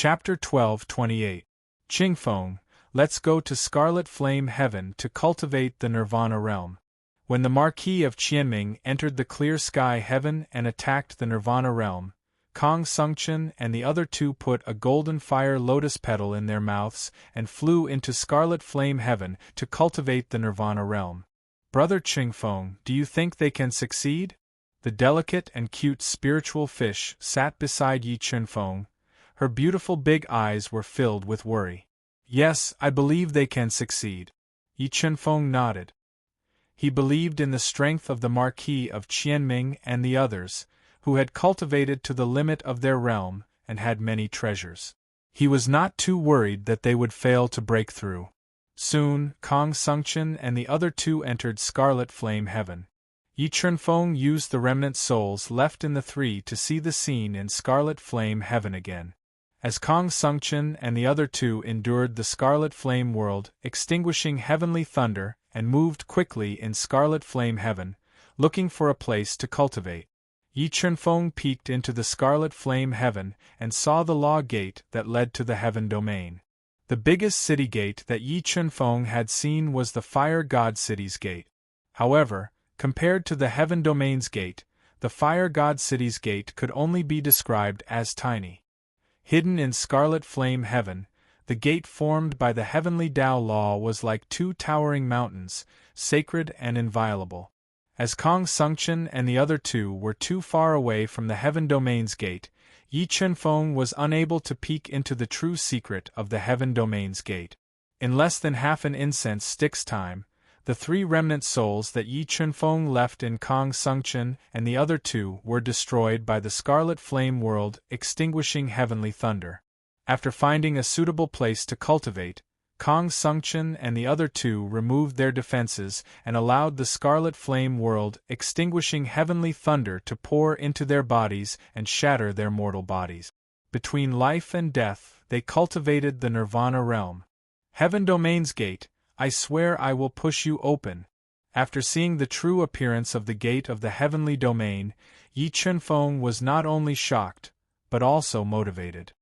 Chapter 12:28. Qingfeng, let's go to Scarlet Flame Heaven to cultivate the Nirvana realm. When the Marquis of Qianming entered the clear sky heaven and attacked the Nirvana realm, Kong Sungchen and the other two put a golden fire lotus petal in their mouths and flew into Scarlet Flame Heaven to cultivate the Nirvana realm. Brother Qingfeng, do you think they can succeed? The delicate and cute spiritual fish sat beside Yi Qingfeng. Her beautiful big eyes were filled with worry. Yes, I believe they can succeed. Yi Qingfeng nodded. He believed in the strength of the Marquis of Qianming and the others, who had cultivated to the limit of their realm and had many treasures. He was not too worried that they would fail to break through. Soon, Kong Sungchen and the other two entered Scarlet Flame Heaven. Yi Qingfeng used the remnant souls left in the three to see the scene in Scarlet Flame Heaven again. As Kong Sungchen and the other two endured the Scarlet Flame world, extinguishing heavenly thunder, and moved quickly in Scarlet Flame Heaven, looking for a place to cultivate. Yi Qingfeng peeked into the Scarlet Flame Heaven and saw the law gate that led to the Heaven Domain. The biggest city gate that Yi Qingfeng had seen was the Fire God City's gate. However, compared to the Heaven Domain's gate, the Fire God City's gate could only be described as tiny. Hidden in Scarlet Flame Heaven, the gate formed by the heavenly Tao law was like two towering mountains, sacred and inviolable. As Kong Sungchen and the other two were too far away from the Heaven Domain's gate, Yi Qingfeng was unable to peek into the true secret of the Heaven Domain's gate. In less than half an incense stick's time, the three remnant souls that Yi Qingfeng left in Kong Sungchen and the other two were destroyed by the Scarlet Flame world, extinguishing heavenly thunder. After finding a suitable place to cultivate, Kong Sungchen and the other two removed their defenses and allowed the Scarlet Flame world, extinguishing heavenly thunder, to pour into their bodies and shatter their mortal bodies. Between life and death, they cultivated the Nirvana realm. Heaven Domain's gate, I swear I will push you open. After seeing the true appearance of the gate of the heavenly domain, Yi Qingfeng was not only shocked, but also motivated.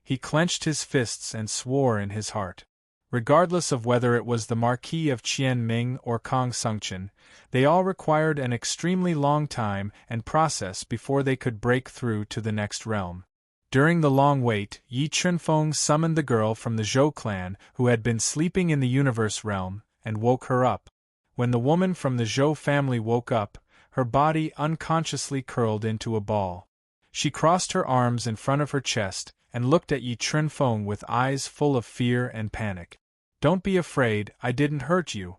He clenched his fists and swore in his heart. Regardless of whether it was the Marquis of Qianming or Kong Sungchen, they all required an extremely long time and process before they could break through to the next realm. During the long wait, Yi Qingfeng summoned the girl from the Zhou clan who had been sleeping in the universe realm, and woke her up. When the woman from the Zhou family woke up, her body unconsciously curled into a ball. She crossed her arms in front of her chest, and looked at Yi Qingfeng with eyes full of fear and panic. Don't be afraid, I didn't hurt you.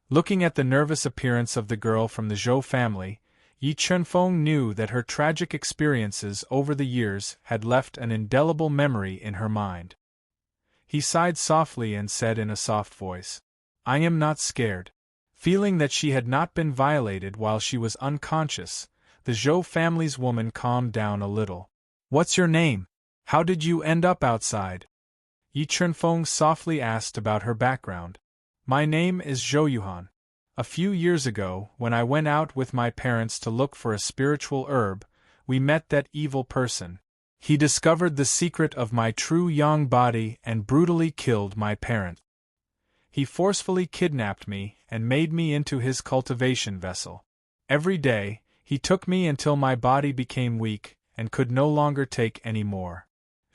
Looking at the nervous appearance of the girl from the Zhou family, Yi Qingfeng knew that her tragic experiences over the years had left an indelible memory in her mind. He sighed softly and said in a soft voice, I am not scared. Feeling that she had not been violated while she was unconscious, the Zhou family's woman calmed down a little. What's your name? How did you end up outside? Yi Qingfeng softly asked about her background. My name is Zhou Yuhan. A few years ago, when I went out with my parents to look for a spiritual herb, we met that evil person. He discovered the secret of my true yang body and brutally killed my parents. He forcefully kidnapped me and made me into his cultivation vessel. Every day, he took me until my body became weak and could no longer take any more.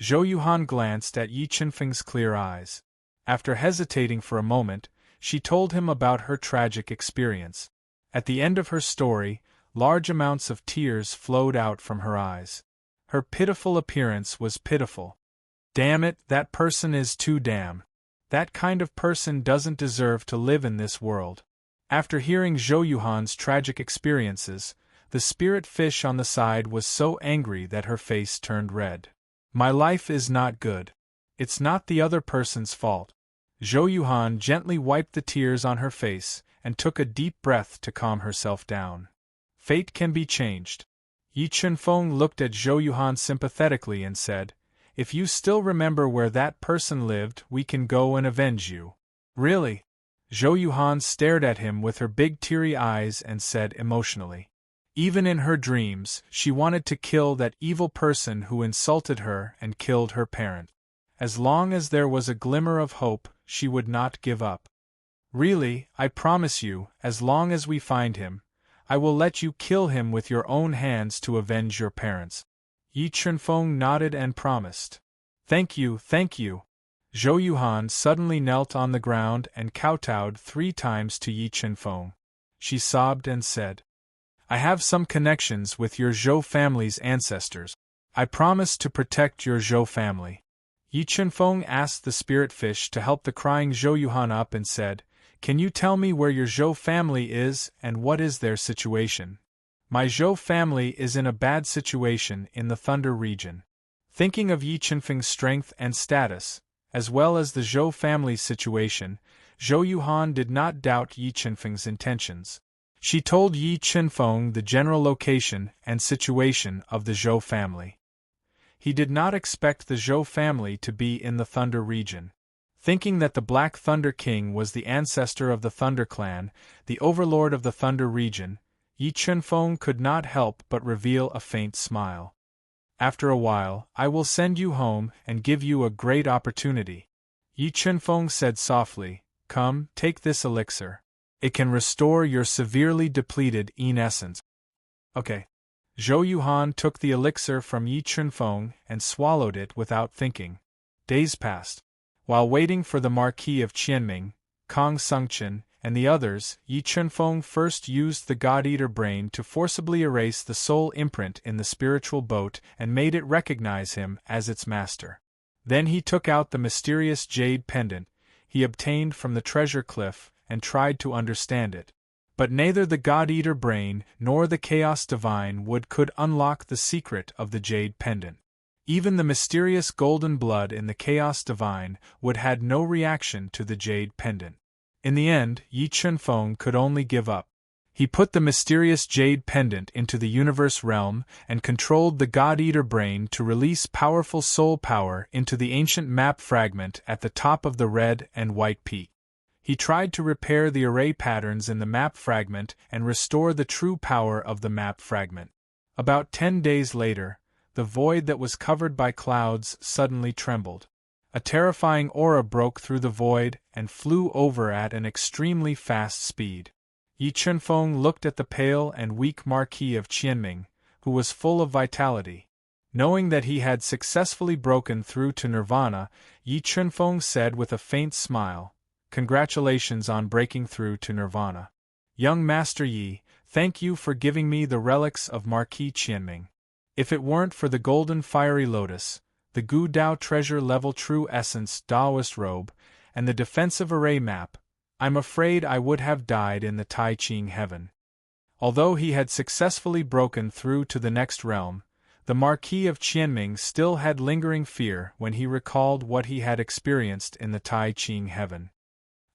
Zhou Yuhan glanced at Yi Qingfeng's clear eyes. After hesitating for a moment, she told him about her tragic experience. At the end of her story, large amounts of tears flowed out from her eyes. Her pitiful appearance was pitiful. Damn it, that person is too damn. That kind of person doesn't deserve to live in this world. After hearing Zhou Yuhan's tragic experiences, the spirit fish on the side was so angry that her face turned red. My life is not good. It's not the other person's fault. Zhou Yuhan gently wiped the tears on her face and took a deep breath to calm herself down. Fate can be changed. Yi Qingfeng looked at Zhou Yuhan sympathetically and said, If you still remember where that person lived, we can go and avenge you. Really? Zhou Yuhan stared at him with her big teary eyes and said emotionally, Even in her dreams, she wanted to kill that evil person who insulted her and killed her parent. As long as there was a glimmer of hope, she would not give up. Really, I promise you, as long as we find him, I will let you kill him with your own hands to avenge your parents. Yi Chunfeng nodded and promised. Thank you, thank you. Zhou Yuhan suddenly knelt on the ground and kowtowed 3 times to Yi Chunfeng. She sobbed and said, I have some connections with your Zhou family's ancestors. I promise to protect your Zhou family. Yi Chunfeng asked the spirit fish to help the crying Zhou Yuhan up and said, Can you tell me where your Zhou family is and what is their situation? My Zhou family is in a bad situation in the Thunder region. Thinking of Yi Chunfeng's strength and status, as well as the Zhou family's situation, Zhou Yuhan did not doubt Yi Chunfeng's intentions. She told Yi Chunfeng the general location and situation of the Zhou family. He did not expect the Zhou family to be in the Thunder region. Thinking that the Black Thunder King was the ancestor of the Thunder Clan, the overlord of the Thunder region, Yi Chunfeng could not help but reveal a faint smile. After a while, I will send you home and give you a great opportunity. Yi Chunfeng said softly, Come, take this elixir. It can restore your severely depleted Yin essence. Okay. Zhou Yuhan took the elixir from Yi Chunfeng and swallowed it without thinking. Days passed. While waiting for the Marquis of Qianming, Kong Sungchen, and the others, Yi Chunfeng first used the God-Eater brain to forcibly erase the soul imprint in the spiritual boat and made it recognize him as its master. Then he took out the mysterious jade pendant he obtained from the treasure cliff and tried to understand it. But neither the God-Eater brain nor the Chaos Divine Wood could unlock the secret of the jade pendant. Even the mysterious golden blood in the Chaos Divine Wood had no reaction to the jade pendant. In the end, Yi Chunfeng could only give up. He put the mysterious jade pendant into the universe realm and controlled the God-Eater brain to release powerful soul power into the ancient map fragment at the top of the red and white peak. He tried to repair the array patterns in the map fragment and restore the true power of the map fragment. About 10 days later, the void that was covered by clouds suddenly trembled. A terrifying aura broke through the void and flew over at an extremely fast speed. Yi Chunfeng looked at the pale and weak Marquis of Qianming, who was full of vitality. Knowing that he had successfully broken through to Nirvana, Yi Chunfeng said with a faint smile, Congratulations on breaking through to Nirvana. Young Master Yi, thank you for giving me the relics of Marquis Qianming. If it weren't for the golden fiery lotus, the Gu Dao treasure level true essence Daoist robe, and the defensive array map, I'm afraid I would have died in the Tai Ching heaven. Although he had successfully broken through to the next realm, the Marquis of Qianming still had lingering fear when he recalled what he had experienced in the Tai Ching heaven.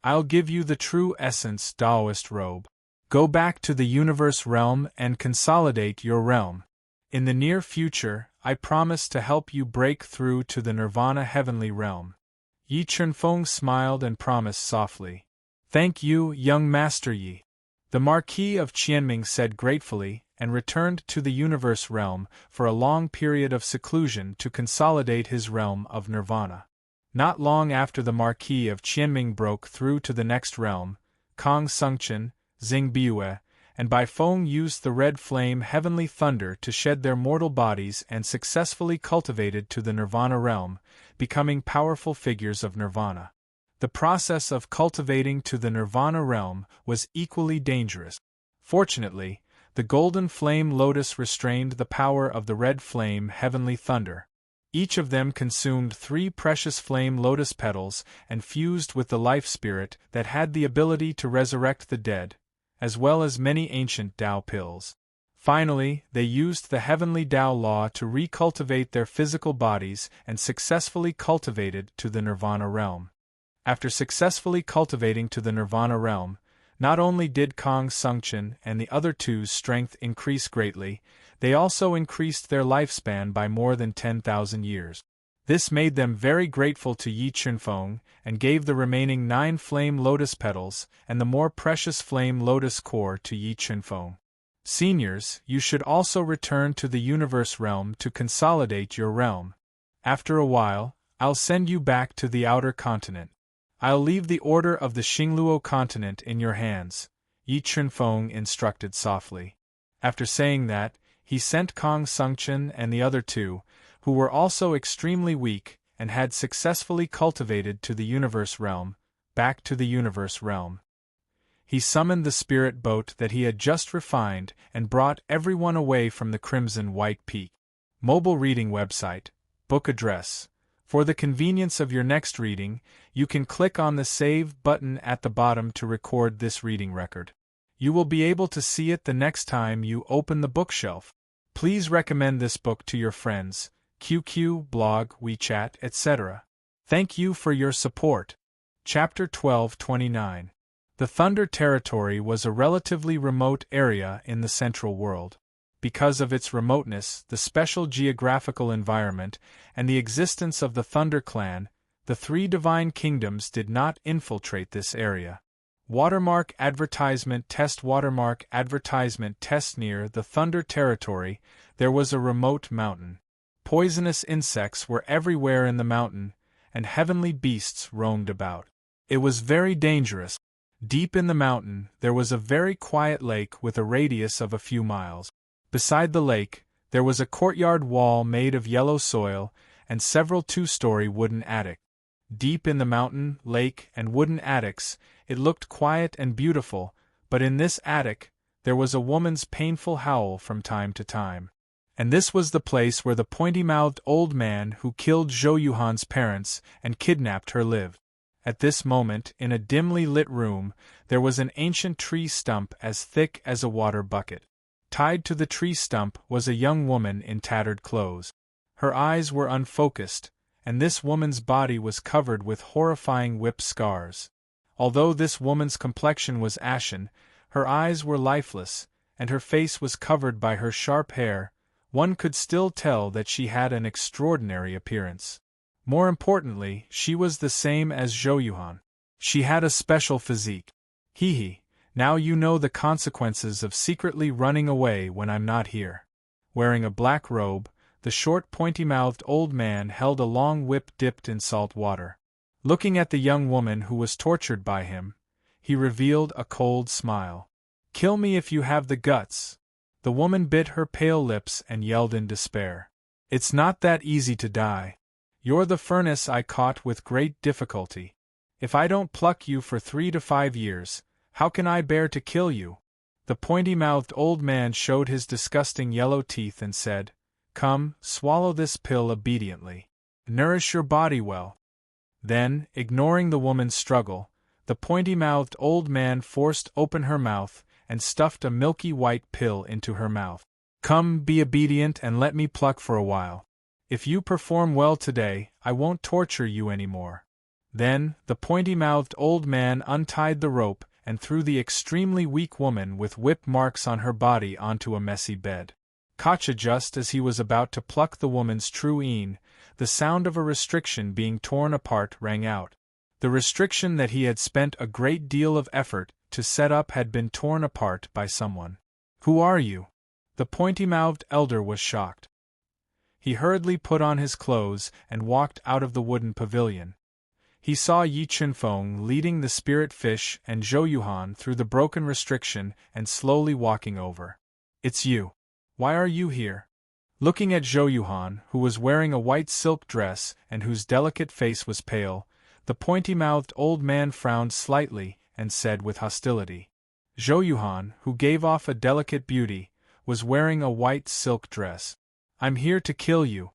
I'll give you the true essence Daoist robe. Go back to the universe realm and consolidate your realm. In the near future, I promise to help you break through to the Nirvana heavenly realm. Yi Chunfeng smiled and promised softly. Thank you, young Master Yi. The Marquis of Qianming said gratefully and returned to the universe realm for a long period of seclusion to consolidate his realm of Nirvana. Not long after the Marquis of Qianming broke through to the next realm, Kong Sungchen, Xing Biue, and Bai Feng used the red flame heavenly thunder to shed their mortal bodies and successfully cultivated to the Nirvana realm, becoming powerful figures of Nirvana. The process of cultivating to the Nirvana realm was equally dangerous. Fortunately, the golden flame lotus restrained the power of the red flame heavenly thunder. Each of them consumed 3 precious flame lotus petals and fused with the life spirit that had the ability to resurrect the dead, as well as many ancient Dao pills. Finally, they used the heavenly Dao law to recultivate their physical bodies and successfully cultivated to the Nirvana realm. After successfully cultivating to the Nirvana realm, not only did Kong Sungchen and the other two's strength increase greatly, they also increased their lifespan by more than 10,000 years. This made them very grateful to Yi Chunfeng and gave the remaining 9 flame lotus petals and the more precious flame lotus core to Yi Chunfeng. Seniors, you should also return to the universe realm to consolidate your realm. After a while, I'll send you back to the outer continent. I'll leave the order of the Xingluo continent in your hands, Yi Chunfeng instructed softly. After saying that, he sent Kong Sungchen and the other two, who were also extremely weak and had successfully cultivated to the universe realm, back to the universe realm. He summoned the spirit boat that he had just refined and brought everyone away from the crimson white peak. Mobile reading website, book address. For the convenience of your next reading, you can click on the Save button at the bottom to record this reading record. You will be able to see it the next time you open the bookshelf. Please recommend this book to your friends, QQ, blog, WeChat, etc. Thank you for your support. Chapter 1229. The Thunder Territory was a relatively remote area in the Central World. Because of its remoteness, the special geographical environment, and the existence of the Thunder Clan, the three divine kingdoms did not infiltrate this area. Watermark advertisement test near the Thunder Territory, there was a remote mountain. Poisonous insects were everywhere in the mountain, and heavenly beasts roamed about. It was very dangerous. Deep in the mountain, there was a very quiet lake with a radius of a few miles. Beside the lake, there was a courtyard wall made of yellow soil and several two-story wooden attics. Deep in the mountain, lake, and wooden attics, it looked quiet and beautiful, but in this attic, there was a woman's painful howl from time to time. And this was the place where the pointy-mouthed old man who killed Zhou Yuhan's parents and kidnapped her lived. At this moment, in a dimly lit room, there was an ancient tree stump as thick as a water bucket. Tied to the tree stump was a young woman in tattered clothes. Her eyes were unfocused, and this woman's body was covered with horrifying whip scars. Although this woman's complexion was ashen, her eyes were lifeless, and her face was covered by her sharp hair. One could still tell that she had an extraordinary appearance. More importantly, she was the same as Zhou Yuhan. She had a special physique. Hee. Now you know the consequences of secretly running away when I'm not here. Wearing a black robe, the short pointy-mouthed old man held a long whip dipped in salt water. Looking at the young woman who was tortured by him, he revealed a cold smile. "Kill me if you have the guts." The woman bit her pale lips and yelled in despair. "It's not that easy to die. You're the furnace I caught with great difficulty. If I don't pluck you for 3 to 5 years, how can I bear to kill you?" The pointy-mouthed old man showed his disgusting yellow teeth and said, "Come, swallow this pill obediently. Nourish your body well." Then, ignoring the woman's struggle, the pointy-mouthed old man forced open her mouth and stuffed a milky white pill into her mouth. "Come, be obedient and let me pluck for a while. If you perform well today, I won't torture you anymore." Then, the pointy-mouthed old man untied the rope and threw the extremely weak woman with whip marks on her body onto a messy bed. Kacha, just as he was about to pluck the woman's true een, the sound of a restriction being torn apart rang out. The restriction that he had spent a great deal of effort to set up had been torn apart by someone. "Who are you?" The pointy-mouthed elder was shocked. He hurriedly put on his clothes and walked out of the wooden pavilion. He saw Yi Chunfeng leading the spirit fish and Zhou Yuhan through the broken restriction and slowly walking over. "It's you. Why are you here?" Looking at Zhou Yuhan, who was wearing a white silk dress and whose delicate face was pale, the pointy-mouthed old man frowned slightly and said with hostility. Zhou Yuhan, who gave off a delicate beauty, was wearing a white silk dress. "I'm here to kill you."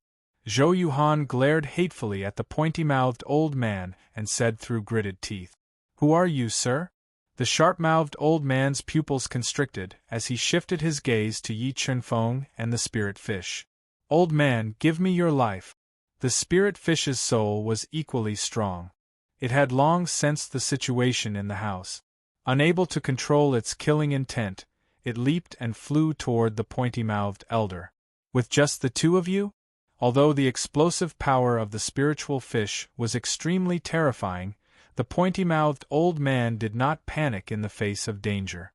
Zhou Yuhan glared hatefully at the pointy-mouthed old man and said through gritted teeth, "Who are you, sir?" The sharp-mouthed old man's pupils constricted as he shifted his gaze to Yi Chunfeng and the spirit fish. "Old man, give me your life." The spirit fish's soul was equally strong. It had long sensed the situation in the house. Unable to control its killing intent, it leaped and flew toward the pointy-mouthed elder. "With just the two of you?" Although the explosive power of the spiritual fish was extremely terrifying, the pointy-mouthed old man did not panic in the face of danger.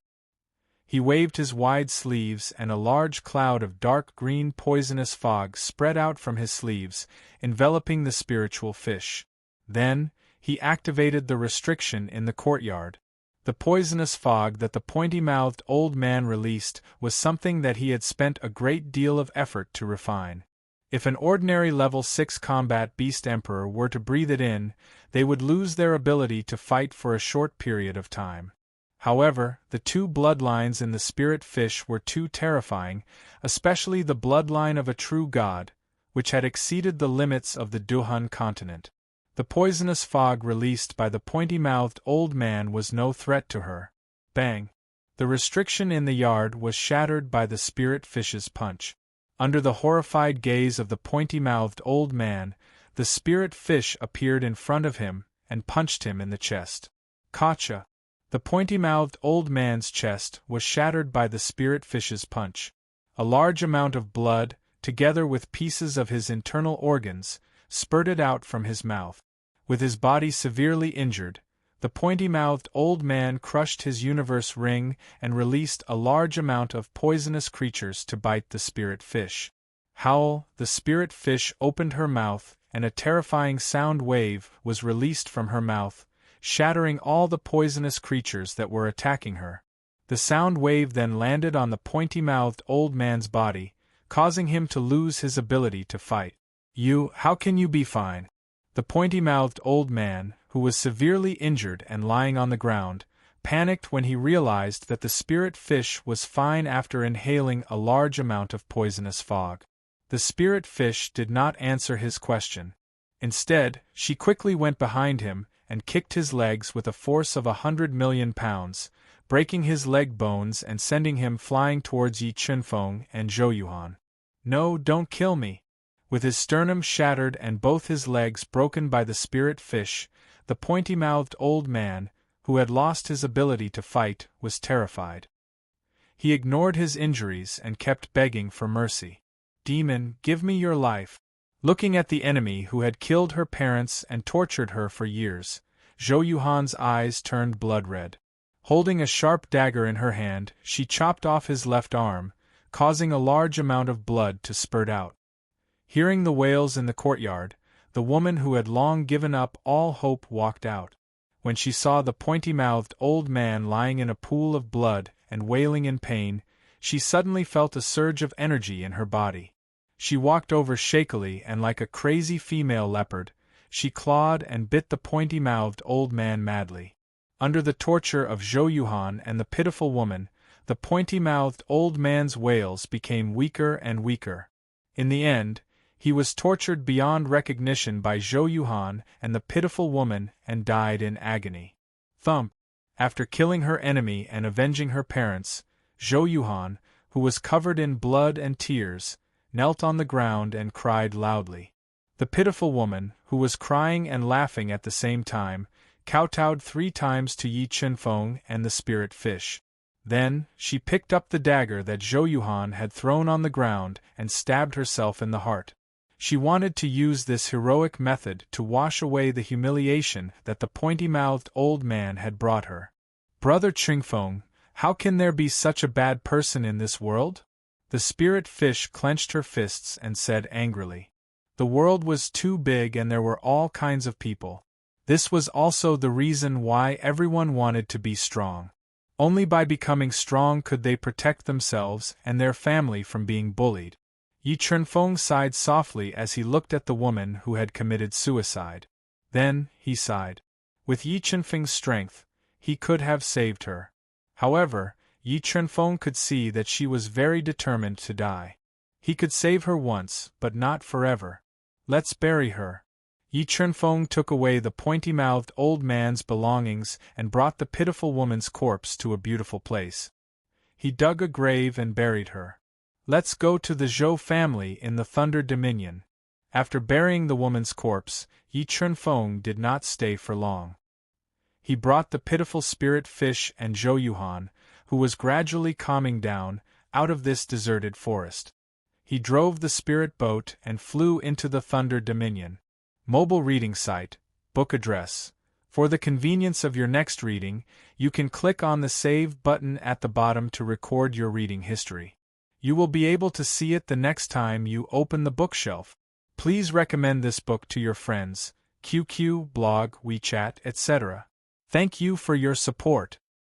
He waved his wide sleeves, and a large cloud of dark green poisonous fog spread out from his sleeves, enveloping the spiritual fish. Then, he activated the restriction in the courtyard. The poisonous fog that the pointy-mouthed old man released was something that he had spent a great deal of effort to refine. If an ordinary level 6 combat beast emperor were to breathe it in, they would lose their ability to fight for a short period of time. However, the two bloodlines in the spirit fish were too terrifying, especially the bloodline of a true god, which had exceeded the limits of the Duhan continent. The poisonous fog released by the pointy-mouthed old man was no threat to her. Bang! The restriction in the yard was shattered by the spirit fish's punch. Under the horrified gaze of the pointy-mouthed old man, the spirit fish appeared in front of him and punched him in the chest. Gotcha! The pointy-mouthed old man's chest was shattered by the spirit fish's punch. A large amount of blood, together with pieces of his internal organs, spurted out from his mouth. With his body severely injured, the pointy-mouthed old man crushed his universe ring and released a large amount of poisonous creatures to bite the spirit fish. Howl! The spirit fish opened her mouth, and a terrifying sound wave was released from her mouth, shattering all the poisonous creatures that were attacking her. The sound wave then landed on the pointy-mouthed old man's body, causing him to lose his ability to fight. How can you be fine? The pointy-mouthed old man, who was severely injured and lying on the ground, panicked when he realized that the spirit fish was fine after inhaling a large amount of poisonous fog. The spirit fish did not answer his question. Instead, she quickly went behind him and kicked his legs with a force of 100 million pounds, breaking his leg bones and sending him flying towards Yi Chunfeng and Zhou Yuhan. No, don't kill me! With his sternum shattered and both his legs broken by the spirit fish, the pointy-mouthed old man, who had lost his ability to fight, was terrified. He ignored his injuries and kept begging for mercy. Demon, give me your life. Looking at the enemy who had killed her parents and tortured her for years, Zhou Yuhan's eyes turned blood-red. Holding a sharp dagger in her hand, she chopped off his left arm, causing a large amount of blood to spurt out. Hearing the wails in the courtyard, the woman who had long given up all hope walked out. When she saw the pointy-mouthed old man lying in a pool of blood and wailing in pain, she suddenly felt a surge of energy in her body. She walked over shakily and like a crazy female leopard, she clawed and bit the pointy-mouthed old man madly. Under the torture of Zhou Yuhan and the pitiful woman, the pointy-mouthed old man's wails became weaker and weaker. In the end, he was tortured beyond recognition by Zhou Yuhan and the pitiful woman and died in agony. Thump! After killing her enemy and avenging her parents, Zhou Yuhan, who was covered in blood and tears, knelt on the ground and cried loudly. The pitiful woman, who was crying and laughing at the same time, kowtowed 3 times to Yi Chunfeng and the spirit fish. Then, she picked up the dagger that Zhou Yuhan had thrown on the ground and stabbed herself in the heart. She wanted to use this heroic method to wash away the humiliation that the pointy-mouthed old man had brought her. Brother Chunfeng, how can there be such a bad person in this world? The spirit fish clenched her fists and said angrily. The world was too big and there were all kinds of people. This was also the reason why everyone wanted to be strong. Only by becoming strong could they protect themselves and their family from being bullied. Yi Chunfeng sighed softly as he looked at the woman who had committed suicide. Then, he sighed. With Yi Chunfeng's strength, he could have saved her. However, Yi Chunfeng could see that she was very determined to die. He could save her once, but not forever. Let's bury her. Yi Chunfeng took away the pointy-mouthed old man's belongings and brought the pitiful woman's corpse to a beautiful place. He dug a grave and buried her. Let's go to the Zhou family in the Thunder Dominion. After burying the woman's corpse, Yi Chunfeng did not stay for long. He brought the pitiful spirit fish and Zhou Yuhan, who was gradually calming down, out of this deserted forest. He drove the spirit boat and flew into the Thunder Dominion. Mobile reading site, book address, For the convenience of your next reading, you can click on the Save button at the bottom to record your reading history. You will be able to see it the next time you open the bookshelf. Please recommend this book to your friends, QQ, blog, WeChat, etc. Thank you for your support.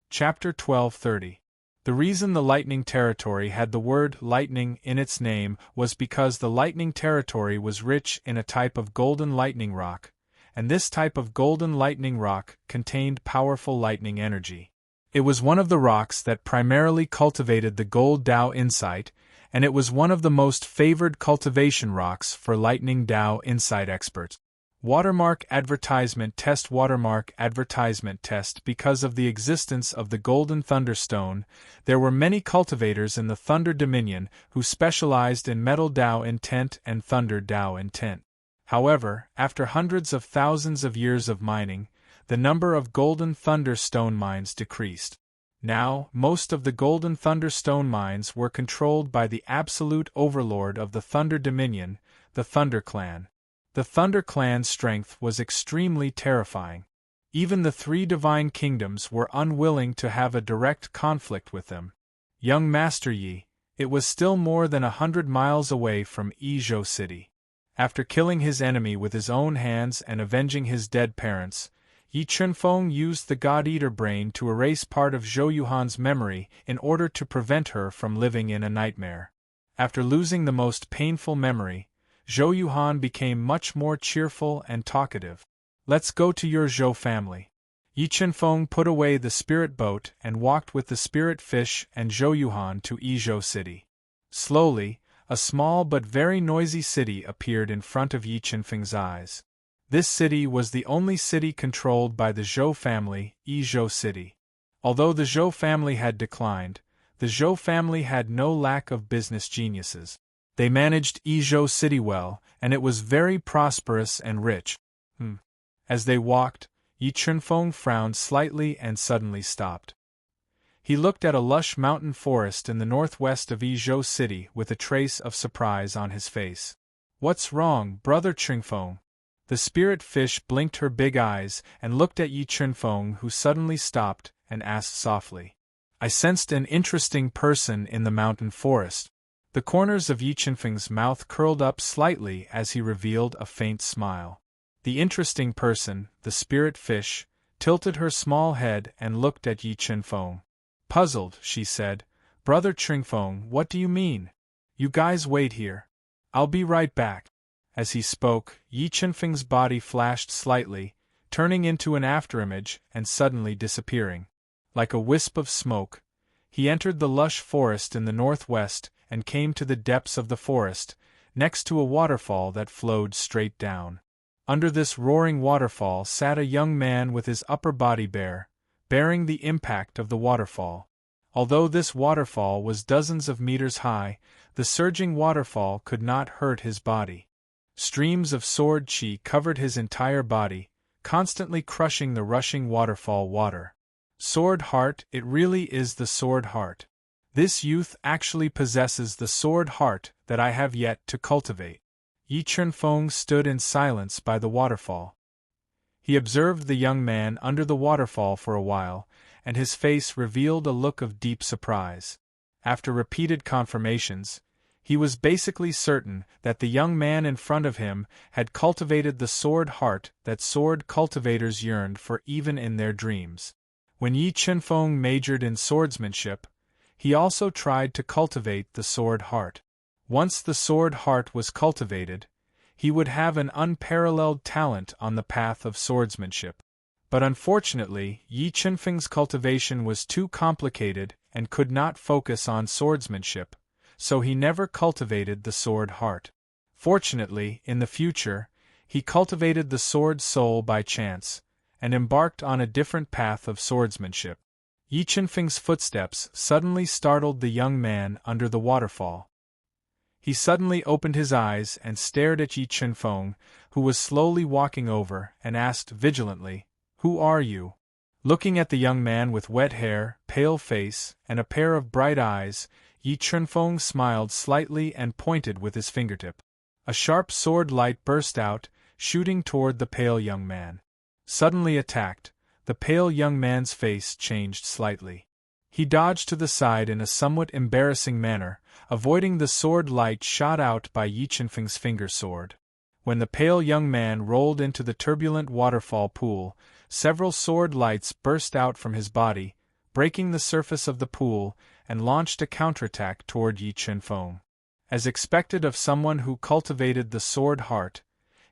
Chapter 1230. The reason the Lightning Territory had the word lightning in its name was because the Lightning Territory was rich in a type of golden lightning rock, and this type of golden lightning rock contained powerful lightning energy. It was one of the rocks that primarily cultivated the gold Dao insight, and it was one of the most favored cultivation rocks for lightning Dao insight experts. Watermark advertisement test. Watermark advertisement test. Because of the existence of the Golden Thunderstone, there were many cultivators in the Thunder Dominion who specialized in Metal Dao intent and Thunder Dao intent. However, after hundreds of thousands of years of mining, the number of Golden Thunderstone mines decreased. Now, most of the Golden Thunderstone mines were controlled by the absolute overlord of the Thunder Dominion, the Thunder Clan. The Thunder Clan's strength was extremely terrifying. Even the three divine kingdoms were unwilling to have a direct conflict with them. Young Master Yi, it was still more than 100 miles away from Yizhou City. After killing his enemy with his own hands and avenging his dead parents, Yi Chunfeng used the God-Eater brain to erase part of Zhou Yuhan's memory in order to prevent her from living in a nightmare. After losing the most painful memory, Zhou Yuhan became much more cheerful and talkative. Let's go to your Zhou family. Yi Chunfeng put away the spirit boat and walked with the spirit fish and Zhou Yuhan to Yizhou City. Slowly, a small but very noisy city appeared in front of Yi Chunfeng's eyes. This city was the only city controlled by the Zhou family, Yizhou City. Although the Zhou family had declined, the Zhou family had no lack of business geniuses. They managed Yizhou City well, and it was very prosperous and rich. As they walked, Yi Chunfeng frowned slightly and suddenly stopped. He looked at a lush mountain forest in the northwest of Yizhou City with a trace of surprise on his face. "What's wrong, Brother Chunfeng?" The spirit fish blinked her big eyes and looked at Yi Chunfeng, who suddenly stopped and asked softly. "I sensed an interesting person in the mountain forest." The corners of Yi Chunfeng's mouth curled up slightly as he revealed a faint smile. The interesting person, the spirit fish, tilted her small head and looked at Yi Chunfeng. Puzzled, she said, "Brother Chunfeng, what do you mean? You guys wait here. I'll be right back." As he spoke, Yi Chunfeng's body flashed slightly, turning into an afterimage and suddenly disappearing. Like a wisp of smoke, he entered the lush forest in the northwest and came to the depths of the forest, next to a waterfall that flowed straight down. Under this roaring waterfall sat a young man with his upper body bare, bearing the impact of the waterfall. Although this waterfall was dozens of meters high, the surging waterfall could not hurt his body. Streams of sword chi covered his entire body, constantly crushing the rushing waterfall water. Sword heart, it really is the sword heart. This youth actually possesses the sword heart that I have yet to cultivate. Yi Chunfeng stood in silence by the waterfall. He observed the young man under the waterfall for a while, and his face revealed a look of deep surprise. After repeated confirmations, he was basically certain that the young man in front of him had cultivated the sword heart that sword cultivators yearned for even in their dreams. When Yi Chunfeng majored in swordsmanship, he also tried to cultivate the sword heart. Once the sword heart was cultivated, he would have an unparalleled talent on the path of swordsmanship. But unfortunately, Yi Chunfeng's cultivation was too complicated and could not focus on swordsmanship, so he never cultivated the sword heart. Fortunately, in the future, he cultivated the sword soul by chance, and embarked on a different path of swordsmanship. Yi Chunfeng's footsteps suddenly startled the young man under the waterfall. He suddenly opened his eyes and stared at Yi Chunfeng, who was slowly walking over, and asked vigilantly, "Who are you?" Looking at the young man with wet hair, pale face, and a pair of bright eyes, Yi Chunfeng smiled slightly and pointed with his fingertip. A sharp sword light burst out, shooting toward the pale young man. Suddenly attacked, the pale young man's face changed slightly. He dodged to the side in a somewhat embarrassing manner, avoiding the sword light shot out by Yi Qianfeng's finger sword. When the pale young man rolled into the turbulent waterfall pool, several sword lights burst out from his body, breaking the surface of the pool, and launched a counterattack toward Yi Qianfeng. As expected of someone who cultivated the sword heart,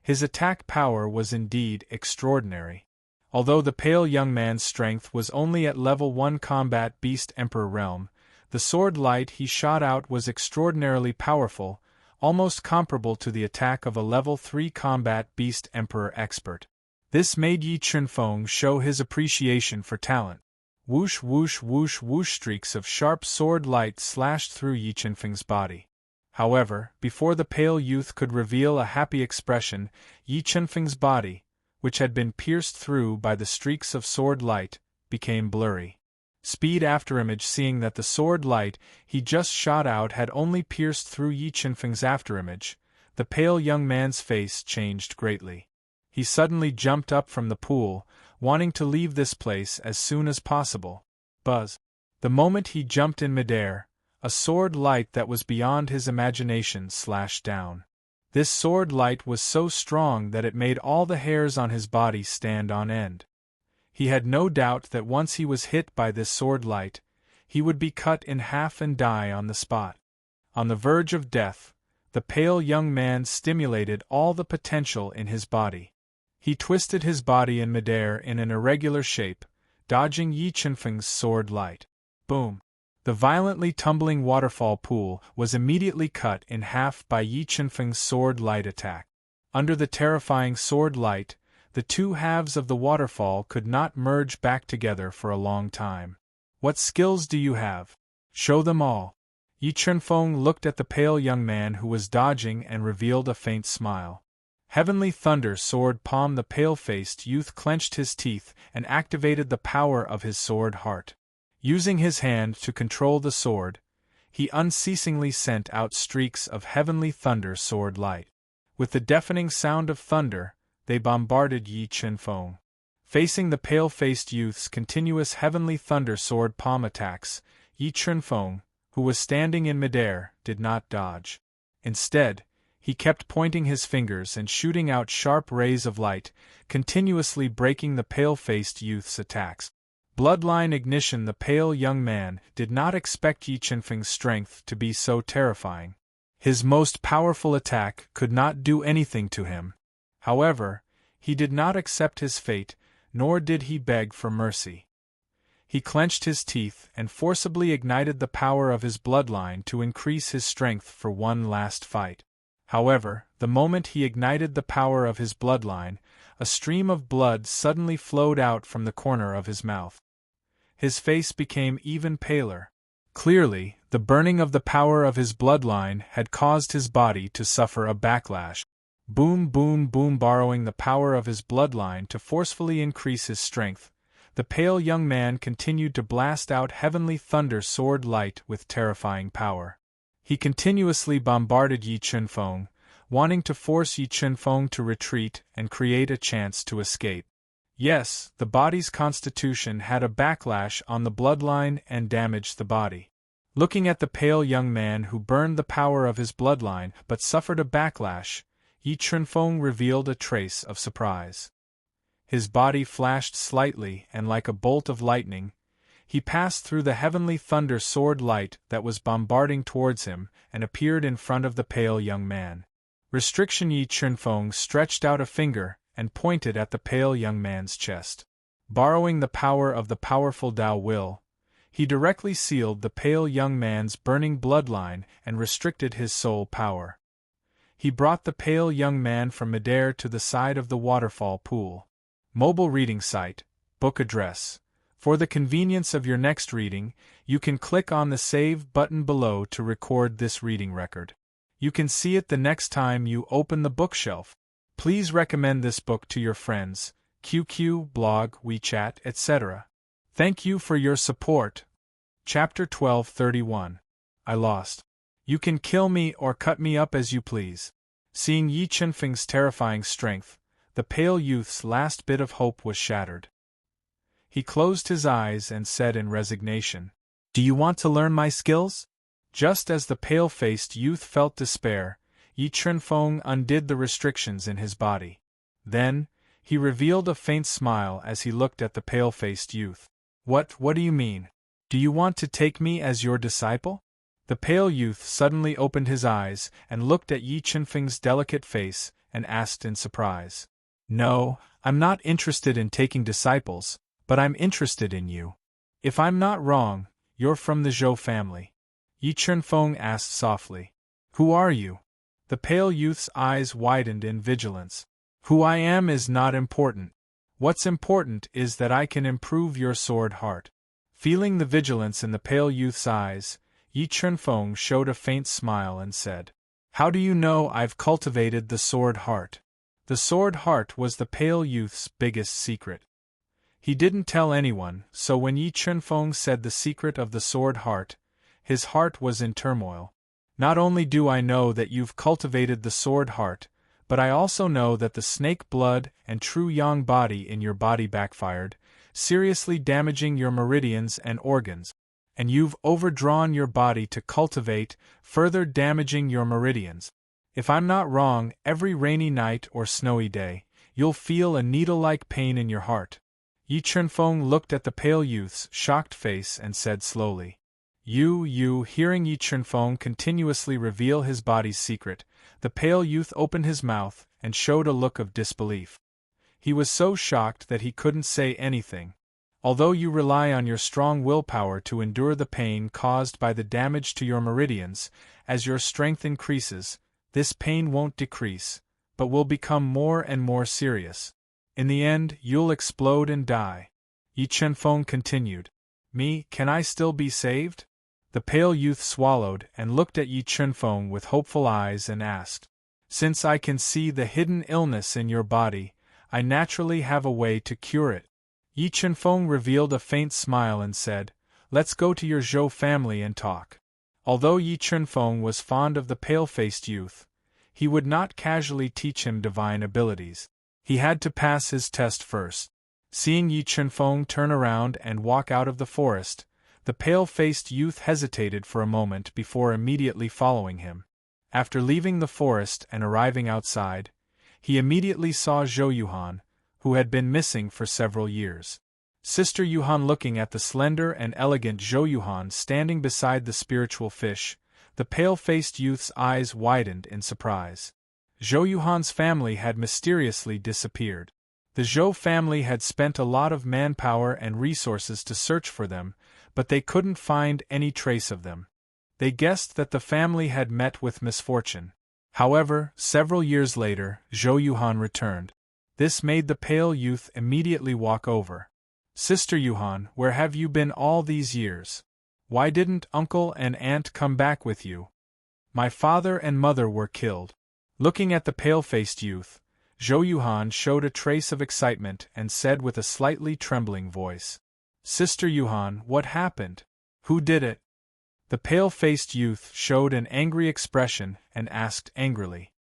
his attack power was indeed extraordinary. Although the pale young man's strength was only at level 1 combat beast emperor realm, the sword light he shot out was extraordinarily powerful, almost comparable to the attack of a level 3 combat beast emperor expert. This made Yi Qianfeng show his appreciation for talent. Whoosh whoosh whoosh whoosh, streaks of sharp sword light slashed through Yi Qianfeng's body. However, before the pale youth could reveal a happy expression, Yi Qianfeng's body, which had been pierced through by the streaks of sword light, became blurry. Speed afterimage, seeing that the sword light he just shot out had only pierced through Yi Qianfeng's afterimage, the pale young man's face changed greatly. He suddenly jumped up from the pool, wanting to leave this place as soon as possible. Buzz! The moment he jumped in midair, a sword light that was beyond his imagination slashed down. This sword light was so strong that it made all the hairs on his body stand on end. He had no doubt that once he was hit by this sword light, he would be cut in half and die on the spot. On the verge of death, the pale young man stimulated all the potential in his body. He twisted his body in midair in an irregular shape, dodging Yi Qianfeng's sword light. Boom! The violently tumbling waterfall pool was immediately cut in half by Yi Qianfeng's sword light attack. Under the terrifying sword light, the two halves of the waterfall could not merge back together for a long time. What skills do you have? Show them all. Yi Qianfeng looked at the pale young man who was dodging and revealed a faint smile. Heavenly Thunder Sword Palm. The pale-faced youth clenched his teeth and activated the power of his sword heart. Using his hand to control the sword, he unceasingly sent out streaks of Heavenly Thunder sword light. With the deafening sound of thunder, they bombarded Yi Qianfeng. Facing the pale-faced youth's continuous Heavenly Thunder sword palm attacks, Yi Qianfeng, who was standing in midair, did not dodge. Instead, he kept pointing his fingers and shooting out sharp rays of light, continuously breaking the pale-faced youth's attacks. Bloodline ignition. The pale young man did not expect Yi Qianfeng's strength to be so terrifying. His most powerful attack could not do anything to him. However, he did not accept his fate, nor did he beg for mercy. He clenched his teeth and forcibly ignited the power of his bloodline to increase his strength for one last fight. However, the moment he ignited the power of his bloodline, a stream of blood suddenly flowed out from the corner of his mouth. His face became even paler. Clearly, the burning of the power of his bloodline had caused his body to suffer a backlash. Boom, boom, boom. Borrowing the power of his bloodline to forcefully increase his strength, the pale young man continued to blast out Heavenly Thunder sword light with terrifying power. He continuously bombarded Yi Qianfeng, wanting to force Yi Qianfeng to retreat and create a chance to escape. Yes, the body's constitution had a backlash on the bloodline and damaged the body. Looking at the pale young man who burned the power of his bloodline but suffered a backlash, Yi Qianfeng revealed a trace of surprise. His body flashed slightly and like a bolt of lightning, he passed through the Heavenly Thunder sword light that was bombarding towards him and appeared in front of the pale young man. Restriction. Yi Qianfeng stretched out a finger and pointed at the pale young man's chest. Borrowing the power of the powerful Tao will, he directly sealed the pale young man's burning bloodline and restricted his soul power. He brought the pale young man from midair to the side of the waterfall pool. Mobile reading site, book address. For the convenience of your next reading, you can click on the Save button below to record this reading record. You can see it the next time you open the bookshelf. Please recommend this book to your friends, QQ, blog, WeChat, etc. Thank you for your support. Chapter 1231. I lost. You can kill me or cut me up as you please. Seeing Yi Qianfeng's terrifying strength, The pale youth's last bit of hope was shattered. He closed his eyes and said in resignation, "Do you want to learn my skills?" Just as the pale-faced youth felt despair, Yi Chunfeng undid the restrictions in his body. Then, he revealed a faint smile as he looked at the pale-faced youth. What do you mean? Do you want to take me as your disciple?" The pale youth suddenly opened his eyes and looked at Yi Chunfeng's delicate face and asked in surprise, "No, I'm not interested in taking disciples, but I'm interested in you. If I'm not wrong, you're from the Zhou family." Yi Chunfeng asked softly, "Who are you?" The pale youth's eyes widened in vigilance. "Who I am is not important. What's important is that I can improve your sword heart." Feeling the vigilance in the pale youth's eyes, Yi Chunfeng showed a faint smile and said, "How do you know I've cultivated the sword heart?" The sword heart was the pale youth's biggest secret. He didn't tell anyone, so when Yi Chunfeng said the secret of the sword heart, his heart was in turmoil. "Not only do I know that you've cultivated the sword heart, but I also know that the snake blood and true yang body in your body backfired, seriously damaging your meridians and organs, and you've overdrawn your body to cultivate, further damaging your meridians. If I'm not wrong, every rainy night or snowy day, you'll feel a needle-like pain in your heart." Yi Chunfeng looked at the pale youth's shocked face and said slowly, Hearing Yi Chunfeng continuously reveal his body's secret, the pale youth opened his mouth and showed a look of disbelief. He was so shocked that he couldn't say anything. "Although you rely on your strong willpower to endure the pain caused by the damage to your meridians, as your strength increases, this pain won't decrease, but will become more and more serious. In the end, you'll explode and die." Yi Chunfeng continued. "Me, can I still be saved?" The pale youth swallowed and looked at Yi Chunfeng with hopeful eyes and asked, "Since I can see the hidden illness in your body, I naturally have a way to cure it." Yi Chunfeng revealed a faint smile and said, "Let's go to your Zhou family and talk." Although Yi Chunfeng was fond of the pale-faced youth, he would not casually teach him divine abilities. He had to pass his test first. Seeing Yi Chunfeng turn around and walk out of the forest, the pale-faced youth hesitated for a moment before immediately following him. After leaving the forest and arriving outside, he immediately saw Zhou Yuhan, who had been missing for several years. Sister Yuhan looking at the slender and elegant Zhou Yuhan standing beside the spiritual fish, the pale-faced youth's eyes widened in surprise. Zhou Yuhan's family had mysteriously disappeared. The Zhou family had spent a lot of manpower and resources to search for them, but they couldn't find any trace of them. They guessed that the family had met with misfortune. However, several years later, Zhou Yuhan returned. This made the pale youth immediately walk over. "Sister Yuhan, where have you been all these years? Why didn't uncle and aunt come back with you? My father and mother were killed." Looking at the pale-faced youth, Zhou Yuhan showed a trace of excitement and said with a slightly trembling voice, "Sister Yuhan, what happened? Who did it?" The pale-faced youth showed an angry expression and asked angrily,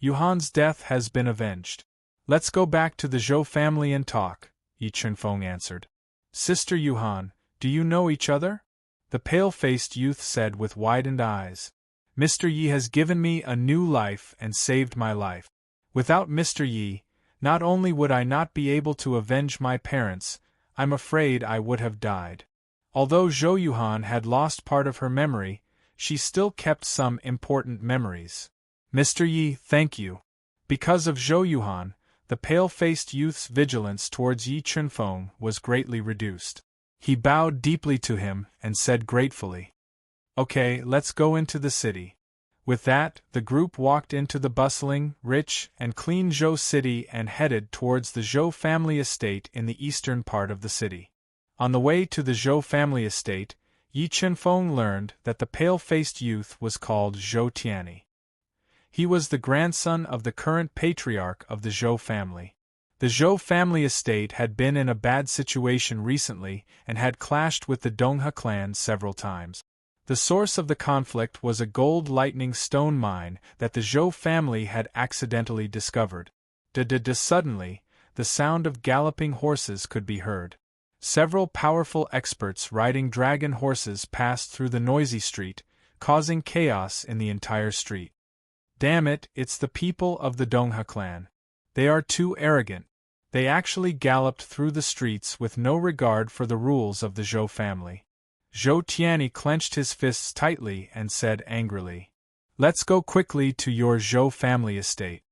"Yuhan's death has been avenged. Let's go back to the Zhou family and talk," Yi Chunfeng answered. "Sister Yuhan, do you know each other?" The pale-faced youth said with widened eyes. "Mr. Yi has given me a new life and saved my life. Without Mr. Yi, not only would I not be able to avenge my parents, I'm afraid I would have died." Although Zhou Yuhan had lost part of her memory, she still kept some important memories. "Mr. Yi, thank you." Because of Zhou Yuhan, the pale-faced youth's vigilance towards Yi Chunfeng was greatly reduced. He bowed deeply to him and said gratefully, "Okay, let's go into the city." With that, the group walked into the bustling, rich, and clean Zhou city and headed towards the Zhou family estate in the eastern part of the city. On the way to the Zhou family estate, Yi Chunfeng learned that the pale-faced youth was called Zhou Tianyi. He was the grandson of the current patriarch of the Zhou family. The Zhou family estate had been in a bad situation recently and had clashed with the Donghe clan several times. The source of the conflict was a gold lightning stone mine that the Zhou family had accidentally discovered. Suddenly, the sound of galloping horses could be heard. Several powerful experts riding dragon horses passed through the noisy street, causing chaos in the entire street. Damn it, it's the people of the Dongha clan. They are too arrogant. They actually galloped through the streets with no regard for the rules of the Zhou family. Zhou Tianyi clenched his fists tightly and said angrily, "Let's go quickly to your Zhou family estate."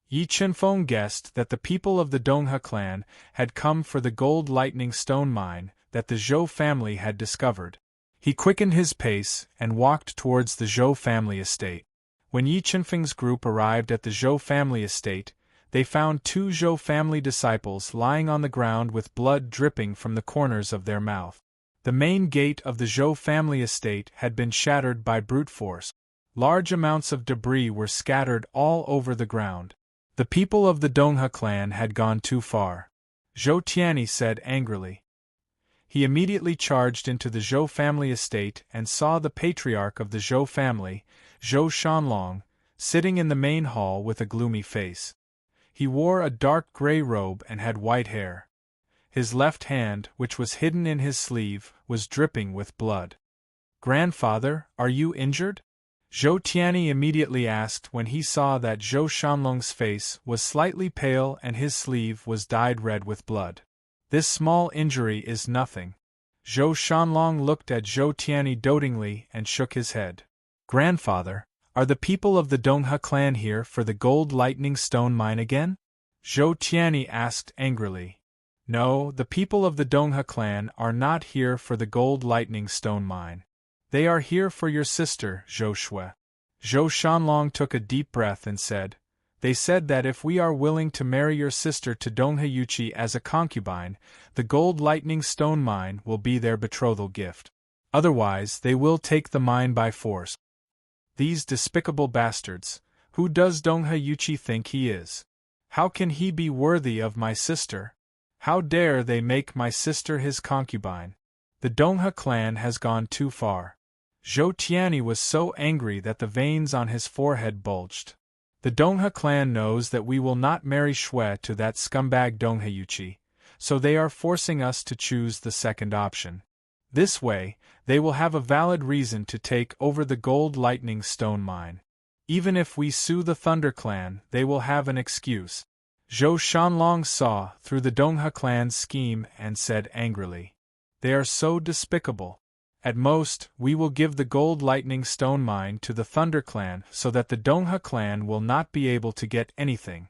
Yi Chenfeng guessed that the people of the Dongha clan had come for the gold lightning stone mine that the Zhou family had discovered. He quickened his pace and walked towards the Zhou family estate. When Yi Chenfeng's group arrived at the Zhou family estate, they found two Zhou family disciples lying on the ground with blood dripping from the corners of their mouth. The main gate of the Zhou family estate had been shattered by brute force. Large amounts of debris were scattered all over the ground. The people of the Dongha clan had gone too far. Zhou Tianyi said angrily. He immediately charged into the Zhou family estate and saw the patriarch of the Zhou family, Zhou Shanlong, sitting in the main hall with a gloomy face. He wore a dark gray robe and had white hair. His left hand, which was hidden in his sleeve, was dripping with blood. "Grandfather, are you injured?" Zhou Tianyi immediately asked when he saw that Zhou Shanlong's face was slightly pale and his sleeve was dyed red with blood. "This small injury is nothing." Zhou Shanlong looked at Zhou Tianyi dotingly and shook his head. "Grandfather, are the people of the Dongha clan here for the gold lightning stone mine again?" Zhou Tianyi asked angrily. "No, the people of the Dongha clan are not here for the gold lightning stone mine. They are here for your sister, Zhou Shui." Zhou Shanlong took a deep breath and said, "They said that if we are willing to marry your sister to Dongha Yuqi as a concubine, the gold lightning stone mine will be their betrothal gift. Otherwise, they will take the mine by force." These despicable bastards, who does Dongha Yuqi think he is? How can he be worthy of my sister? How dare they make my sister his concubine? The Dongha clan has gone too far. Zhou Tianyi was so angry that the veins on his forehead bulged. The Dongha clan knows that we will not marry Shui to that scumbag Dongha Yuqi, so they are forcing us to choose the second option. This way, they will have a valid reason to take over the gold lightning stone mine. Even if we sue the Thunder clan, they will have an excuse. Zhou Shanlong saw through the Dongha clan's scheme and said angrily, "They are so despicable. At most, we will give the gold lightning stone mine to the Thunder clan so that the Dongha clan will not be able to get anything."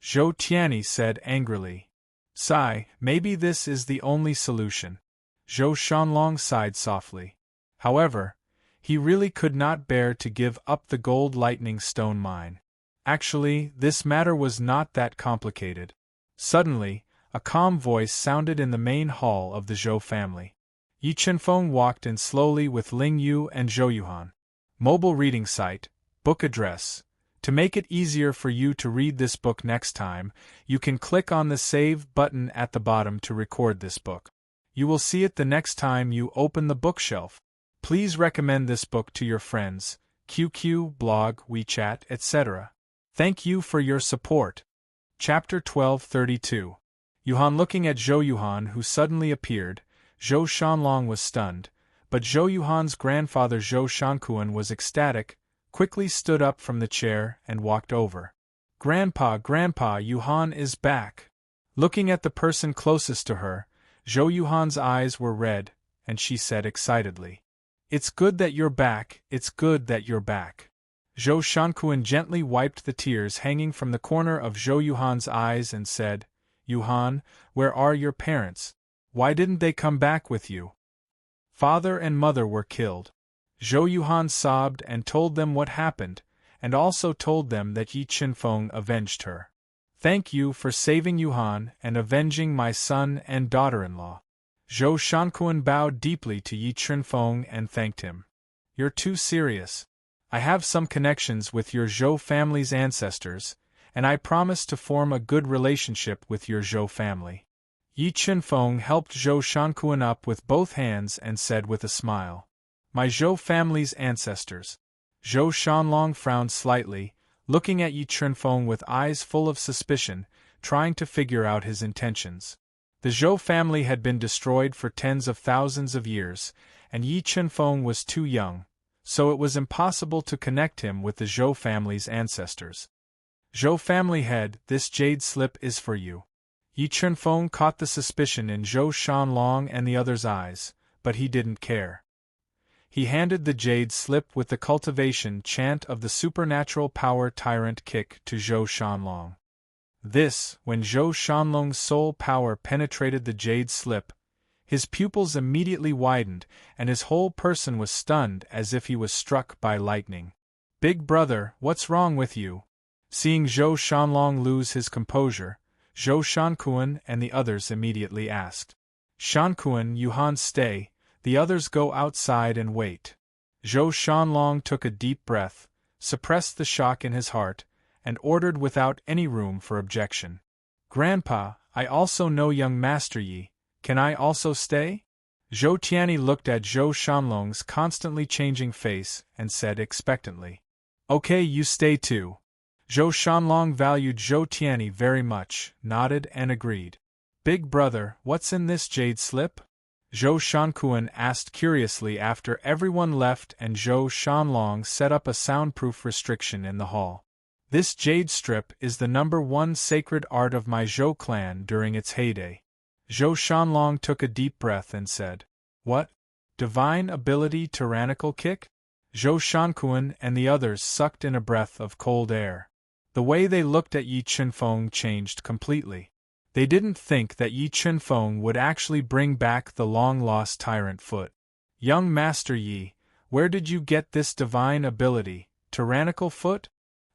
Zhou Tianyi said angrily. "Sigh, maybe this is the only solution." Zhou Shanlong sighed softly. However, he really could not bear to give up the gold lightning stone mine. Actually, this matter was not that complicated. Suddenly, a calm voice sounded in the main hall of the Zhou family. Yi Chenfeng walked in slowly with Ling Yu and Zhou Yuhan. Mobile reading site, book address. To make it easier for you to read this book next time, you can click on the Save button at the bottom to record this book. You will see it the next time you open the bookshelf. Please recommend this book to your friends, QQ, blog, WeChat, etc. Thank you for your support. Chapter 1232. Yuhan looking at Zhou Yuhan who suddenly appeared, Zhou Shanlong was stunned, but Zhou Yuhan's grandfather Zhou Shankuan was ecstatic, quickly stood up from the chair and walked over. Grandpa, Yuhan is back." Looking at the person closest to her, Zhou Yuhan's eyes were red, and she said excitedly, "It's good that you're back, it's good that you're back." Zhou Shankuan gently wiped the tears hanging from the corner of Zhou Yuhan's eyes and said, "Yuhan, where are your parents? Why didn't they come back with you?" "Father and mother were killed." Zhou Yuhan sobbed and told them what happened, and also told them that Yi Chenfeng avenged her. "Thank you for saving Yuhan and avenging my son and daughter-in-law." Zhou Shankuan bowed deeply to Yi Chenfeng and thanked him. "You're too serious. I have some connections with your Zhou family's ancestors, and I promise to form a good relationship with your Zhou family." Yi Chenfeng helped Zhou Shankuan up with both hands and said with a smile, "My Zhou family's ancestors." Zhou Shanlong frowned slightly, looking at Yi Chenfeng with eyes full of suspicion. trying to figure out his intentions. The Zhou family had been destroyed for tens of thousands of years, and Yi Chunfeng was too young, so it was impossible to connect him with the Zhou family's ancestors. Zhou family head, this jade slip is for you. Yi Chunfeng caught the suspicion in Zhou Shanlong and the other's eyes, but he didn't care. He handed the jade slip with the cultivation chant of the supernatural power tyrant kick to Zhou Shanlong. This, when Zhou Shanlong's soul power penetrated the jade slip, his pupils immediately widened, and his whole person was stunned as if he was struck by lightning. "Big brother, what's wrong with you?" Seeing Zhou Shanlong lose his composure, Zhou Shankuan and the others immediately asked. "Shankuan, Yuhan, stay, the others go outside and wait." Zhou Shanlong took a deep breath, suppressed the shock in his heart, and ordered without any room for objection. "Grandpa, I also know young Master Yi, can I also stay?" Zhou Tianyi looked at Zhou Shanlong's constantly changing face and said expectantly. "Okay, you stay too." Zhou Shanlong valued Zhou Tianyi very much, nodded and agreed. "Big brother, what's in this jade slip?" Zhou Shankuan asked curiously after everyone left and Zhou Shanlong set up a soundproof restriction in the hall. "This jade strip is the #1 sacred art of my Zhou clan during its heyday." Zhou Shanlong took a deep breath and said, "What? Divine ability tyrannical kick?" Zhou Shankuan and the others sucked in a breath of cold air. The way they looked at Yi Chunfeng changed completely. They didn't think that Yi Chunfeng would actually bring back the long-lost tyrant foot. "Young Master Yi, where did you get this divine ability, tyrannical foot?"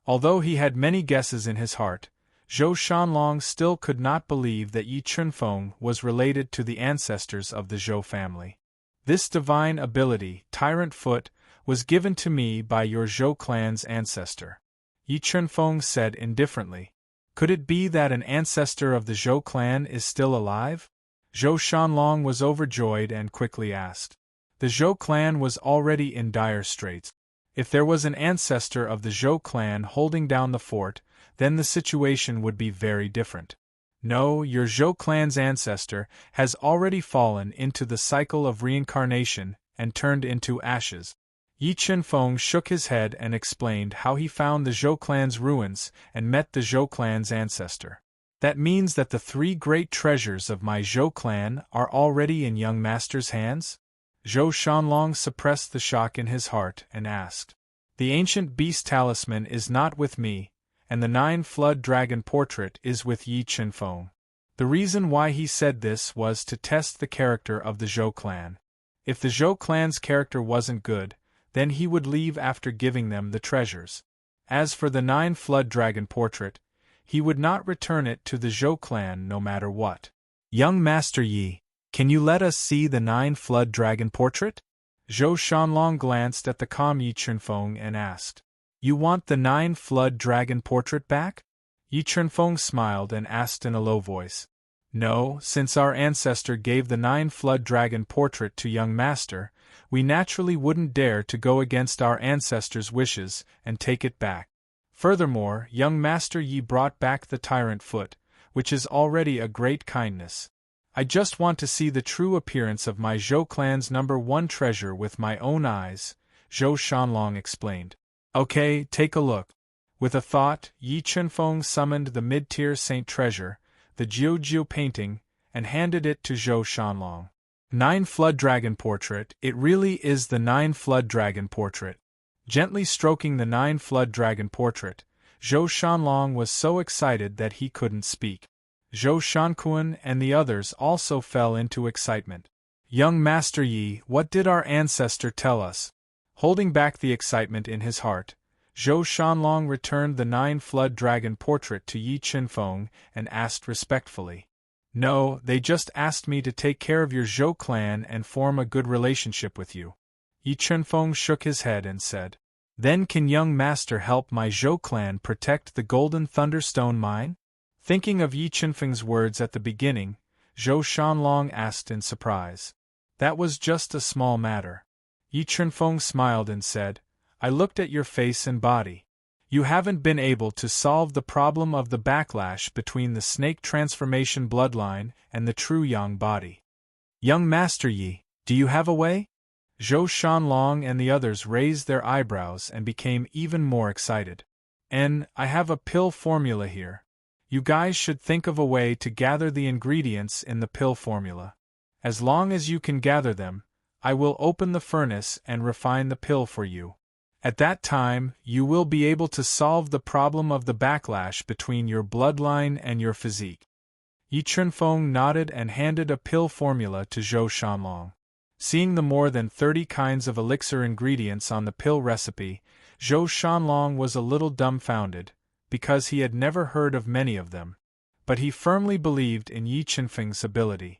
Although he had many guesses in his heart, Zhou Shanlong still could not believe that Yi Chunfeng was related to the ancestors of the Zhou family. "This divine ability, tyrant foot, was given to me by your Zhou clan's ancestor," Yi Chunfeng said indifferently. "Could it be that an ancestor of the Zhou clan is still alive?" Zhou Shanlong was overjoyed and quickly asked. The Zhou clan was already in dire straits. If there was an ancestor of the Zhou clan holding down the fort, then the situation would be very different. "No, your Zhou clan's ancestor has already fallen into the cycle of reincarnation and turned into ashes." Yi Chunfeng shook his head and explained how he found the Zhou clan's ruins and met the Zhou clan's ancestor. "That means that the 3 great treasures of my Zhou clan are already in young master's hands?" Zhou Shanlong suppressed the shock in his heart and asked. "The ancient beast talisman is not with me, and the 9-flood dragon portrait is with Yi Chunfeng." The reason why he said this was to test the character of the Zhou clan. If the Zhou clan's character wasn't good, then he would leave after giving them the treasures. As for the 9-flood dragon portrait, he would not return it to the Zhou clan no matter what. "Young Master Yi, can you let us see the 9-flood dragon portrait?" Zhou Shanlong glanced at the calm Yi Chunfeng and asked. "You want the 9-flood dragon portrait back?" Yi Chunfeng smiled and asked in a low voice. "No, since our ancestor gave the 9-flood dragon portrait to young master, we naturally wouldn't dare to go against our ancestors' wishes and take it back. Furthermore, young Master Yi brought back the tyrant foot, which is already a great kindness. I just want to see the true appearance of my Zhou clan's #1 treasure with my own eyes," Zhou Shanlong explained. "Okay, take a look." With a thought, Yi Chunfeng summoned the mid-tier saint treasure, the Jiu painting, and handed it to Zhou Shanlong. 9-flood dragon portrait, it really is the 9-flood dragon portrait. Gently stroking the 9-flood dragon portrait, Zhou Shanlong was so excited that he couldn't speak. Zhou Shankuan and the others also fell into excitement. "Young Master Yi, what did our ancestor tell us?" Holding back the excitement in his heart, Zhou Shanlong returned the 9-flood dragon portrait to Yi Chunfeng and asked respectfully. "No, they just asked me to take care of your Zhou clan and form a good relationship with you." Yi Chunfeng shook his head and said, "Then can young master help my Zhou clan protect the Golden Thunderstone mine?" Thinking of Yi Chunfeng's words at the beginning, Zhou Shanlong asked in surprise. "That was just a small matter." Yi Chunfeng smiled and said, "I looked at your face and body. You haven't been able to solve the problem of the backlash between the snake transformation bloodline and the true yang body. Young Master Yi, do you have a way? Zhou Shanlong and the others raised their eyebrows and became even more excited. I have a pill formula here. You guys should think of a way to gather the ingredients in the pill formula. As long as you can gather them, I will open the furnace and refine the pill for you. At that time, you will be able to solve the problem of the backlash between your bloodline and your physique. Yi Chunfeng nodded and handed a pill formula to Zhou Shanlong. Seeing the more than 30 kinds of elixir ingredients on the pill recipe, Zhou Shanlong was a little dumbfounded, because he had never heard of many of them. But he firmly believed in Yi Chunfeng's ability.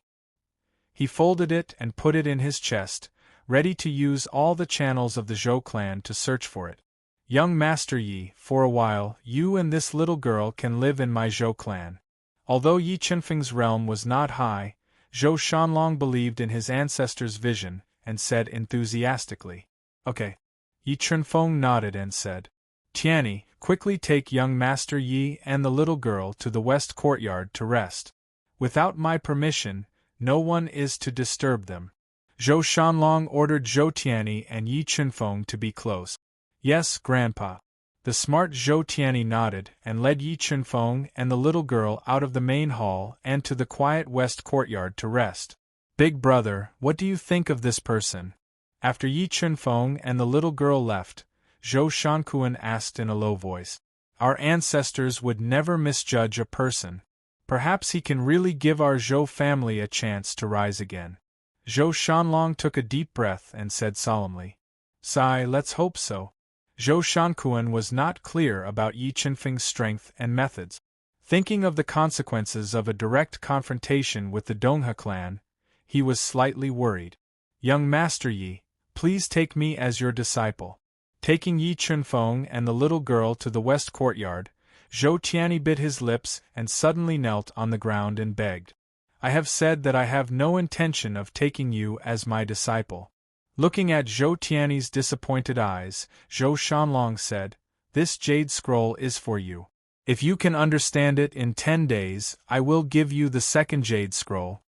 He folded it and put it in his chest, ready to use all the channels of the Zhou clan to search for it. Young Master Yi, for a while, you and this little girl can live in my Zhou clan. Although Yi Chunfeng's realm was not high, Zhou Shanlong believed in his ancestor's vision, and said enthusiastically, "Okay." Yi Chunfeng nodded and said, "Tianyi, quickly take young Master Yi and the little girl to the west courtyard to rest. Without my permission, no one is to disturb them." Zhou Shanlong ordered Zhou Tianyi and Yi Chunfeng to be close. "Yes, Grandpa." The smart Zhou Tianyi nodded and led Yi Chunfeng and the little girl out of the main hall and to the quiet west courtyard to rest. "Big brother, what do you think of this person?" After Yi Chunfeng and the little girl left, Zhou Shankuan asked in a low voice. "Our ancestors would never misjudge a person. Perhaps he can really give our Zhou family a chance to rise again." Zhou Shanlong took a deep breath and said solemnly, "Sigh, let's hope so." Zhou Shankuan was not clear about Yi Chunfeng's strength and methods. Thinking of the consequences of a direct confrontation with the Donghe clan, he was slightly worried. "Young Master Yi, please take me as your disciple." Taking Yi Chunfeng and the little girl to the west courtyard, Zhou Tianyi bit his lips and suddenly knelt on the ground and begged, "I have said that I have no intention of taking you as my disciple." Looking at Zhou Tianyi's disappointed eyes, Zhou Shanlong said, "This jade scroll is for you. If you can understand it in 10 days, I will give you the second jade scroll."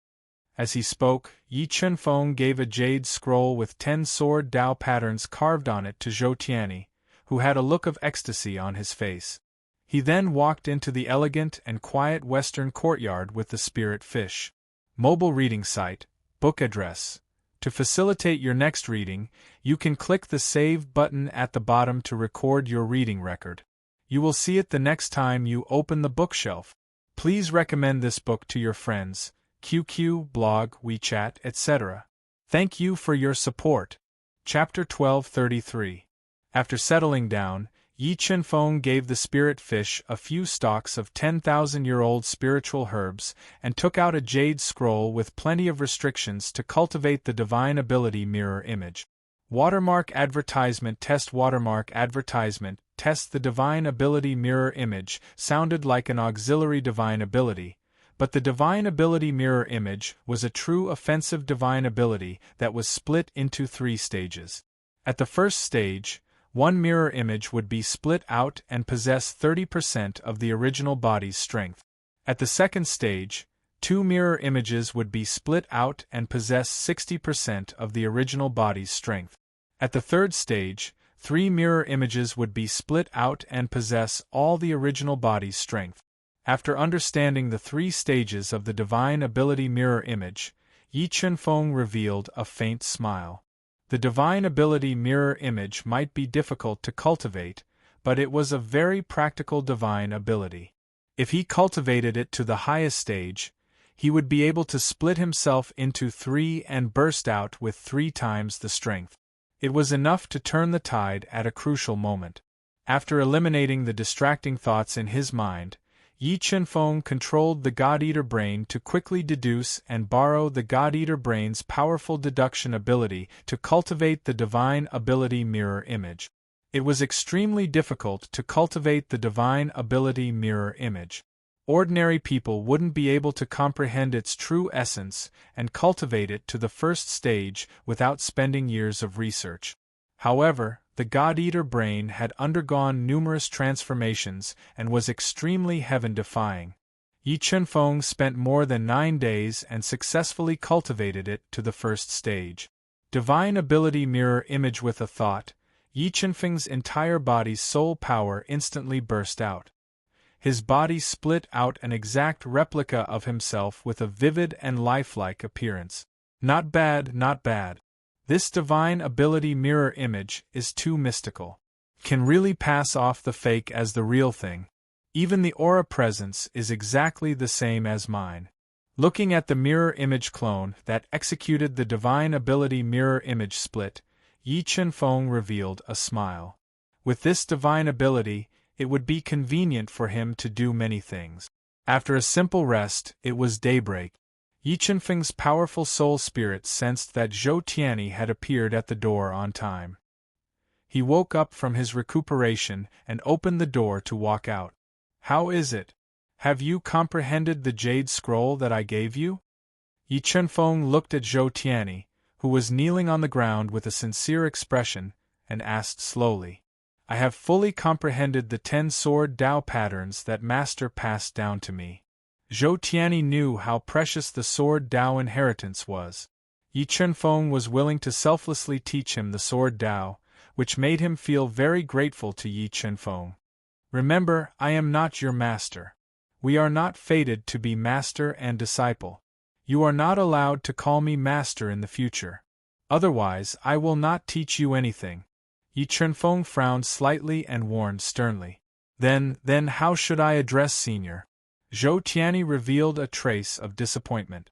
As he spoke, Yi Chunfeng gave a jade scroll with 10 sword Dao patterns carved on it to Zhou Tianyi, who had a look of ecstasy on his face. He then walked into the elegant and quiet western courtyard with the spirit fish. Mobile reading site, book address. To facilitate your next reading, you can click the Save button at the bottom to record your reading record. You will see it the next time you open the bookshelf. Please recommend this book to your friends, QQ, blog, WeChat, etc. Thank you for your support. Chapter 1233. After settling down, Yi Chunfeng gave the spirit fish a few stalks of 10,000-year-old spiritual herbs and took out a jade scroll with plenty of restrictions to cultivate the divine ability mirror image. Watermark advertisement test. Watermark advertisement test. The divine ability mirror image sounded like an auxiliary divine ability, but the divine ability mirror image was a true offensive divine ability that was split into 3 stages. At the first stage, one mirror image would be split out and possess 30% of the original body's strength. At the second stage, 2 mirror images would be split out and possess 60% of the original body's strength. At the third stage, 3 mirror images would be split out and possess all the original body's strength. After understanding the 3 stages of the divine ability mirror image, Yi Chunfeng revealed a faint smile. The divine ability mirror image might be difficult to cultivate, but it was a very practical divine ability. If he cultivated it to the highest stage, he would be able to split himself into 3 and burst out with 3 times the strength. It was enough to turn the tide at a crucial moment. After eliminating the distracting thoughts in his mind, Yi Chunfeng controlled the God-Eater brain to quickly deduce and borrow the God-Eater brain's powerful deduction ability to cultivate the divine ability mirror image. It was extremely difficult to cultivate the divine ability mirror image. Ordinary people wouldn't be able to comprehend its true essence and cultivate it to the first stage without spending years of research. However, The God-Eater brain had undergone numerous transformations and was extremely heaven-defying. Yi Chunfeng spent more than 9 days and successfully cultivated it to the first stage. Divine ability mirror image with a thought, Yi Chunfeng's entire body's soul power instantly burst out. His body split out an exact replica of himself with a vivid and lifelike appearance. Not bad, not bad. This divine ability mirror image is too mystical. Can really pass off the fake as the real thing. Even the aura presence is exactly the same as mine. Looking at the mirror image clone that executed the divine ability mirror image split, Yi Chunfeng revealed a smile. With this divine ability, it would be convenient for him to do many things. After a simple rest, it was daybreak. Yi Chunfeng's powerful soul spirit sensed that Zhou Tianyi had appeared at the door on time. He woke up from his recuperation and opened the door to walk out. How is it? Have you comprehended the jade scroll that I gave you? Yi Chunfeng looked at Zhou Tianyi, who was kneeling on the ground with a sincere expression, and asked slowly. I have fully comprehended the 10 sword Dao patterns that Master passed down to me. Zhou Tianyi knew how precious the sword Dao inheritance was. Yi Chunfeng was willing to selflessly teach him the sword Dao, which made him feel very grateful to Yi Chunfeng. Remember, I am not your master. We are not fated to be master and disciple. You are not allowed to call me master in the future. Otherwise, I will not teach you anything. Yi Chunfeng frowned slightly and warned sternly. Then how should I address Senior? Zhou Tianyi revealed a trace of disappointment.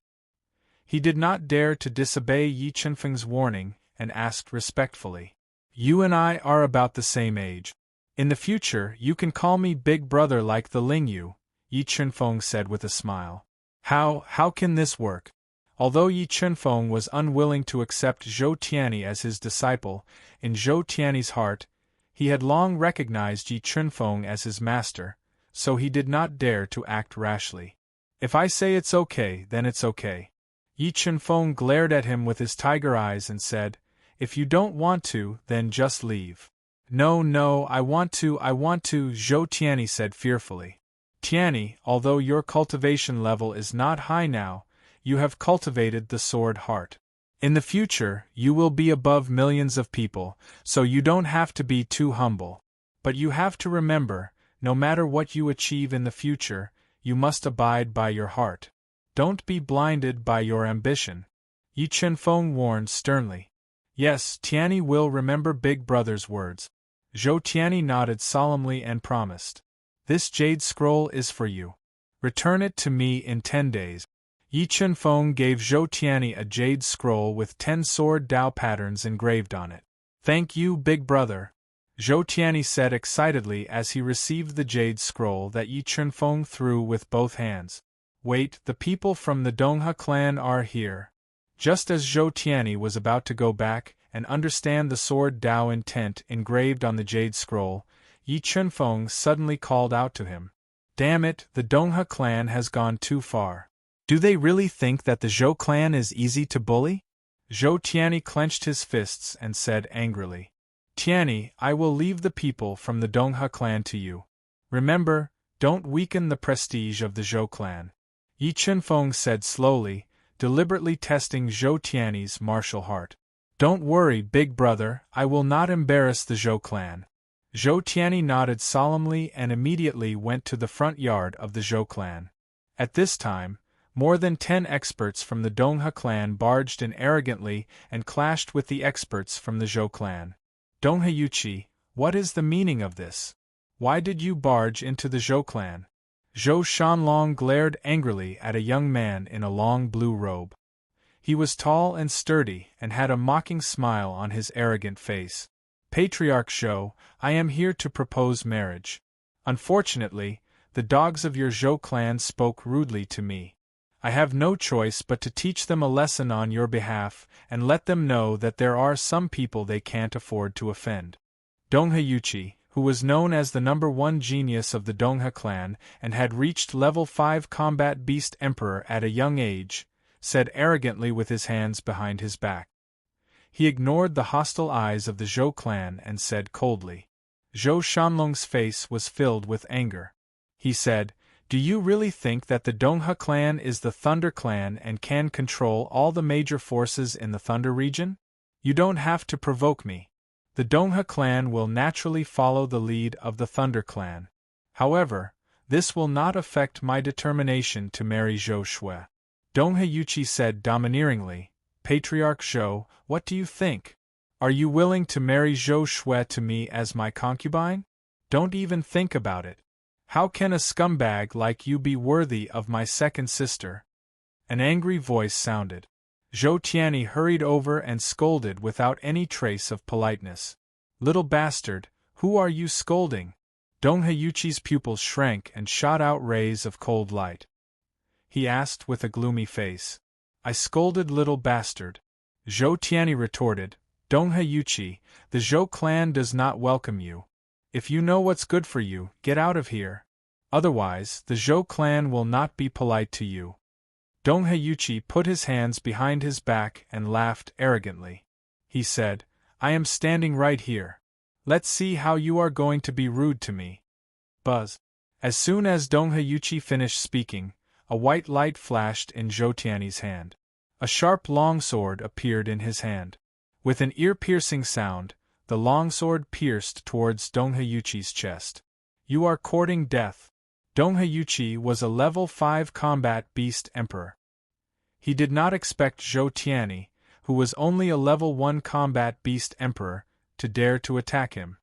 He did not dare to disobey Yi Chunfeng's warning and asked respectfully. You and I are about the same age. In the future, you can call me Big Brother like the Lingyu, Yi Chunfeng said with a smile. How can this work? Although Yi Chunfeng was unwilling to accept Zhou Tianyi as his disciple, in Zhou Tianyi's heart, he had long recognized Yi Chunfeng as his master, so he did not dare to act rashly. If I say it's okay, then it's okay. Yi Chunfeng glared at him with his tiger eyes and said, If you don't want to, then just leave. No, I want to, Zhou Tianyi said fearfully. Tianyi, although your cultivation level is not high now, you have cultivated the sword heart. In the future, you will be above millions of people, so you don't have to be too humble. But you have to remember, no matter what you achieve in the future, you must abide by your heart. Don't be blinded by your ambition. Yi Chunfeng warned sternly. Yes, Tianyi will remember Big Brother's words. Zhou Tianyi nodded solemnly and promised. This jade scroll is for you. Return it to me in 10 days. Yi Chunfeng gave Zhou Tianyi a jade scroll with 10 sword Dao patterns engraved on it. Thank you, Big Brother, Zhou Tianyi said excitedly as he received the jade scroll that Yi Chunfeng threw with both hands. Wait, the people from the Donghe clan are here. Just as Zhou Tianyi was about to go back and understand the sword Dao intent engraved on the jade scroll, Yi Chunfeng suddenly called out to him. Damn it, the Donghe clan has gone too far. Do they really think that the Zhou clan is easy to bully? Zhou Tianyi clenched his fists and said angrily. Tianyi, I will leave the people from the Donghe clan to you. Remember, don't weaken the prestige of the Zhou clan. Yi Chunfeng said slowly, deliberately testing Zhou Tianyi's martial heart. Don't worry, Big Brother, I will not embarrass the Zhou clan. Zhou Tianyi nodded solemnly and immediately went to the front yard of the Zhou clan. At this time, more than 10 experts from the Donghe clan barged in arrogantly and clashed with the experts from the Zhou clan. Donghe Yuqi, what is the meaning of this? Why did you barge into the Zhou clan? Zhou Shanlong glared angrily at a young man in a long blue robe. He was tall and sturdy and had a mocking smile on his arrogant face. Patriarch Zhou, I am here to propose marriage. Unfortunately, the dogs of your Zhou clan spoke rudely to me. I have no choice but to teach them a lesson on your behalf and let them know that there are some people they can't afford to offend. Donghe Yuqi, who was known as the #1 genius of the Donghe clan and had reached level 5 combat beast emperor at a young age, said arrogantly with his hands behind his back. He ignored the hostile eyes of the Zhou clan and said coldly. Zhou Shanlong's face was filled with anger. He said, "Do you really think that the Donghe clan is the Thunder clan and can control all the major forces in the Thunder region? You don't have to provoke me. The Donghe clan will naturally follow the lead of the Thunder clan. However, this will not affect my determination to marry Zhou Shui." Donghe Yuqi said domineeringly, "Patriarch Zhou, what do you think? Are you willing to marry Zhou Shui to me as my concubine? Don't even think about it. How can a scumbag like you be worthy of my second sister?" An angry voice sounded. Zhou Tianyi hurried over and scolded without any trace of politeness. "Little bastard, who are you scolding?" Donghe Yuqi's pupils shrank and shot out rays of cold light. He asked with a gloomy face. "I scolded little bastard," Zhou Tianyi retorted. "Donghe Yuqi, the Zhou clan does not welcome you. If you know what's good for you, get out of here. Otherwise, the Zhou clan will not be polite to you." Donghe Yuqi put his hands behind his back and laughed arrogantly. He said, "I am standing right here. Let's see how you are going to be rude to me." Buzz. As soon as Donghe Yuqi finished speaking, a white light flashed in Zhou Tianyi's hand. A sharp longsword appeared in his hand. With an ear-piercing sound, the longsword pierced towards Donghe Yuqi's chest. "You are courting death." Donghe Yuqi was a level 5 combat beast emperor. He did not expect Zhou Tianyi, who was only a level 1 combat beast emperor, to dare to attack him.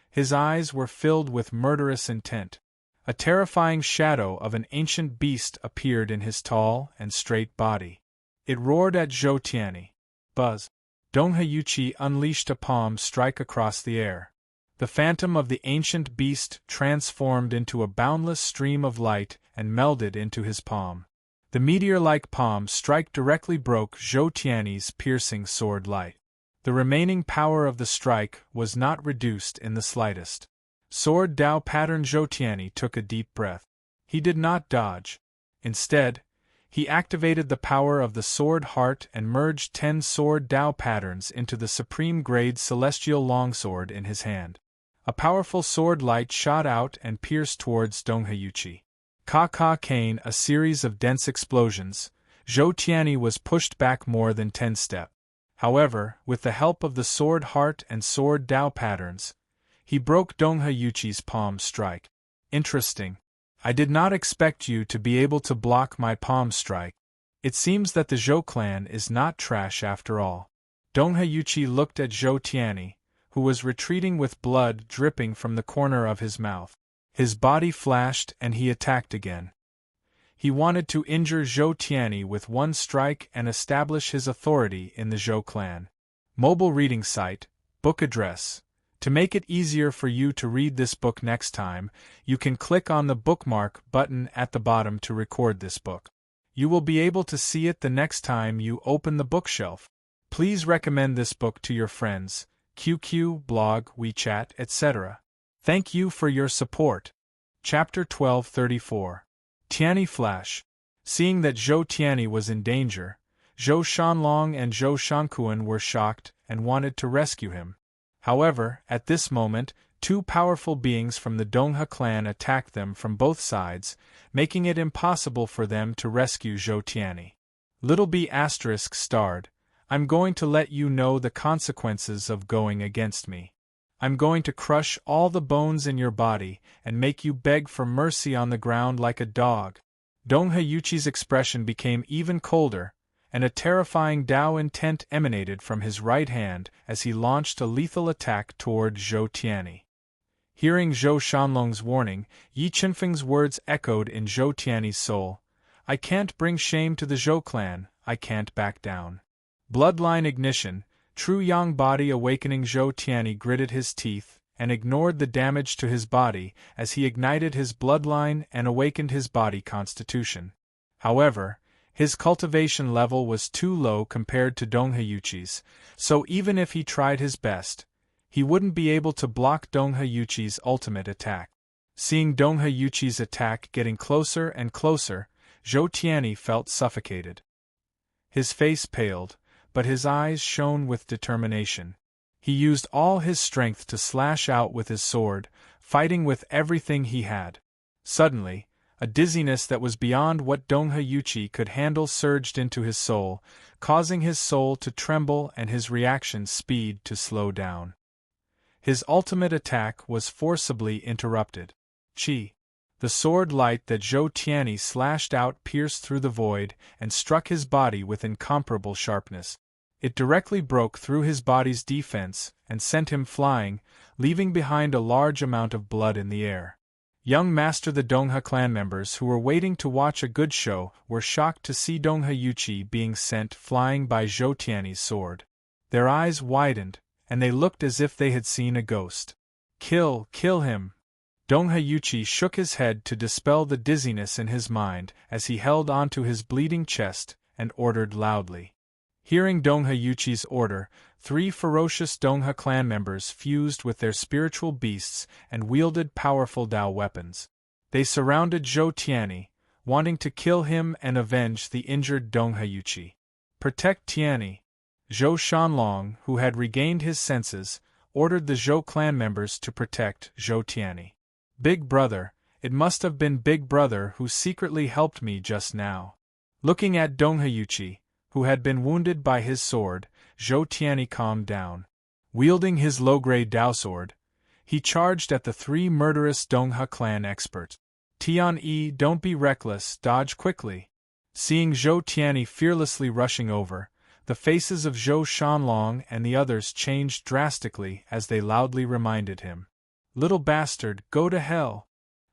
His eyes were filled with murderous intent. A terrifying shadow of an ancient beast appeared in his tall and straight body. It roared at Zhou Tianyi. Buzz. Donghe Yuqi unleashed a palm strike across the air. The phantom of the ancient beast transformed into a boundless stream of light and melded into his palm. The meteor-like palm strike directly broke Zhou Tianyi's piercing sword light. The remaining power of the strike was not reduced in the slightest. Sword Dao pattern. Zhou Tianyi took a deep breath. He did not dodge. Instead, he activated the power of the sword heart and merged 10 sword Dao patterns into the supreme-grade celestial longsword in his hand. A powerful sword light shot out and pierced towards Donghe Yuqi. Ka came a series of dense explosions. Zhou Tianyi was pushed back more than 10 steps. However, with the help of the sword heart and sword Dao patterns, he broke Donghe Yuqi's palm strike. Interesting. I did not expect you to be able to block my palm strike. It seems that the Zhou clan is not trash after all. Donghe Yuqi looked at Zhou Tianyi, who was retreating with blood dripping from the corner of his mouth. His body flashed and he attacked again. He wanted to injure Zhou Tianyi with one strike and establish his authority in the Zhou clan. Mobile reading site, book address. To make it easier for you to read this book next time, you can click on the bookmark button at the bottom to record this book. You will be able to see it the next time you open the bookshelf. Please recommend this book to your friends, QQ, blog, WeChat, etc. Thank you for your support. Chapter 1234. Tianyi Flash. Seeing that Zhou Tianyi was in danger, Zhou Shanlong and Zhou Shankuan were shocked and wanted to rescue him. However, at this moment, 2 powerful beings from the Donghe clan attacked them from both sides, making it impossible for them to rescue Zhou Tianyi. Little B** starred, "I'm going to let you know the consequences of going against me. I'm going to crush all the bones in your body and make you beg for mercy on the ground like a dog." Donghe Yuqi's expression became even colder, and a terrifying Dao intent emanated from his right hand as he launched a lethal attack toward Zhou Tianyi. Hearing Zhou Shanlong's warning, Yi Qinfeng's words echoed in Zhou Tianyi's soul. "I can't bring shame to the Zhou clan, I can't back down." Bloodline ignition. True Yang body awakening. Zhou Tianyi gritted his teeth and ignored the damage to his body as he ignited his bloodline and awakened his body constitution. However, his cultivation level was too low compared to Donghe Yuqi's, so even if he tried his best, he wouldn't be able to block Donghe Yuqi's ultimate attack. Seeing Donghe Yuqi's attack getting closer and closer, Zhou Tianyi felt suffocated. His face paled, but his eyes shone with determination. He used all his strength to slash out with his sword, fighting with everything he had. Suddenly, a dizziness that was beyond what Dongha Yuchi could handle surged into his soul, causing his soul to tremble and his reaction speed to slow down. His ultimate attack was forcibly interrupted. Chi! The sword light that Zhou Tianyi slashed out pierced through the void and struck his body with incomparable sharpness. It directly broke through his body's defense and sent him flying, leaving behind a large amount of blood in the air. Young Master, the Dongha clan members who were waiting to watch a good show were shocked to see Dongha Yuchi being sent flying by Zhou Tianyi's sword. Their eyes widened, and they looked as if they had seen a ghost. Kill him! Dongha Yuchi shook his head to dispel the dizziness in his mind as he held onto his bleeding chest and ordered loudly. Hearing Dongha Yuchi's order, 3 ferocious Dongha clan members fused with their spiritual beasts and wielded powerful Dao weapons. They surrounded Zhou Tianyi, wanting to kill him and avenge the injured Dongha Yuchi. Protect Tianyi! Zhou Shanlong, who had regained his senses, ordered the Zhou clan members to protect Zhou Tianyi. Big brother, it must have been Big brother who secretly helped me just now. Looking at Dongha Yuchi, who had been wounded by his sword, Zhou Tianyi calmed down. Wielding his low-grade Dao sword, he charged at the 3 murderous Dongha clan experts. Tianyi, don't be reckless, dodge quickly. Seeing Zhou Tianyi fearlessly rushing over, the faces of Zhou Shanlong and the others changed drastically as they loudly reminded him. Little bastard, go to hell!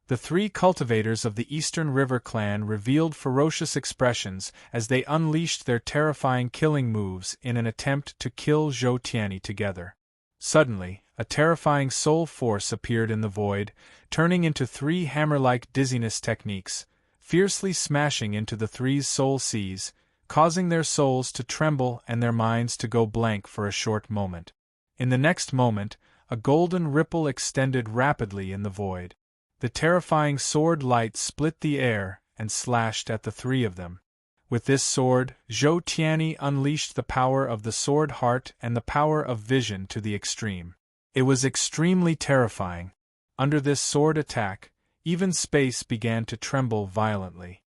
The 3 cultivators of the Eastern River clan revealed ferocious expressions as they unleashed their terrifying killing moves in an attempt to kill Zhou Tianyi together. Suddenly, a terrifying soul force appeared in the void, turning into 3 hammer-like dizziness techniques, fiercely smashing into the 3's soul seas, causing their souls to tremble and their minds to go blank for a short moment. In the next moment, a golden ripple extended rapidly in the void. The terrifying sword light split the air and slashed at the 3 of them. With this sword, Zhou Tianyi unleashed the power of the sword heart and the power of vision to the extreme. It was extremely terrifying. Under this sword attack, even space began to tremble violently.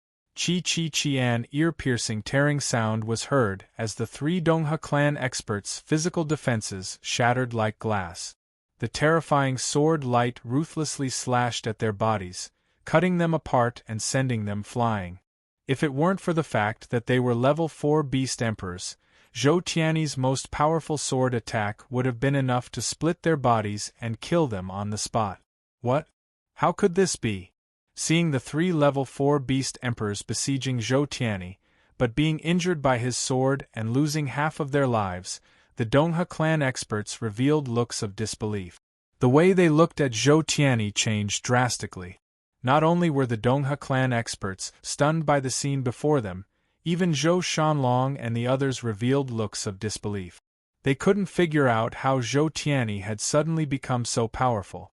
An ear-piercing tearing sound was heard as the 3 Dongha clan experts' physical defenses shattered like glass. The terrifying sword light ruthlessly slashed at their bodies, cutting them apart and sending them flying. If it weren't for the fact that they were level 4 beast emperors, Zhou Tianyi's most powerful sword attack would have been enough to split their bodies and kill them on the spot. What? How could this be? Seeing the 3 level 4 beast emperors besieging Zhou Tianyi, but being injured by his sword and losing half of their lives, the Dongha clan experts revealed looks of disbelief. The way they looked at Zhou Tianyi changed drastically. Not only were the Dongha clan experts stunned by the scene before them, even Zhou Shanlong and the others revealed looks of disbelief. They couldn't figure out how Zhou Tianyi had suddenly become so powerful.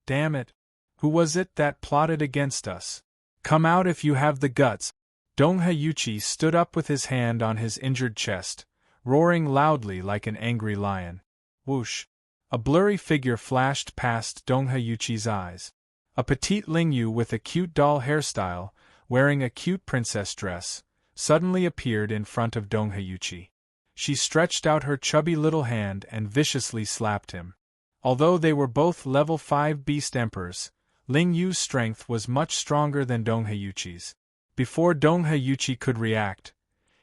Damn it! Who was it that plotted against us? Come out if you have the guts! Dongha Yuchi stood up with his hand on his injured chest, roaring loudly like an angry lion. Whoosh! A blurry figure flashed past Dongha Yuchi's eyes. A petite Lingyu with a cute doll hairstyle, wearing a cute princess dress, suddenly appeared in front of Dongha Yuchi. She stretched out her chubby little hand and viciously slapped him. Although they were both level 5 beast emperors, Lingyu's strength was much stronger than Dongha Yuchi's. Before Dongha Yuchi could react,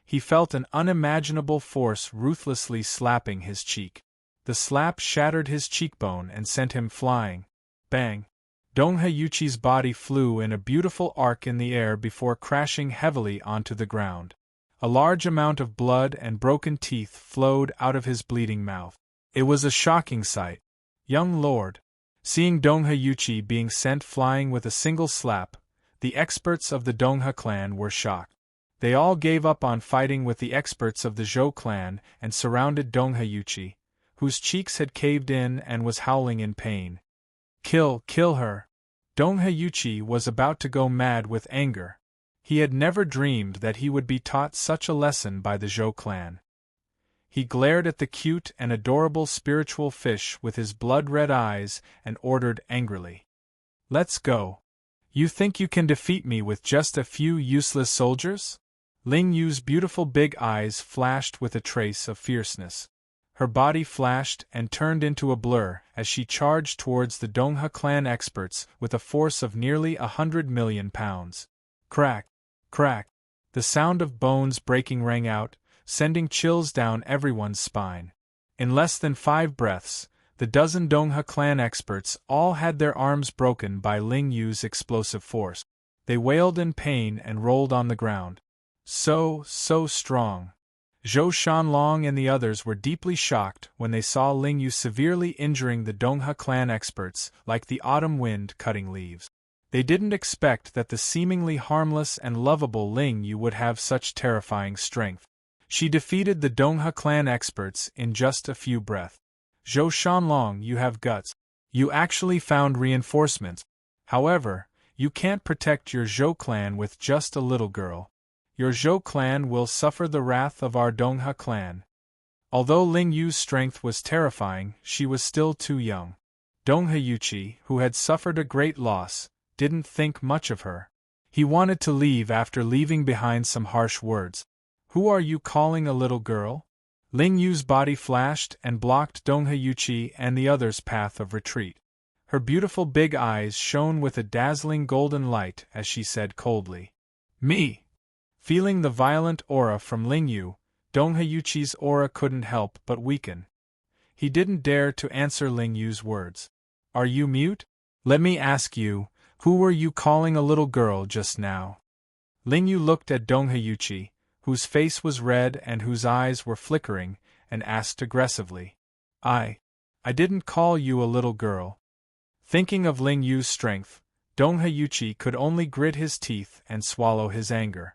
he felt an unimaginable force ruthlessly slapping his cheek. The slap shattered his cheekbone and sent him flying. Bang! Dongha Yuchi's body flew in a beautiful arc in the air before crashing heavily onto the ground. A large amount of blood and broken teeth flowed out of his bleeding mouth. It was a shocking sight. Young lord. Seeing Dongha Yuchi being sent flying with a single slap, the experts of the Dongha clan were shocked. They all gave up on fighting with the experts of the Zhou clan and surrounded Dongha Yuchi, whose cheeks had caved in and was howling in pain. Kill her! Dongha Yuchi was about to go mad with anger. He had never dreamed that he would be taught such a lesson by the Zhou clan. He glared at the cute and adorable spiritual fish with his blood-red eyes and ordered angrily. "Let's go. You think you can defeat me with just a few useless soldiers?" Ling Yu's beautiful big eyes flashed with a trace of fierceness. Her body flashed and turned into a blur as she charged towards the Dongha clan experts with a force of nearly 100 million pounds. Crack! Crack! The sound of bones breaking rang out, sending chills down everyone's spine. In less than 5 breaths, the dozen Dongha clan experts all had their arms broken by Ling Yu's explosive force. They wailed in pain and rolled on the ground. So strong. Zhou Shanlong and the others were deeply shocked when they saw Ling Yu severely injuring the Dongha clan experts like the autumn wind cutting leaves. They didn't expect that the seemingly harmless and lovable Ling Yu would have such terrifying strength. She defeated the Dongha clan experts in just a few breaths. "Zhou Shanlong, you have guts. You actually found reinforcements. However, you can't protect your Zhou clan with just a little girl. Your Zhou clan will suffer the wrath of our Dongha clan." Although Ling Yu's strength was terrifying, she was still too young. Dongha Yuqi, who had suffered a great loss, didn't think much of her. He wanted to leave after leaving behind some harsh words. "Who are you calling a little girl?" Ling Yu's body flashed and blocked Dongha Yuqi and the others' path of retreat. Her beautiful big eyes shone with a dazzling golden light as she said coldly, "Me!" Feeling the violent aura from Ling Yu, Dongha Yuqi's aura couldn't help but weaken. He didn't dare to answer Ling Yu's words. "Are you mute? Let me ask you, who were you calling a little girl just now?" Ling Yu looked at Dongha Yuqi, whose face was red and whose eyes were flickering, and asked aggressively, I didn't call you a little girl." Thinking of Ling Yu's strength, Dongha Yuqi could only grit his teeth and swallow his anger.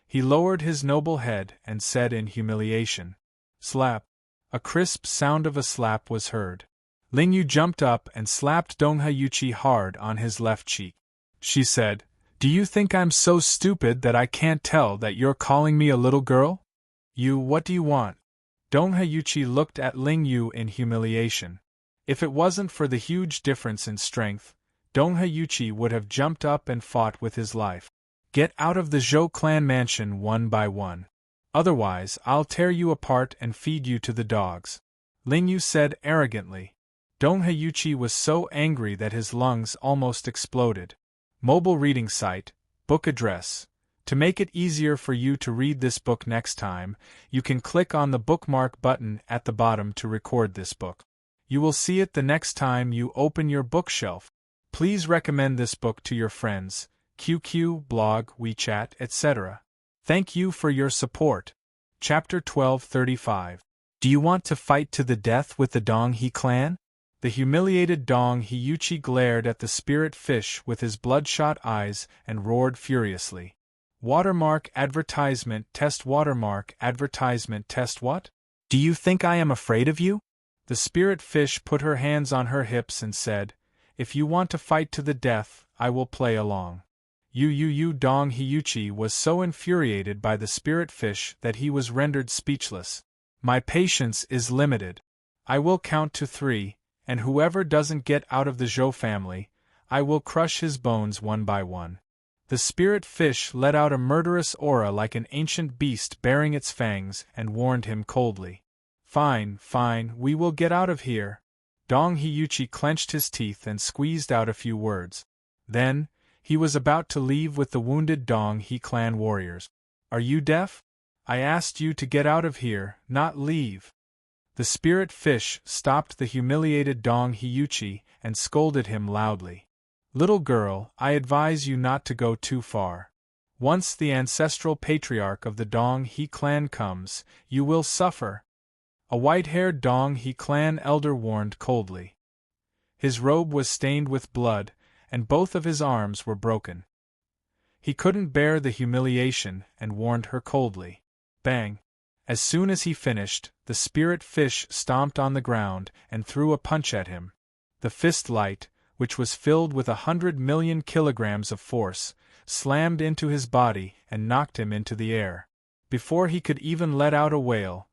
He lowered his noble head and said in humiliation, "Slap." A crisp sound of a slap was heard. Ling Yu jumped up and slapped Dongha Yuqi hard on his left cheek. She said, "Do you think I'm so stupid that I can't tell that you're calling me a little girl? What do you want?" Dongha Yuqi looked at Ling Yu in humiliation. If it wasn't for the huge difference in strength, Dongha Yuqi would have jumped up and fought with his life. "Get out of the Zhou clan mansion one by one. Otherwise, I'll tear you apart and feed you to the dogs," Ling Yu said arrogantly. Dongha Yuqi was so angry that his lungs almost exploded. Mobile reading site, book address. To make it easier for you to read this book next time, you can click on the bookmark button at the bottom to record this book. You will see it the next time you open your bookshelf. Please recommend this book to your friends, QQ, blog, WeChat, etc. Thank you for your support. Chapter 1235. Do you want to fight to the death with the Donghe clan? The humiliated Donghe Yuqi glared at the spirit fish with his bloodshot eyes and roared furiously. Watermark advertisement test watermark advertisement test what? Do you think I am afraid of you? The spirit fish put her hands on her hips and said, "If you want to fight to the death, I will play along." Donghe Yuqi was so infuriated by the spirit fish that he was rendered speechless. "My patience is limited. I will count to 3, and whoever doesn't get out of the Zhou family, I will crush his bones one by one." The spirit fish let out a murderous aura like an ancient beast baring its fangs and warned him coldly. Fine, we will get out of here." Donghe Yuqi clenched his teeth and squeezed out a few words. Then, he was about to leave with the wounded Donghe clan warriors. "Are you deaf? I asked you to get out of here, not leave." The spirit fish stopped the humiliated Donghe Yuqi and scolded him loudly. "Little girl, I advise you not to go too far. Once the ancestral patriarch of the Donghe clan comes, you will suffer." A white-haired Donghe clan elder warned coldly. His robe was stained with blood, and both of his arms were broken. He couldn't bear the humiliation and warned her coldly. Bang! As soon as he finished, the spirit fish stomped on the ground and threw a punch at him. The fist light, which was filled with 100 million kilograms of force, slammed into his body and knocked him into the air. Before he could even let out a wail,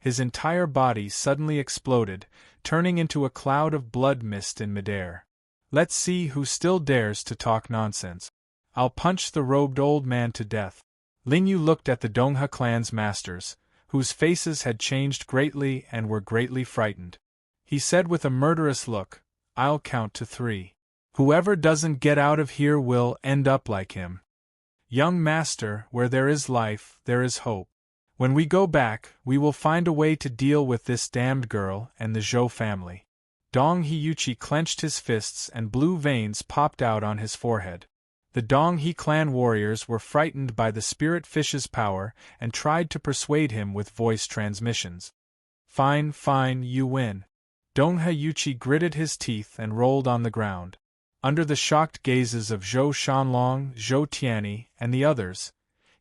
his entire body suddenly exploded, turning into a cloud of blood mist in midair. Let's see who still dares to talk nonsense. I'll punch the robed old man to death. Ling Yu looked at the Dongha clan's masters, whose faces had changed greatly and were greatly frightened. He said with a murderous look, I'll count to 3. Whoever doesn't get out of here will end up like him. Young master, where there is life, there is hope. When we go back, we will find a way to deal with this damned girl and the Zhou family. Dong Heyuchi clenched his fists and blue veins popped out on his forehead. The Dong He clan warriors were frightened by the spirit fish's power and tried to persuade him with voice transmissions. Fine, fine, you win. Dong Heyuchi gritted his teeth and rolled on the ground. Under the shocked gazes of Zhou Shanlong, Zhou Tianyi, and the others,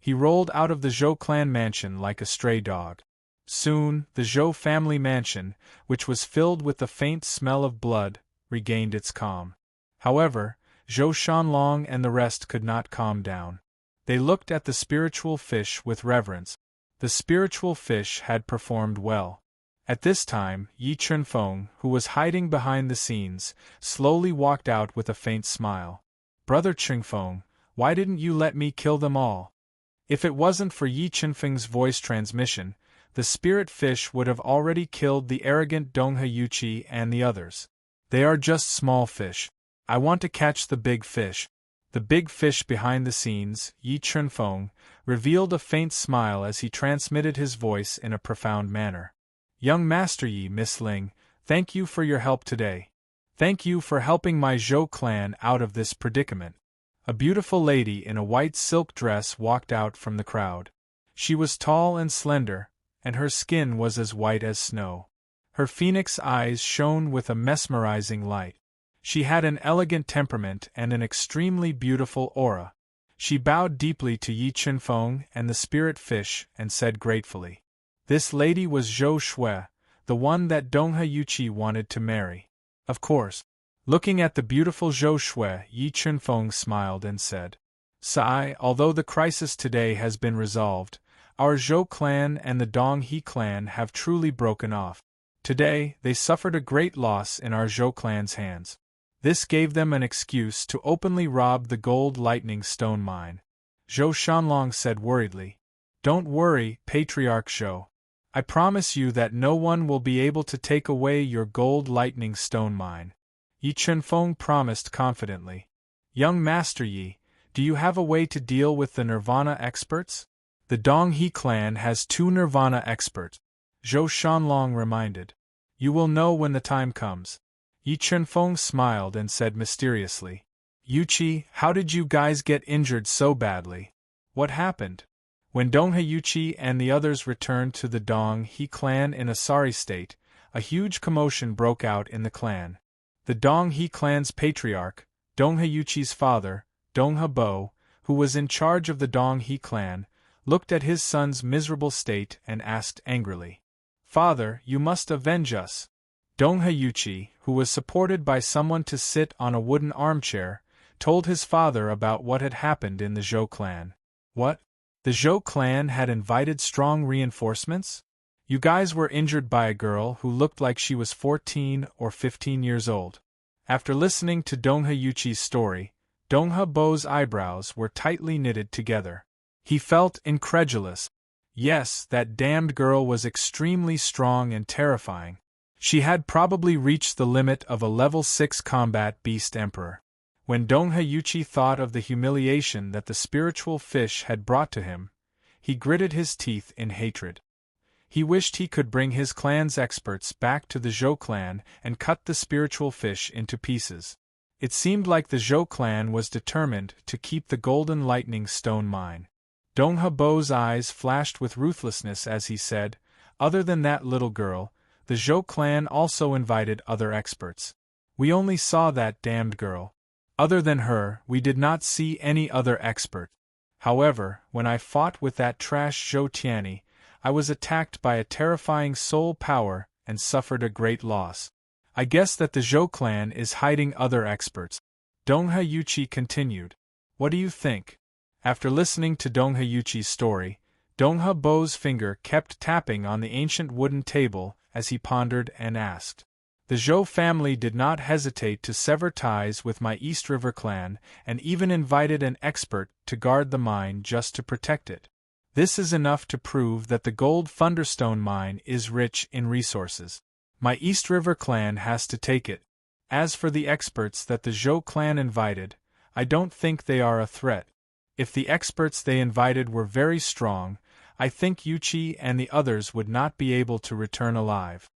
he rolled out of the Zhou clan mansion like a stray dog. Soon, the Zhou family mansion, which was filled with the faint smell of blood, regained its calm. However, Zhou Shanlong and the rest could not calm down. They looked at the spiritual fish with reverence. The spiritual fish had performed well. At this time, Yi Chunfeng, who was hiding behind the scenes, slowly walked out with a faint smile. Brother Chunfeng, why didn't you let me kill them all? If it wasn't for Yi Chunfeng's voice transmission, the spirit fish would have already killed the arrogant Dong Heyuchi and the others. They are just small fish. I want to catch the big fish. The big fish behind the scenes, Yi Chunfeng, revealed a faint smile as he transmitted his voice in a profound manner. Young Master Yi, Miss Ling, thank you for your help today. Thank you for helping my Zhou clan out of this predicament. A beautiful lady in a white silk dress walked out from the crowd. She was tall and slender, and her skin was as white as snow. Her phoenix eyes shone with a mesmerizing light. She had an elegant temperament and an extremely beautiful aura. She bowed deeply to Yi Chunfeng and the spirit fish and said gratefully, This lady was Zhou Shui, the one that Dong Heyuchi wanted to marry. Of course. Looking at the beautiful Zhou Shui, Yi Chunfeng smiled and said, Sai, although the crisis today has been resolved, our Zhou clan and the Dong He clan have truly broken off. Today, they suffered a great loss in our Zhou clan's hands. This gave them an excuse to openly rob the gold lightning stone mine. Zhou Shanlong said worriedly, Don't worry, Patriarch Zhou. I promise you that no one will be able to take away your gold lightning stone mine. Yi Chunfeng promised confidently. Young Master Yi, do you have a way to deal with the Nirvana experts? The Dong He clan has 2 Nirvana experts. Zhou Shanlong reminded. You will know when the time comes. Yi Chunfeng smiled and said mysteriously, Yuchi, how did you guys get injured so badly? What happened? When Dong Heyuchi and the others returned to the Dong He clan in a sorry state, a huge commotion broke out in the clan. The Dong He clan's patriarch, Dong Heyuchi's father, Dong Hebo, who was in charge of the Dong He clan, looked at his son's miserable state and asked angrily, Father, you must avenge us. Dong Heyuchi, who was supported by someone to sit on a wooden armchair, told his father about what had happened in the Zhou clan. What? The Zhou clan had invited strong reinforcements? You guys were injured by a girl who looked like she was 14 or 15 years old. After listening to Dong Heyuchi's story, Dong Hebo's eyebrows were tightly knitted together. He felt incredulous. Yes, that damned girl was extremely strong and terrifying. She had probably reached the limit of a level 6 combat beast emperor. When Dong Heyuchi thought of the humiliation that the spiritual fish had brought to him, he gritted his teeth in hatred. He wished he could bring his clan's experts back to the Zhou clan and cut the spiritual fish into pieces. It seemed like the Zhou clan was determined to keep the golden lightning stone mine. Dong Hebo's eyes flashed with ruthlessness as he said, Other than that little girl, the Zhou clan also invited other experts. We only saw that damned girl. Other than her, we did not see any other expert. However, when I fought with that trash Zhou Tianyi, I was attacked by a terrifying soul power and suffered a great loss. I guess that the Zhou clan is hiding other experts. Dong Heyuchi continued. What do you think? After listening to Dong Heyuchi's story, Dongha Bo's finger kept tapping on the ancient wooden table as he pondered and asked. The Zhou family did not hesitate to sever ties with my East River clan and even invited an expert to guard the mine just to protect it. This is enough to prove that the Gold Thunderstone mine is rich in resources. My East River clan has to take it. As for the experts that the Zhou clan invited, I don't think they are a threat. If the experts they invited were very strong, I think Yuqi and the others would not be able to return alive.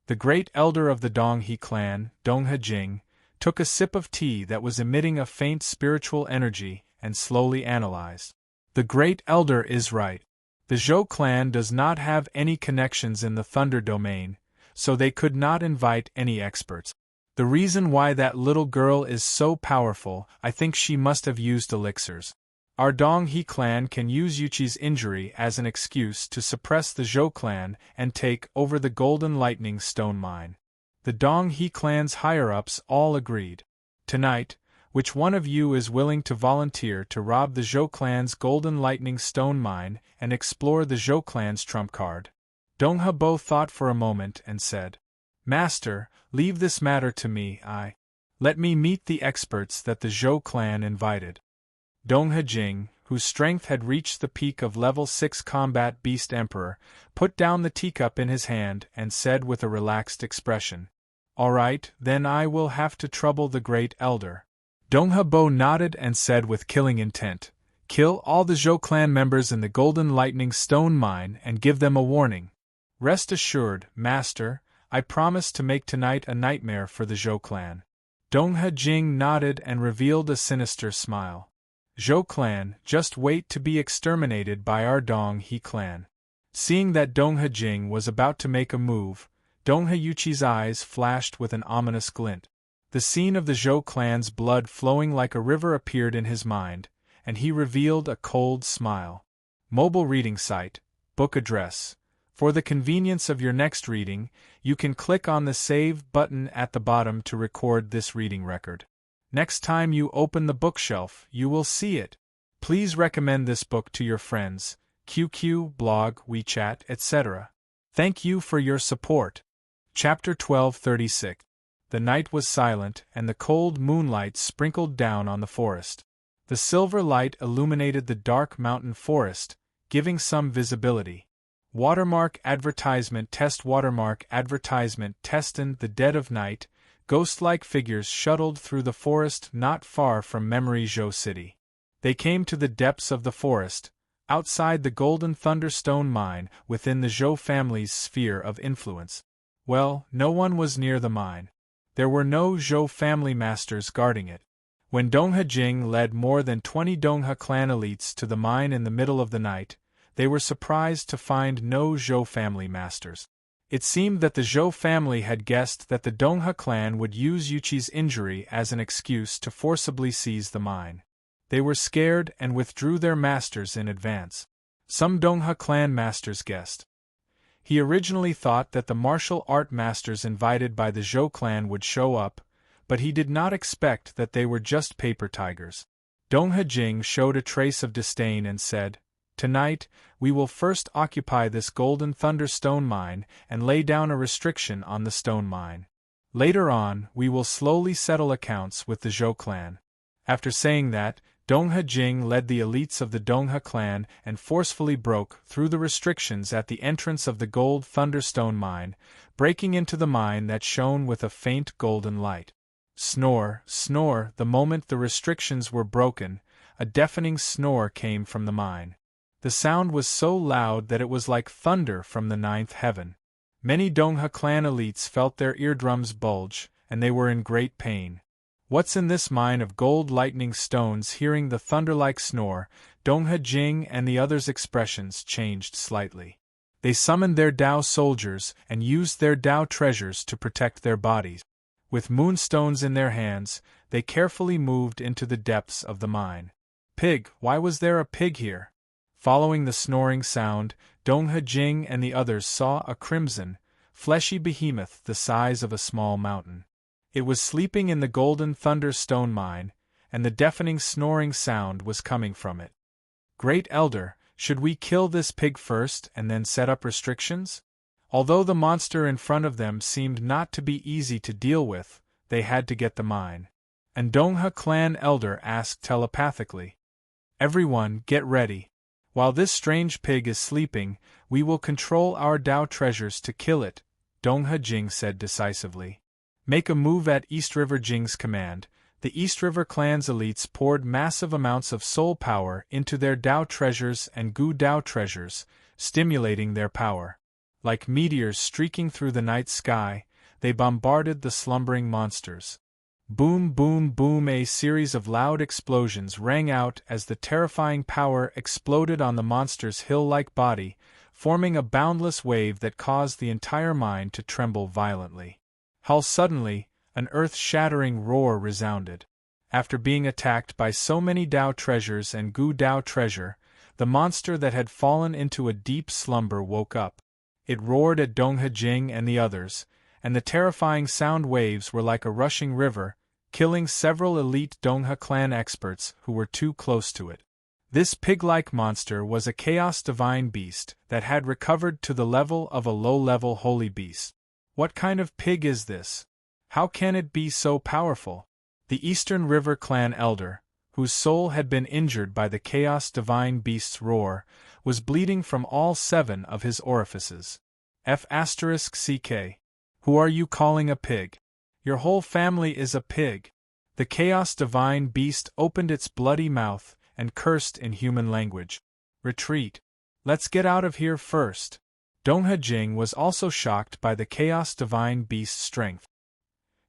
The great elder of the Donghe clan, Donghe Jing, took a sip of tea that was emitting a faint spiritual energy and slowly analyzed. The great elder is right. The Zhou clan does not have any connections in the Thunder domain, so they could not invite any experts. The reason why that little girl is so powerful, I think she must have used elixirs. Our Donghe clan can use Yuqi's injury as an excuse to suppress the Zhou clan and take over the Golden Lightning Stone mine. The Donghe clan's higher-ups all agreed. Tonight, which one of you is willing to volunteer to rob the Zhou clan's Golden Lightning Stone mine and explore the Zhou clan's trump card? Donghe Bo thought for a moment and said, Master, leave this matter to me. Let me meet the experts that the Zhou clan invited. Donghe Jing, whose strength had reached the peak of level 6 Combat Beast Emperor, put down the teacup in his hand and said with a relaxed expression, All right, then I will have to trouble the Great Elder. Donghe Bo nodded and said with killing intent, Kill all the Zhou clan members in the Golden Lightning Stone mine and give them a warning. Rest assured, Master, I promise to make tonight a nightmare for the Zhou clan. Donghe Jing nodded and revealed a sinister smile. Zhou clan, just wait to be exterminated by our Donghe clan. Seeing that Donghe Jing was about to make a move, Donghe Yuqi's eyes flashed with an ominous glint. The scene of the Zhou clan's blood flowing like a river appeared in his mind, and he revealed a cold smile. Mobile reading site, book address. For the convenience of your next reading, you can click on the Save button at the bottom to record this reading record. Next time you open the bookshelf, you will see it. Please recommend this book to your friends, QQ, blog, WeChat, etc. Thank you for your support. Chapter 1236. The night was silent, and the cold moonlight sprinkled down on the forest. The silver light illuminated the dark mountain forest, giving some visibility. Watermark advertisement test. Watermark advertisement test. In the dead of night, ghost-like figures shuttled through the forest not far from Memory Zhou City. They came to the depths of the forest, outside the Golden Thunderstone mine within the Zhou family's sphere of influence. Well, no one was near the mine. There were no Zhou family masters guarding it. When Donghe Jing led more than 20 Donghe clan elites to the mine in the middle of the night, they were surprised to find no Zhou family masters. It seemed that the Zhou family had guessed that the Donghe clan would use Yuqi's injury as an excuse to forcibly seize the mine. They were scared and withdrew their masters in advance. Some Donghe clan masters guessed. He originally thought that the martial art masters invited by the Zhou clan would show up, but he did not expect that they were just paper tigers. Donghe Jing showed a trace of disdain and said, Tonight, we will first occupy this Golden Thunderstone mine and lay down a restriction on the stone mine. Later on, we will slowly settle accounts with the Zhou clan. After saying that, Donghe Jing led the elites of the Donghe clan and forcefully broke through the restrictions at the entrance of the Gold Thunderstone mine, breaking into the mine that shone with a faint golden light. Snore, snore. The moment the restrictions were broken, a deafening snore came from the mine. The sound was so loud that it was like thunder from the ninth heaven. Many Donghe clan elites felt their eardrums bulge, and they were in great pain. What's in this mine of gold lightning stones? Hearing the thunder-like snore, Donghe Jing and the others' expressions changed slightly. They summoned their Dao soldiers and used their Dao treasures to protect their bodies. With moonstones in their hands, they carefully moved into the depths of the mine. Pig, why was there a pig here? Following the snoring sound, Donghe Jing and the others saw a crimson, fleshy behemoth the size of a small mountain. It was sleeping in the Golden Thunderstone mine, and the deafening snoring sound was coming from it. Great Elder, Should we kill this pig first and then set up restrictions? Although the monster in front of them seemed not to be easy to deal with, they had to get the mine. And Dongha clan elder asked telepathically. Everyone, get ready. While this strange pig is sleeping, we will control our Dao treasures to kill it, Dongha Jing said decisively. Make a move at East River Jing's command. The East River clan's elites poured massive amounts of soul power into their Dao treasures and Gu Dao treasures, stimulating their power. Like meteors streaking through the night sky, they bombarded the slumbering monsters. Boom, boom, boom! A series of loud explosions rang out as the terrifying power exploded on the monster's hill-like body, forming a boundless wave that caused the entire mine to tremble violently. How suddenly, an earth-shattering roar resounded. After being attacked by so many Dao treasures and Gu Dao treasure, the monster that had fallen into a deep slumber woke up. It roared at Dongha Jing and the others, and the terrifying sound waves were like a rushing river, killing several elite Dongha clan experts who were too close to it. This pig-like monster was a chaos divine beast that had recovered to the level of a low-level holy beast. What kind of pig is this? How can it be so powerful? The Eastern River clan elder, whose soul had been injured by the chaos divine beast's roar, was bleeding from all 7 of his orifices. F***ck. Who are you calling a pig? Your whole family is a pig. The chaos divine beast opened its bloody mouth and cursed in human language. Retreat. Let's get out of here first. Dongha Jing was also shocked by the chaos divine beast's strength.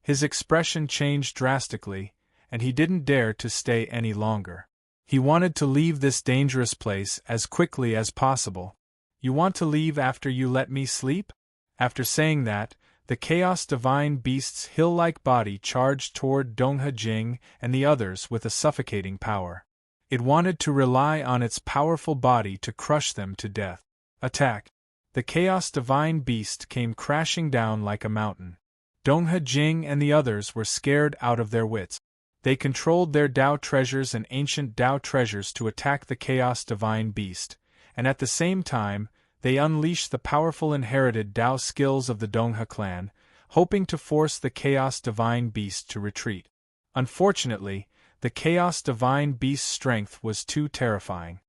His expression changed drastically, and he didn't dare to stay any longer. He wanted to leave this dangerous place as quickly as possible. You want to leave after you let me sleep? After saying that, the chaos divine beast's hill-like body charged toward Dongha Jing and the others with a suffocating power. It wanted to rely on its powerful body to crush them to death. Attack! The chaos divine beast came crashing down like a mountain. Dongha Jing and the others were scared out of their wits. They controlled their Dao treasures and ancient Dao treasures to attack the chaos divine beast, and at the same time, they unleashed the powerful inherited Dao skills of the Dongha clan, hoping to force the chaos divine beast to retreat. Unfortunately, the chaos divine beast's strength was too terrifying.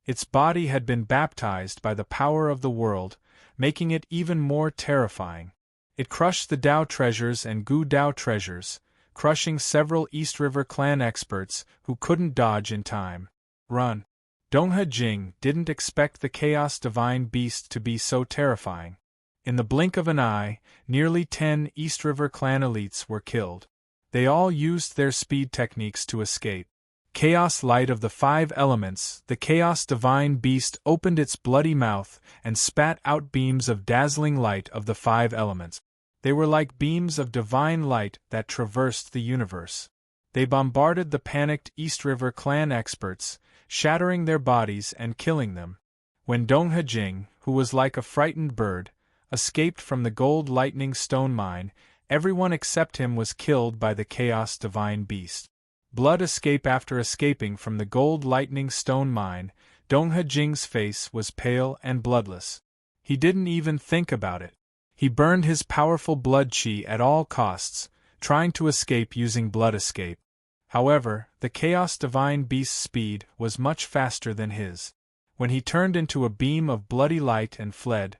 Its body had been baptized by the power of the world, making it even more terrifying. It crushed the Dao treasures and Gu Dao treasures, crushing several East River clan experts who couldn't dodge in time. Run! Dongha Jing didn't expect the chaos divine beast to be so terrifying. In the blink of an eye, nearly 10 East River clan elites were killed. They all used their speed techniques to escape. Chaos light of the 5 elements, the chaos divine beast opened its bloody mouth and spat out beams of dazzling light of the 5 elements. They were like beams of divine light that traversed the universe. They bombarded the panicked East River clan experts, shattering their bodies and killing them. When Dongha Jing, who was like a frightened bird, escaped from the gold lightning stone mine, everyone except him was killed by the chaos divine beast. Blood escape. After escaping from the gold lightning stone mine, Dongha Jing's face was pale and bloodless. He didn't even think about it. He burned his powerful blood chi at all costs, trying to escape using blood escape. However, the chaos divine beast's speed was much faster than his. When he turned into a beam of bloody light and fled,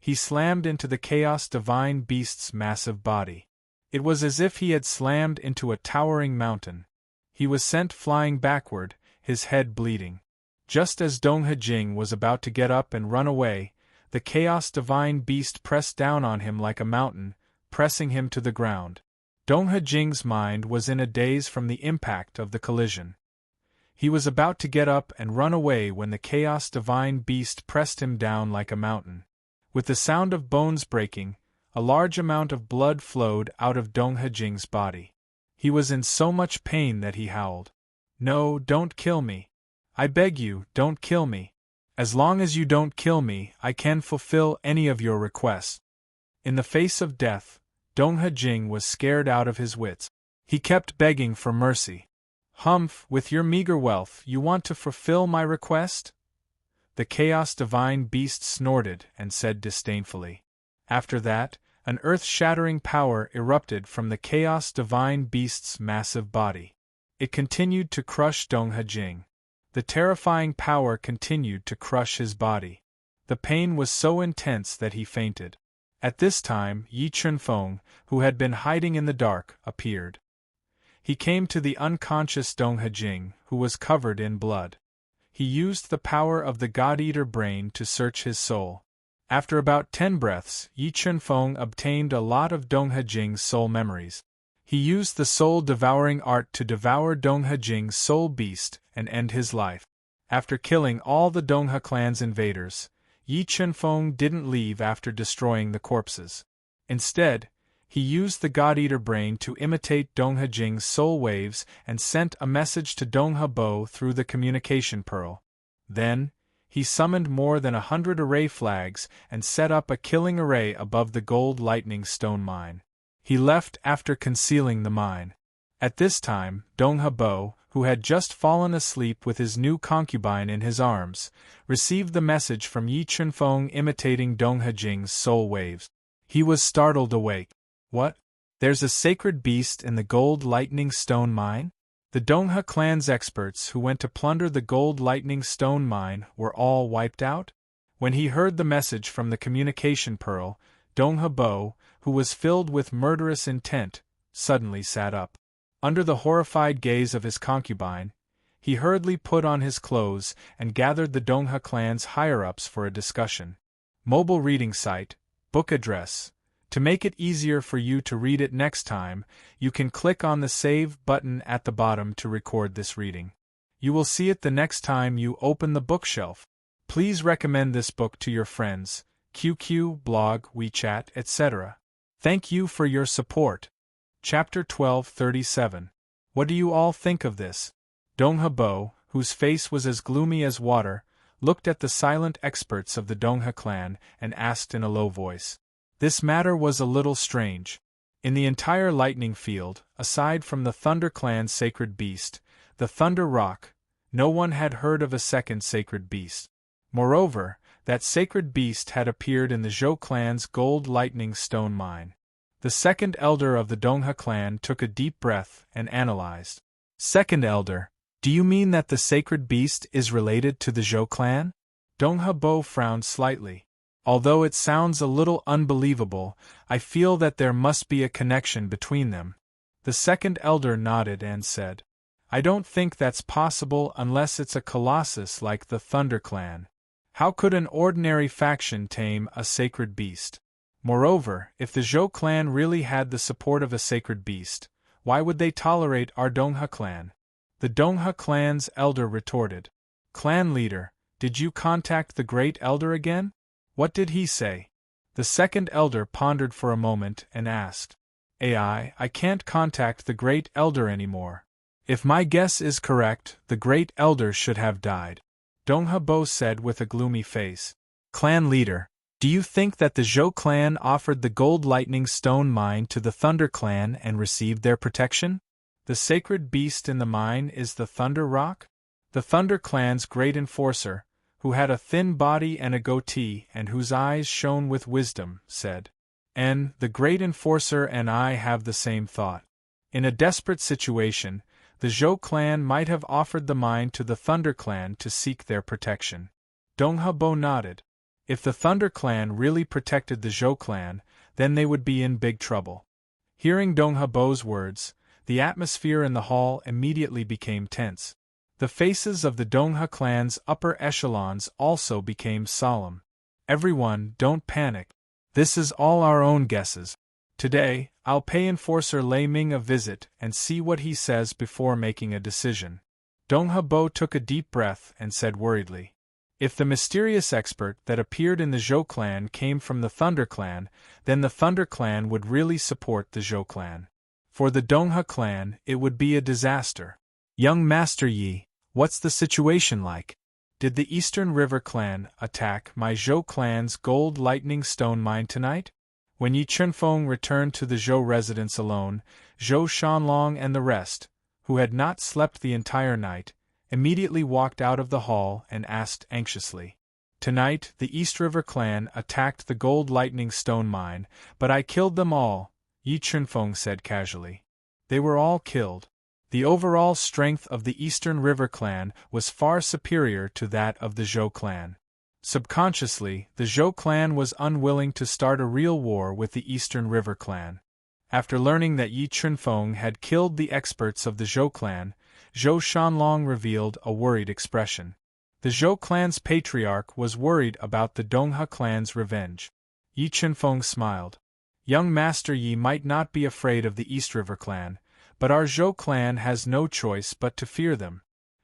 he slammed into the chaos divine beast's massive body. It was as if he had slammed into a towering mountain. He was sent flying backward, his head bleeding. Just as Dongha Jing was about to get up and run away, the chaos divine beast pressed down on him like a mountain, pressing him to the ground. Dongha Jing's mind was in a daze from the impact of the collision. He was about to get up and run away when the chaos divine beast pressed him down like a mountain. With the sound of bones breaking, a large amount of blood flowed out of Dongha Jing's body. He was in so much pain that he howled. "No, don't kill me. I beg you, don't kill me. As long as you don't kill me, I can fulfill any of your requests." In the face of death, Dongha Jing was scared out of his wits. He kept begging for mercy. "Humph, with your meager wealth, you want to fulfill my request? The Chaos Divine Beast snorted and said disdainfully. After that, an earth-shattering power erupted from the Chaos Divine Beast's massive body. It continued to crush Dong Hajing. The terrifying power continued to crush his body. The pain was so intense that he fainted. At this time, Yi Chunfeng, who had been hiding in the dark, appeared. He came to the unconscious Dong Hajing, who was covered in blood. He used the power of the God-Eater brain to search his soul. After about 10 breaths, Yi Chunfeng obtained a lot of Dong Hajing's soul memories. He used the soul-devouring art to devour Dong Hajing's soul beast and end his life. After killing all the Dongha clan's invaders, Yi Chunfeng didn't leave after destroying the corpses. Instead, he used the God-Eater brain to imitate Dong Hajing's soul waves and sent a message to Dongha Bo through the communication pearl. Then, he summoned more than 100 array flags and set up a killing array above the gold lightning stone mine. He left after concealing the mine. At this time, Dongha Bo, who had just fallen asleep with his new concubine in his arms, received the message from Yi Chunfeng imitating Dong Hajing's soul waves. He was startled awake. What? There's a sacred beast in the gold lightning stone mine? The Dongha clan's experts who went to plunder the gold lightning stone mine were all wiped out? When he heard the message from the communication pearl, Dongha Bo, who was filled with murderous intent, suddenly sat up. Under the horrified gaze of his concubine, he hurriedly put on his clothes and gathered the Dongha clan's higher-ups for a discussion. Mobile reading site, book address. To make it easier for you to read it next time, you can click on the Save button at the bottom to record this reading. You will see it the next time you open the bookshelf. Please recommend this book to your friends, QQ, blog, WeChat, etc. Thank you for your support. Chapter 1237. What do you all think of this? Dongha Bo, whose face was as gloomy as water, looked at the silent experts of the Dongha clan and asked in a low voice. This matter was a little strange. In the entire lightning field, aside from the Thunder clan's sacred beast, the Thunder Rock, no one had heard of a second sacred beast. Moreover, that sacred beast had appeared in the Zhou clan's gold lightning stone mine. The second elder of the Dongha clan took a deep breath and analyzed. Second elder, do you mean that the sacred beast is related to the Zhou clan? Dongha Bo frowned slightly. Although it sounds a little unbelievable, I feel that there must be a connection between them. The second elder nodded and said, I don't think that's possible unless it's a colossus like the Thunder clan. How could an ordinary faction tame a sacred beast? Moreover, if the Zhou clan really had the support of a sacred beast, why would they tolerate our Dongha clan? The Dongha clan's elder retorted. Clan leader, did you contact the great elder again? What did he say? The second elder pondered for a moment and asked. I can't contact the great elder anymore. If my guess is correct, the great elder should have died. Dongha Bo said with a gloomy face. Clan leader, do you think that the Zhou clan offered the gold lightning stone mine to the Thunder clan and received their protection? The sacred beast in the mine is the Thunder Rock? The Thunder clan's great enforcer, who had a thin body and a goatee and whose eyes shone with wisdom, said. The great enforcer and I have the same thought. In a desperate situation, the Zhou clan might have offered the mine to the Thunder clan to seek their protection. Dongha Bo nodded. If the Thunder clan really protected the Zhou clan, then they would be in big trouble. Hearing Dongha Bo's words, the atmosphere in the hall immediately became tense. The faces of the Dongha clan's upper echelons also became solemn. Everyone, don't panic. This is all our own guesses. Today, I'll pay Enforcer Lei Ming a visit and see what he says before making a decision. Dongha Bo took a deep breath and said worriedly. If the mysterious expert that appeared in the Zhou clan came from the Thunder clan, then the Thunder clan would really support the Zhou clan. For the Dongha clan, it would be a disaster. Young Master Yi, what's the situation like? Did the Eastern River clan attack my Zhou clan's gold lightning stone mine tonight? When Yi Chunfeng returned to the Zhou residence alone, Zhou Shanlong and the rest, who had not slept the entire night, immediately walked out of the hall and asked anxiously. Tonight, the East River clan attacked the Gold Lightning Stone Mine, but I killed them all, Yi Chunfeng said casually. They were all killed. The overall strength of the Eastern River clan was far superior to that of the Zhou clan. Subconsciously, the Zhou clan was unwilling to start a real war with the Eastern River clan. After learning that Yi Chunfeng had killed the experts of the Zhou clan, Zhou Shanlong revealed a worried expression. The Zhou clan's patriarch was worried about the Donghe clan's revenge. Yi Chunfeng smiled. Young Master Yi might not be afraid of the East River clan, but our Zhou clan has no choice but to fear them.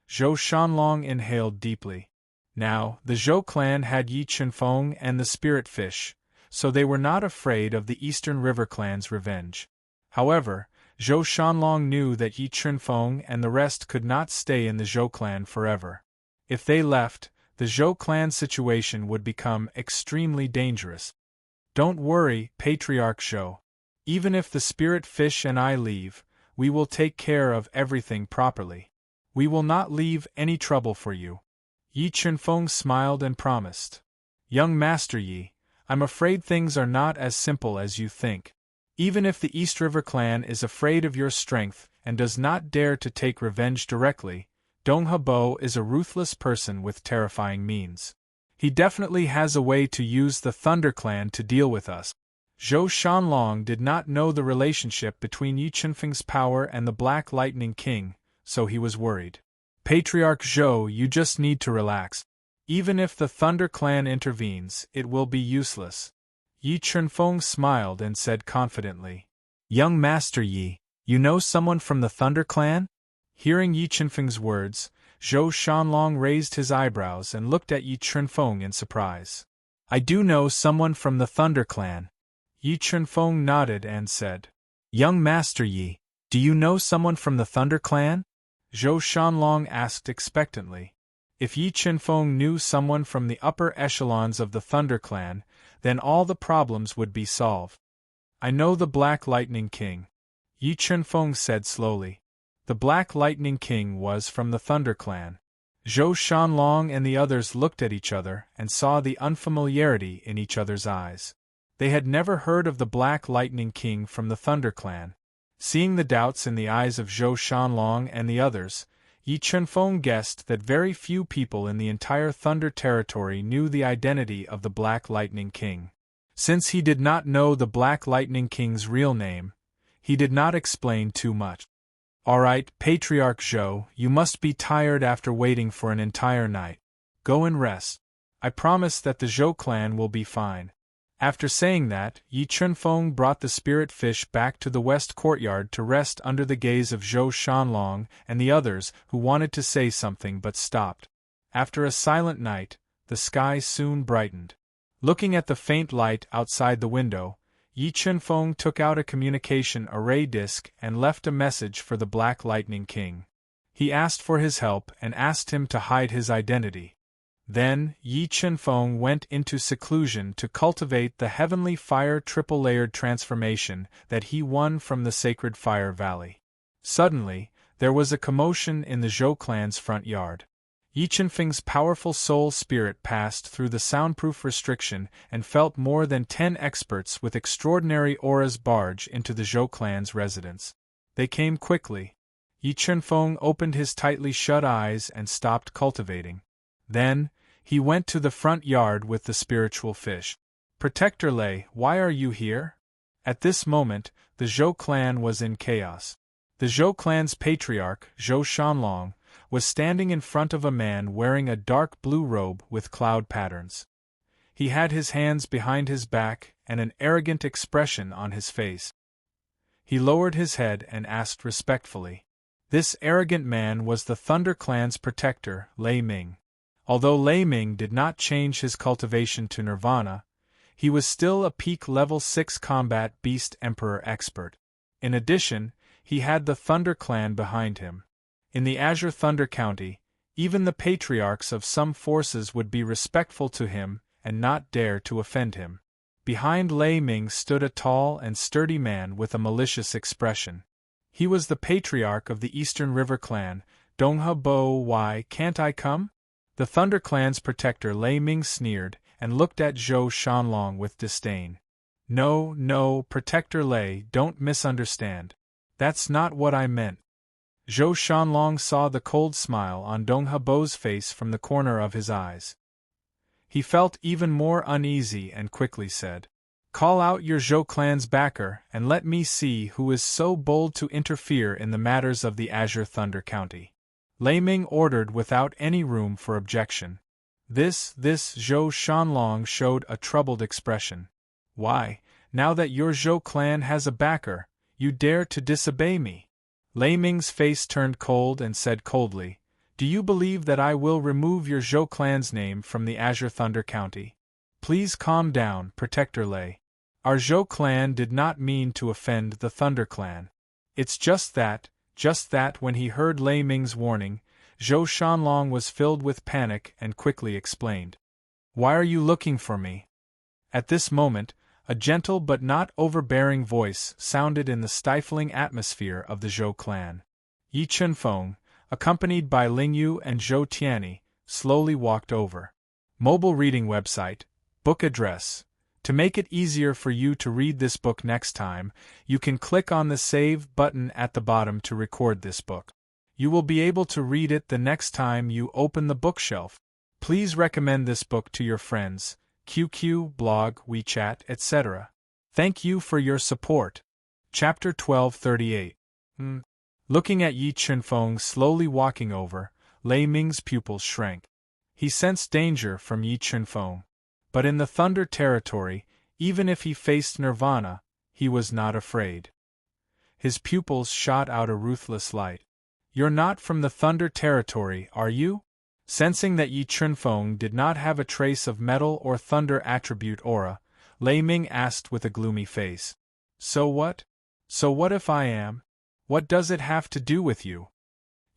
Zhou Shanlong inhaled deeply. Now, the Zhou clan had Yi Chunfeng and the spirit fish, so they were not afraid of the Eastern River clan's revenge. However, Zhou Shanlong knew that Yi Chunfeng and the rest could not stay in the Zhou clan forever. If they left, the Zhou clan situation would become extremely dangerous. Don't worry, Patriarch Zhou. Even if the spirit fish and I leave, we will take care of everything properly. We will not leave any trouble for you. Yi Chunfeng smiled and promised. Young Master Yi, I'm afraid things are not as simple as you think. Even if the East River clan is afraid of your strength and does not dare to take revenge directly, Donghe Bo is a ruthless person with terrifying means. He definitely has a way to use the Thunder clan to deal with us. Zhou Shanlong did not know the relationship between Yi Chunfeng's power and the Black Lightning King, so he was worried. Patriarch Zhou, you just need to relax. Even if the Thunder clan intervenes, it will be useless. Yi Chunfeng smiled and said confidently. Young Master Yi, you know someone from the Thunder clan? Hearing Yi Chunfeng's words, Zhou Shanlong raised his eyebrows and looked at Yi Chunfeng in surprise. I do know someone from the Thunder clan. Yi Chunfeng nodded and said. Young Master Yi, do you know someone from the Thunder clan? Zhou Shanlong asked expectantly. If Yi Chunfeng knew someone from the upper echelons of the Thunder clan, then all the problems would be solved. I know the Black Lightning King. Yi Chunfeng said slowly. The Black Lightning King was from the Thunder clan. Zhou Shanlong and the others looked at each other and saw the unfamiliarity in each other's eyes. They had never heard of the Black Lightning King from the Thunder clan. Seeing the doubts in the eyes of Zhou Shanlong and the others, Yi Chunfeng guessed that very few people in the entire Thunder territory knew the identity of the Black Lightning King. Since he did not know the Black Lightning King's real name, he did not explain too much. Alright, Patriarch Zhou, you must be tired after waiting for an entire night. Go and rest. I promise that the Zhou clan will be fine. After saying that, Yi Chunfeng brought the spirit fish back to the west courtyard to rest under the gaze of Zhou Shanlong and the others who wanted to say something but stopped. After a silent night, the sky soon brightened. Looking at the faint light outside the window, Yi Chunfeng took out a communication array disc and left a message for the Black Lightning King. He asked for his help and asked him to hide his identity. Then, Yi Chunfeng went into seclusion to cultivate the heavenly fire triple-layered transformation that he won from the sacred fire valley. Suddenly, there was a commotion in the Zhou clan's front yard. Yi Chunfeng's powerful soul spirit passed through the soundproof restriction and felt more than 10 experts with extraordinary auras barge into the Zhou clan's residence. They came quickly. Yi Chunfeng opened his tightly shut eyes and stopped cultivating. Then, he went to the front yard with the spiritual fish. Protector Lei, why are you here? At this moment, the Zhou clan was in chaos. The Zhou clan's patriarch, Zhou Shanlong, was standing in front of a man wearing a dark blue robe with cloud patterns. He had his hands behind his back and an arrogant expression on his face. He lowered his head and asked respectfully. This arrogant man was the Thunder clan's protector, Lei Ming. Although Lei Ming did not change his cultivation to nirvana, he was still a peak level 6 combat beast emperor expert. In addition, he had the Thunder clan behind him. In the Azure Thunder County, even the patriarchs of some forces would be respectful to him and not dare to offend him. Behind Lei Ming stood a tall and sturdy man with a malicious expression. He was the patriarch of the Eastern River clan, Donghe Bo. Why can't I come? The Thunder Clan's protector Lei Ming sneered, and looked at Zhou Shanlong with disdain. No, no, Protector Lei, don't misunderstand. That's not what I meant. Zhou Shanlong saw the cold smile on Dong Hebo's face from the corner of his eyes. He felt even more uneasy and quickly said, "Call out your Zhou clan's backer and let me see who is so bold to interfere in the matters of the Azure Thunder County." Lei Ming ordered without any room for objection. This Zhou Shanlong showed a troubled expression. "Why, now that your Zhou clan has a backer, you dare to disobey me?" Lei Ming's face turned cold and said coldly, "Do you believe that I will remove your Zhou clan's name from the Azure Thunder County?" "Please calm down, Protector Lei. Our Zhou clan did not mean to offend the Thunder clan. It's just that. When he heard Lei Ming's warning, Zhou Shanlong was filled with panic and quickly explained. "Why are you looking for me?" At this moment, a gentle but not overbearing voice sounded in the stifling atmosphere of the Zhou clan. Yi Chunfeng, accompanied by Lingyu and Zhou Tianyi, slowly walked over. Mobile reading website, book address. To make it easier for you to read this book next time, you can click on the Save button at the bottom to record this book. You will be able to read it the next time you open the bookshelf. Please recommend this book to your friends, QQ, blog, WeChat, etc. Thank you for your support. Chapter 1238. Looking at Yi Chunfeng slowly walking over, Lei Ming's pupils shrank. He sensed danger from Yi Chunfeng. But in the Thunder territory, even if he faced Nirvana, he was not afraid. His pupils shot out a ruthless light. "You're not from the Thunder territory, are you?" Sensing that Yi Chunfeng did not have a trace of metal or thunder attribute aura, Lei Ming asked with a gloomy face. So what? So what if I am? What does it have to do with you?"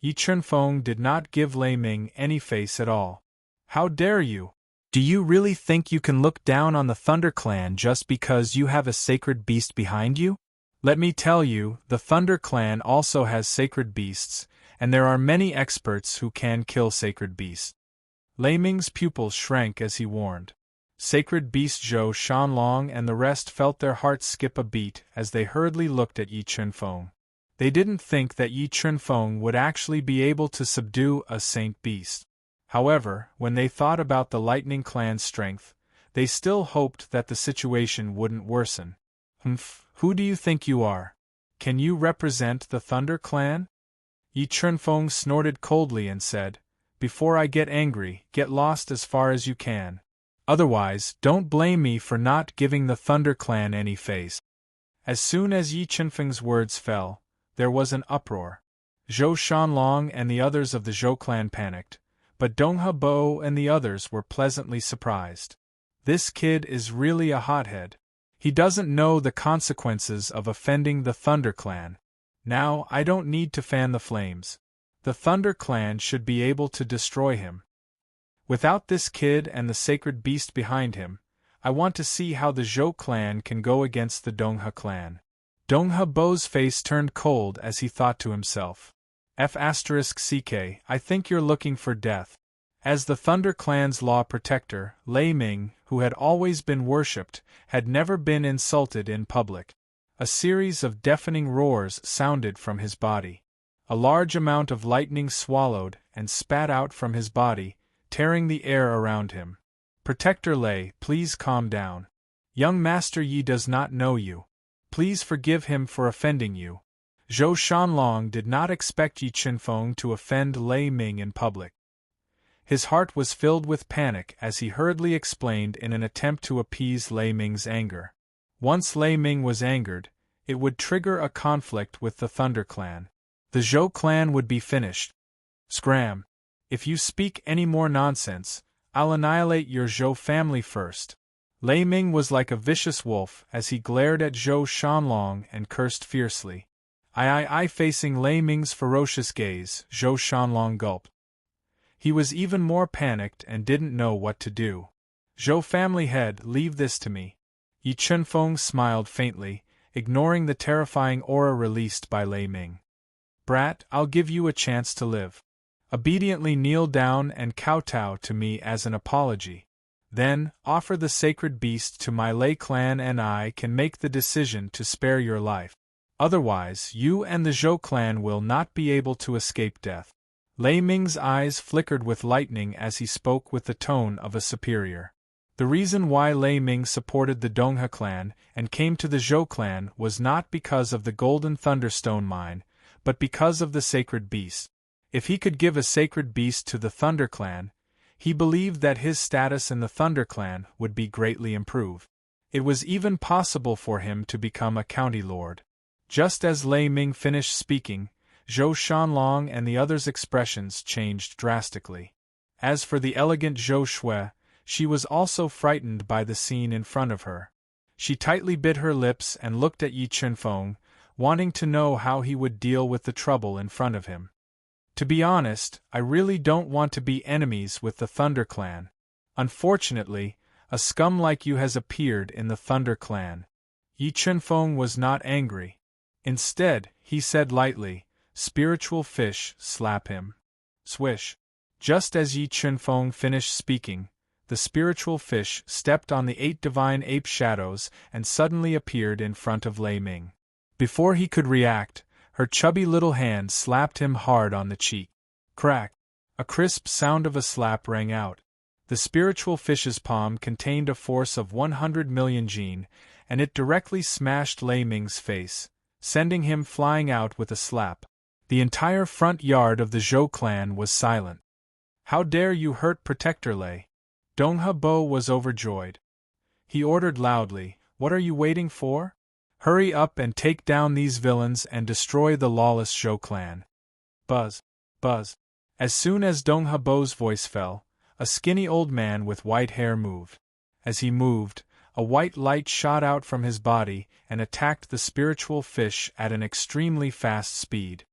Yi Chunfeng did not give Lei Ming any face at all. "How dare you? Do you really think you can look down on the Thunder Clan just because you have a sacred beast behind you? Let me tell you, the Thunder Clan also has sacred beasts, and there are many experts who can kill sacred beasts." Lei Ming's pupils shrank as he warned. Sacred beast Zhou Shanlong and the rest felt their hearts skip a beat as they hurriedly looked at Yi Chunfeng. They didn't think that Yi Chunfeng would actually be able to subdue a saint beast. However, when they thought about the Lightning Clan's strength, they still hoped that the situation wouldn't worsen. Who do you think you are? Can you represent the Thunder Clan?" Yi Chunfeng snorted coldly and said, "Before I get angry, get lost as far as you can. Otherwise, don't blame me for not giving the Thunder Clan any face." As soon as Yi Chunfeng's words fell, there was an uproar. Zhou Shanlong and the others of the Zhou clan panicked, but Dong Hebo and the others were pleasantly surprised. This kid is really a hothead. He doesn't know the consequences of offending the Thunder Clan. Now, I don't need to fan the flames. The Thunder Clan should be able to destroy him. Without this kid and the sacred beast behind him, I want to see how the Zhou clan can go against the Dongha clan. Dong Hebo's face turned cold as he thought to himself. F***CK, I think you're looking for death. As the Thunder Clan's law protector, Lei Ming, who had always been worshipped, had never been insulted in public. A series of deafening roars sounded from his body. A large amount of lightning swallowed and spat out from his body, tearing the air around him. "Protector Lei, please calm down. Young Master Yi does not know you. Please forgive him for offending you." Zhou Shanlong did not expect Yi Chunfeng to offend Lei Ming in public. His heart was filled with panic as he hurriedly explained in an attempt to appease Lei Ming's anger. Once Lei Ming was angered, it would trigger a conflict with the Thunder Clan. The Zhou clan would be finished. "Scram! If you speak any more nonsense, I'll annihilate your Zhou family first." Lei Ming was like a vicious wolf as he glared at Zhou Shanlong and cursed fiercely. Facing Lei Ming's ferocious gaze, Zhou Shanlong gulped. He was even more panicked and didn't know what to do. "Zhou family head, leave this to me." Yi Chunfeng smiled faintly, ignoring the terrifying aura released by Lei Ming. "Brat, I'll give you a chance to live. Obediently kneel down and kowtow to me as an apology. Then, offer the sacred beast to my Lei clan and I can make the decision to spare your life. Otherwise, you and the Zhou clan will not be able to escape death. Lei Ming's eyes flickered with lightning as he spoke with the tone of a superior. The reason why Lei Ming supported the Donghe clan and came to the Zhou clan was not because of the Golden Thunderstone mine, but because of the sacred beast. If he could give a sacred beast to the Thunder clan, he believed that his status in the Thunder clan would be greatly improved. It was even possible for him to become a county lord. Just as Lei Ming finished speaking, Zhou Shanlong and the others' expressions changed drastically. As for the elegant Zhou Shui, she was also frightened by the scene in front of her. She tightly bit her lips and looked at Yi Chunfeng, wanting to know how he would deal with the trouble in front of him. To be honest, I really don't want to be enemies with the Thunder clan. Unfortunately, a scum like you has appeared in the Thunder clan. Yi Chunfeng was not angry. Instead, he said lightly, "Spiritual fish, slap him." Swish. Just as Yi Chunfeng finished speaking, the spiritual fish stepped on the 8 divine ape shadows and suddenly appeared in front of Lei Ming. Before he could react, her chubby little hand slapped him hard on the cheek. Crack! A crisp sound of a slap rang out. The spiritual fish's palm contained a force of 100 million jin, and it directly smashed Lei Ming's face, sending him flying out with a slap. The entire front yard of the Zhou clan was silent. "How dare you hurt Protector Lei?" Donghe Bo was overjoyed. He ordered loudly, "What are you waiting for? Hurry up and take down these villains and destroy the lawless Zhou clan." Buzz! Buzz! As soon as Donghe Bo's voice fell, a skinny old man with white hair moved. As he moved, a white light shot out from his body and attacked the spiritual fish at an extremely fast speed.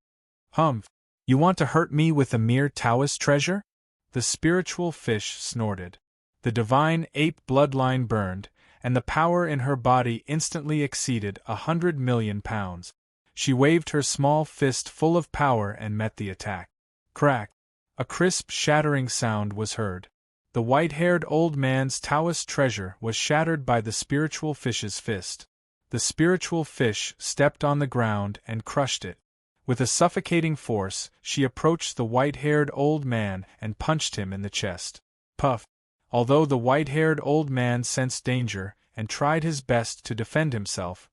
"Humph! You want to hurt me with a mere Taoist treasure?" The spiritual fish snorted. The divine ape bloodline burned, and the power in her body instantly exceeded 100 million pounds. She waved her small fist full of power and met the attack. Crack! A crisp shattering sound was heard. The white-haired old man's Taoist treasure was shattered by the spiritual fish's fist. The spiritual fish stepped on the ground and crushed it. With a suffocating force, she approached the white-haired old man and punched him in the chest. Puff! Although the white-haired old man sensed danger and tried his best to defend himself,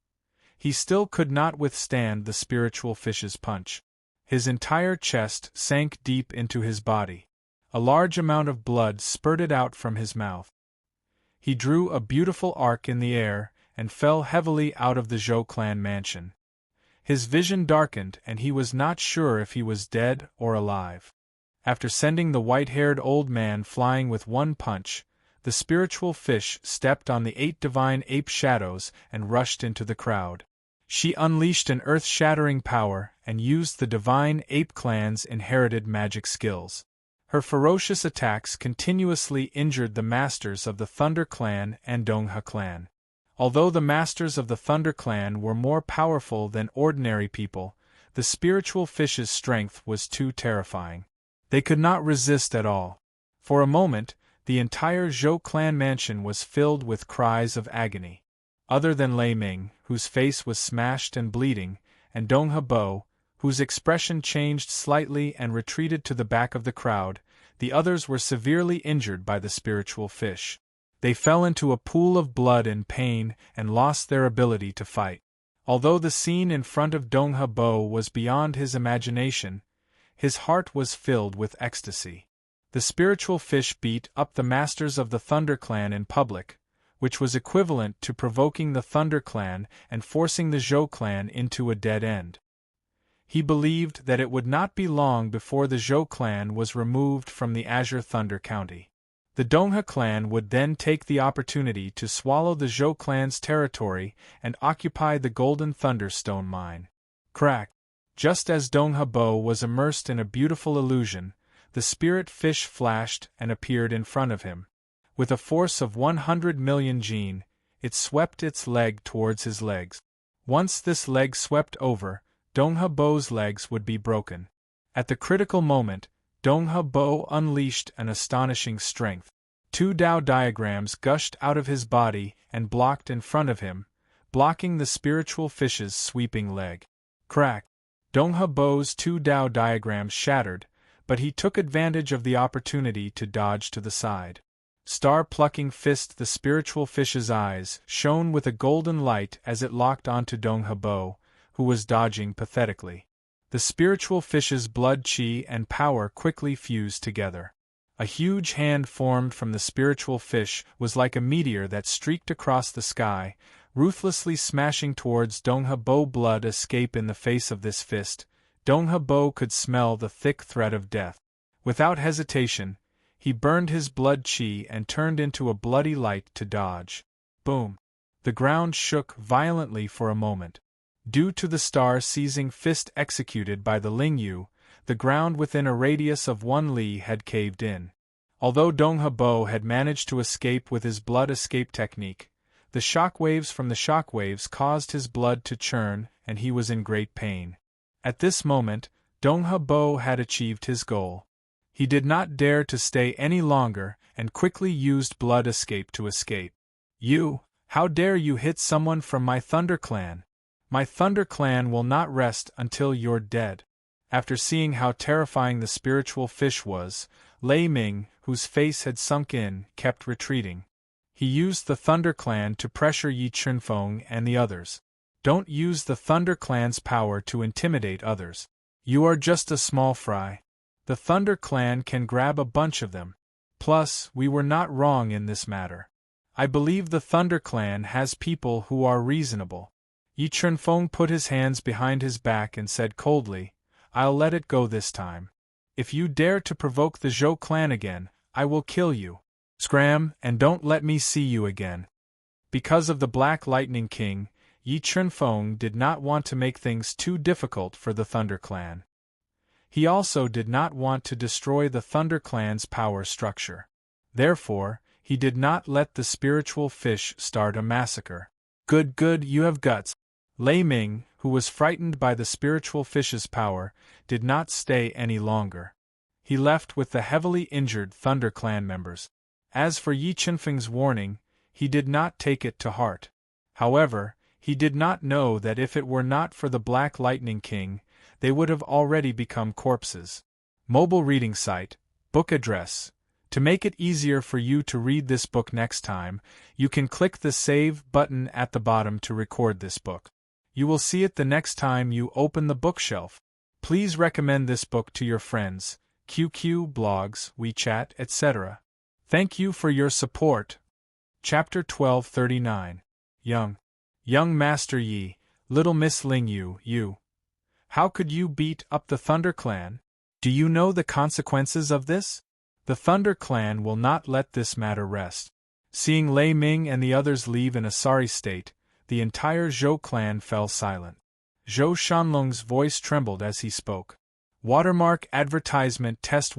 he still could not withstand the spiritual fish's punch. His entire chest sank deep into his body. A large amount of blood spurted out from his mouth. He drew a beautiful arc in the air and fell heavily out of the Zhou clan mansion. His vision darkened and he was not sure if he was dead or alive. After sending the white-haired old man flying with one punch, the spiritual fish stepped on the 8 divine ape shadows and rushed into the crowd. She unleashed an earth-shattering power and used the divine ape clan's inherited magic skills. Her ferocious attacks continuously injured the masters of the Thunder clan and Donghe clan. Although the masters of the Thunder clan were more powerful than ordinary people, the spiritual fish's strength was too terrifying. They could not resist at all. For a moment, the entire Zhou clan mansion was filled with cries of agony. Other than Lei Ming, whose face was smashed and bleeding, and Donghe Bo, whose expression changed slightly and retreated to the back of the crowd, the others were severely injured by the spiritual fish. They fell into a pool of blood and pain and lost their ability to fight. Although the scene in front of Donghe Bo was beyond his imagination, his heart was filled with ecstasy. The spiritual fish beat up the masters of the Thunder clan in public, which was equivalent to provoking the Thunder clan and forcing the Zhou clan into a dead end. He believed that it would not be long before the Zhou clan was removed from the Azure Thunder County. The Donghe clan would then take the opportunity to swallow the Zhou clan's territory and occupy the Golden Thunderstone mine. Crack! Just as Donghe Bo was immersed in a beautiful illusion, the spirit fish flashed and appeared in front of him. With a force of 100 million jin, it swept its leg towards his legs. Once this leg swept over, Donghe Bo's legs would be broken. At the critical moment, Dong He Bo unleashed an astonishing strength. 2 Tao diagrams gushed out of his body and blocked in front of him, blocking the spiritual fish's sweeping leg. Crack! Dong He Bo's 2 Tao diagrams shattered, but he took advantage of the opportunity to dodge to the side. Star-plucking fist, the spiritual fish's eyes shone with a golden light as it locked onto Dong He Bo, who was dodging pathetically. The spiritual fish's blood, chi, and power quickly fused together. A huge hand formed from the spiritual fish was like a meteor that streaked across the sky, ruthlessly smashing towards Dong He Bo. Blood escape in the face of this fist. Dong He Bo could smell the thick threat of death. Without hesitation, he burned his blood chi and turned into a bloody light to dodge. Boom! The ground shook violently for a moment. Due to the star-seizing fist executed by the Lingyu, the ground within a radius of 1 li had caved in. Although Dong He Bo had managed to escape with his blood escape technique, the shockwaves from the shockwaves caused his blood to churn and he was in great pain. At this moment, Dong He Bo had achieved his goal. He did not dare to stay any longer and quickly used blood escape to escape. You, how dare you hit someone from my Thunder Clan? My Thunder Clan will not rest until you're dead. After seeing how terrifying the spiritual fish was, Lei Ming, whose face had sunk in, kept retreating. He used the Thunder Clan to pressure Yi Chunfeng and the others. Don't use the Thunder Clan's power to intimidate others. You are just a small fry. The Thunder Clan can grab a bunch of them. Plus, we were not wrong in this matter. I believe the Thunder Clan has people who are reasonable. Yi Chunfeng put his hands behind his back and said coldly, I'll let it go this time. If you dare to provoke the Zhou clan again, I will kill you. Scram, and don't let me see you again. Because of the Black Lightning King, Yi Chunfeng did not want to make things too difficult for the Thunder Clan. He also did not want to destroy the Thunder Clan's power structure. Therefore, he did not let the spiritual fish start a massacre. Good, you have guts. Lei Ming, who was frightened by the spiritual fish's power, did not stay any longer. He left with the heavily injured Thunder Clan members. As for Yi Chunfeng's warning, he did not take it to heart. However, he did not know that if it were not for the Black Lightning King, they would have already become corpses. Mobile reading site, book address. To make it easier for you to read this book next time, you can click the Save button at the bottom to record this book. You will see it the next time you open the bookshelf. Please recommend this book to your friends, QQ, blogs, WeChat, etc. Thank you for your support. Chapter 1239. Young Master Yi, Little Miss Lingyu, you. How could you beat up the Thunder Clan? Do you know the consequences of this? The Thunder Clan will not let this matter rest. Seeing Lei Ming and the others leave in a sorry state, the entire Zhou clan fell silent. Zhou Shanlong's voice trembled as he spoke. Watermark advertisement test.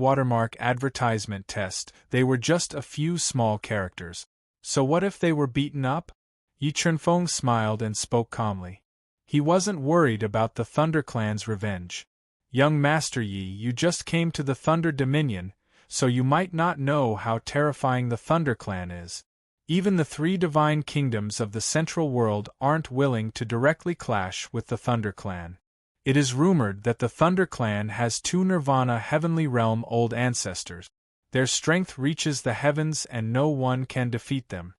They were just a few small characters. So what if they were beaten up? Yi Chunfeng smiled and spoke calmly. He wasn't worried about the Thunder Clan's revenge. Young Master Yi, you just came to the Thunder Dominion, so you might not know how terrifying the Thunder Clan is. Even the 3 divine kingdoms of the Central World aren't willing to directly clash with the Thunder Clan. It is rumored that the Thunder Clan has 2 Nirvana Heavenly Realm old ancestors. Their strength reaches the heavens and no one can defeat them.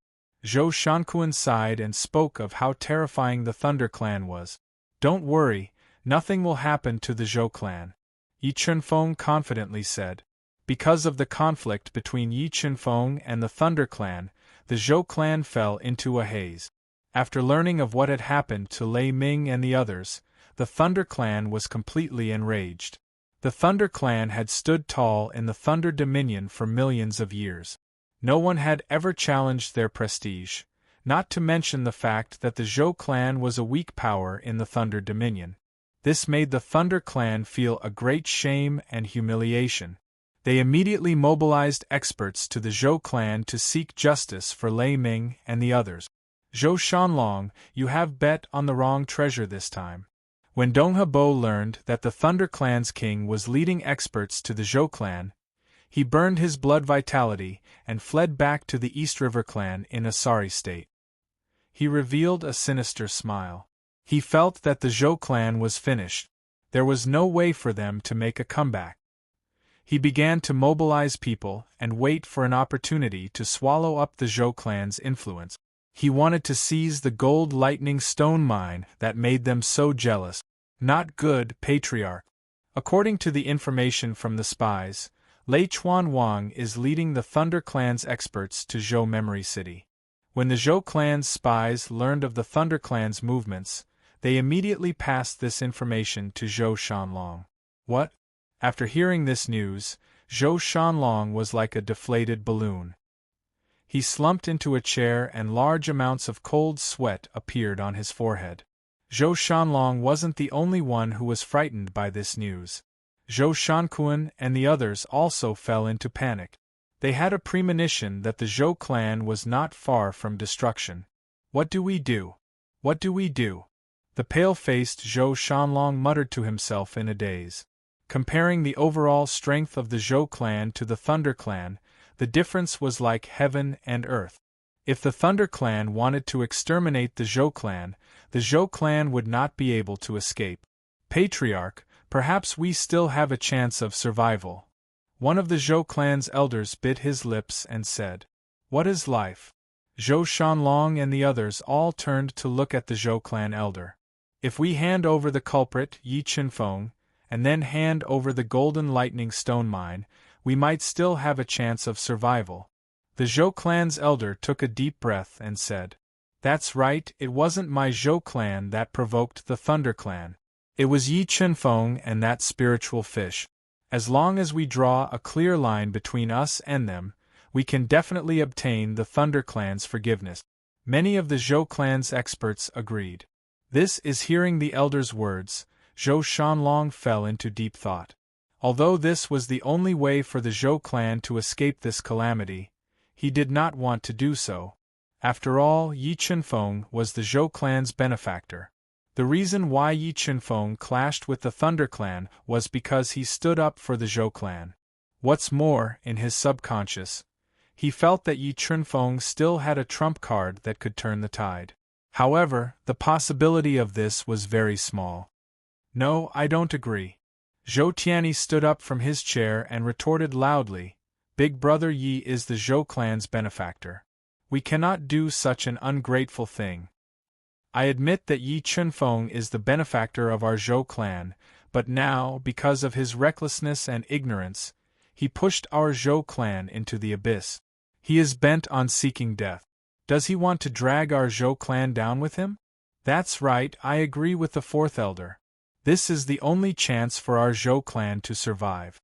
Zhou Shankuan sighed and spoke of how terrifying the Thunder Clan was. Don't worry, nothing will happen to the Zhou clan. Yi Chunfeng confidently said. Because of the conflict between Yi Chunfeng and the Thunder Clan, the Zhou clan fell into a haze. After learning of what had happened to Lei Ming and the others, the Thunder Clan was completely enraged. The Thunder Clan had stood tall in the Thunder Dominion for millions of years. No one had ever challenged their prestige, not to mention the fact that the Zhou clan was a weak power in the Thunder Dominion. This made the Thunder Clan feel a great shame and humiliation. They immediately mobilized experts to the Zhou clan to seek justice for Lei Ming and the others. Zhou Shanlong, you have bet on the wrong treasure this time. When Donghabo learned that the Thunder Clan's king was leading experts to the Zhou clan, he burned his blood vitality and fled back to the East River clan in a sorry state. He revealed a sinister smile. He felt that the Zhou clan was finished. There was no way for them to make a comeback. He began to mobilize people and wait for an opportunity to swallow up the Zhou clan's influence. He wanted to seize the gold lightning stone mine that made them so jealous. Not good, Patriarch. According to the information from the spies, Lei Chuan Wang is leading the Thunder Clan's experts to Zhou Memory City. When the Zhou Clan's spies learned of the Thunder Clan's movements, they immediately passed this information to Zhou Shanlong. What? After hearing this news, Zhou Shanlong was like a deflated balloon. He slumped into a chair and large amounts of cold sweat appeared on his forehead. Zhou Shanlong wasn't the only one who was frightened by this news. Zhou Shankuan and the others also fell into panic. They had a premonition that the Zhou clan was not far from destruction. What do we do? What do we do? The pale-faced Zhou Shanlong muttered to himself in a daze. Comparing the overall strength of the Zhou clan to the Thunder clan, the difference was like heaven and earth. If the Thunder clan wanted to exterminate the Zhou clan would not be able to escape. Patriarch, perhaps we still have a chance of survival. One of the Zhou clan's elders bit his lips and said, "What is life?" Zhou Shanlong and the others all turned to look at the Zhou clan elder. If we hand over the culprit, Yi Chenfeng, and then hand over the golden lightning stone mine, we might still have a chance of survival. The Zhou clan's elder took a deep breath and said, "That's right, it wasn't my Zhou clan that provoked the Thunder clan. It was Yi Chenfeng and that spiritual fish. As long as we draw a clear line between us and them, we can definitely obtain the Thunder clan's forgiveness." Many of the Zhou clan's experts agreed. This is hearing the elder's words, Zhou Shanlong fell into deep thought. Although this was the only way for the Zhou clan to escape this calamity, he did not want to do so. After all, Yi Chenfeng was the Zhou clan's benefactor. The reason why Yi Chenfeng clashed with the Thunder clan was because he stood up for the Zhou clan. What's more, in his subconscious, he felt that Yi Chenfeng still had a trump card that could turn the tide. However, the possibility of this was very small. "No, I don't agree." Zhou Tianyi stood up from his chair and retorted loudly, "Big Brother Yi is the Zhou clan's benefactor. We cannot do such an ungrateful thing. I admit that Yi Chenfeng is the benefactor of our Zhou clan, but now, because of his recklessness and ignorance, he pushed our Zhou clan into the abyss. He is bent on seeking death. Does he want to drag our Zhou clan down with him?" "That's right, I agree with the fourth elder. This is the only chance for our Zhou clan to survive."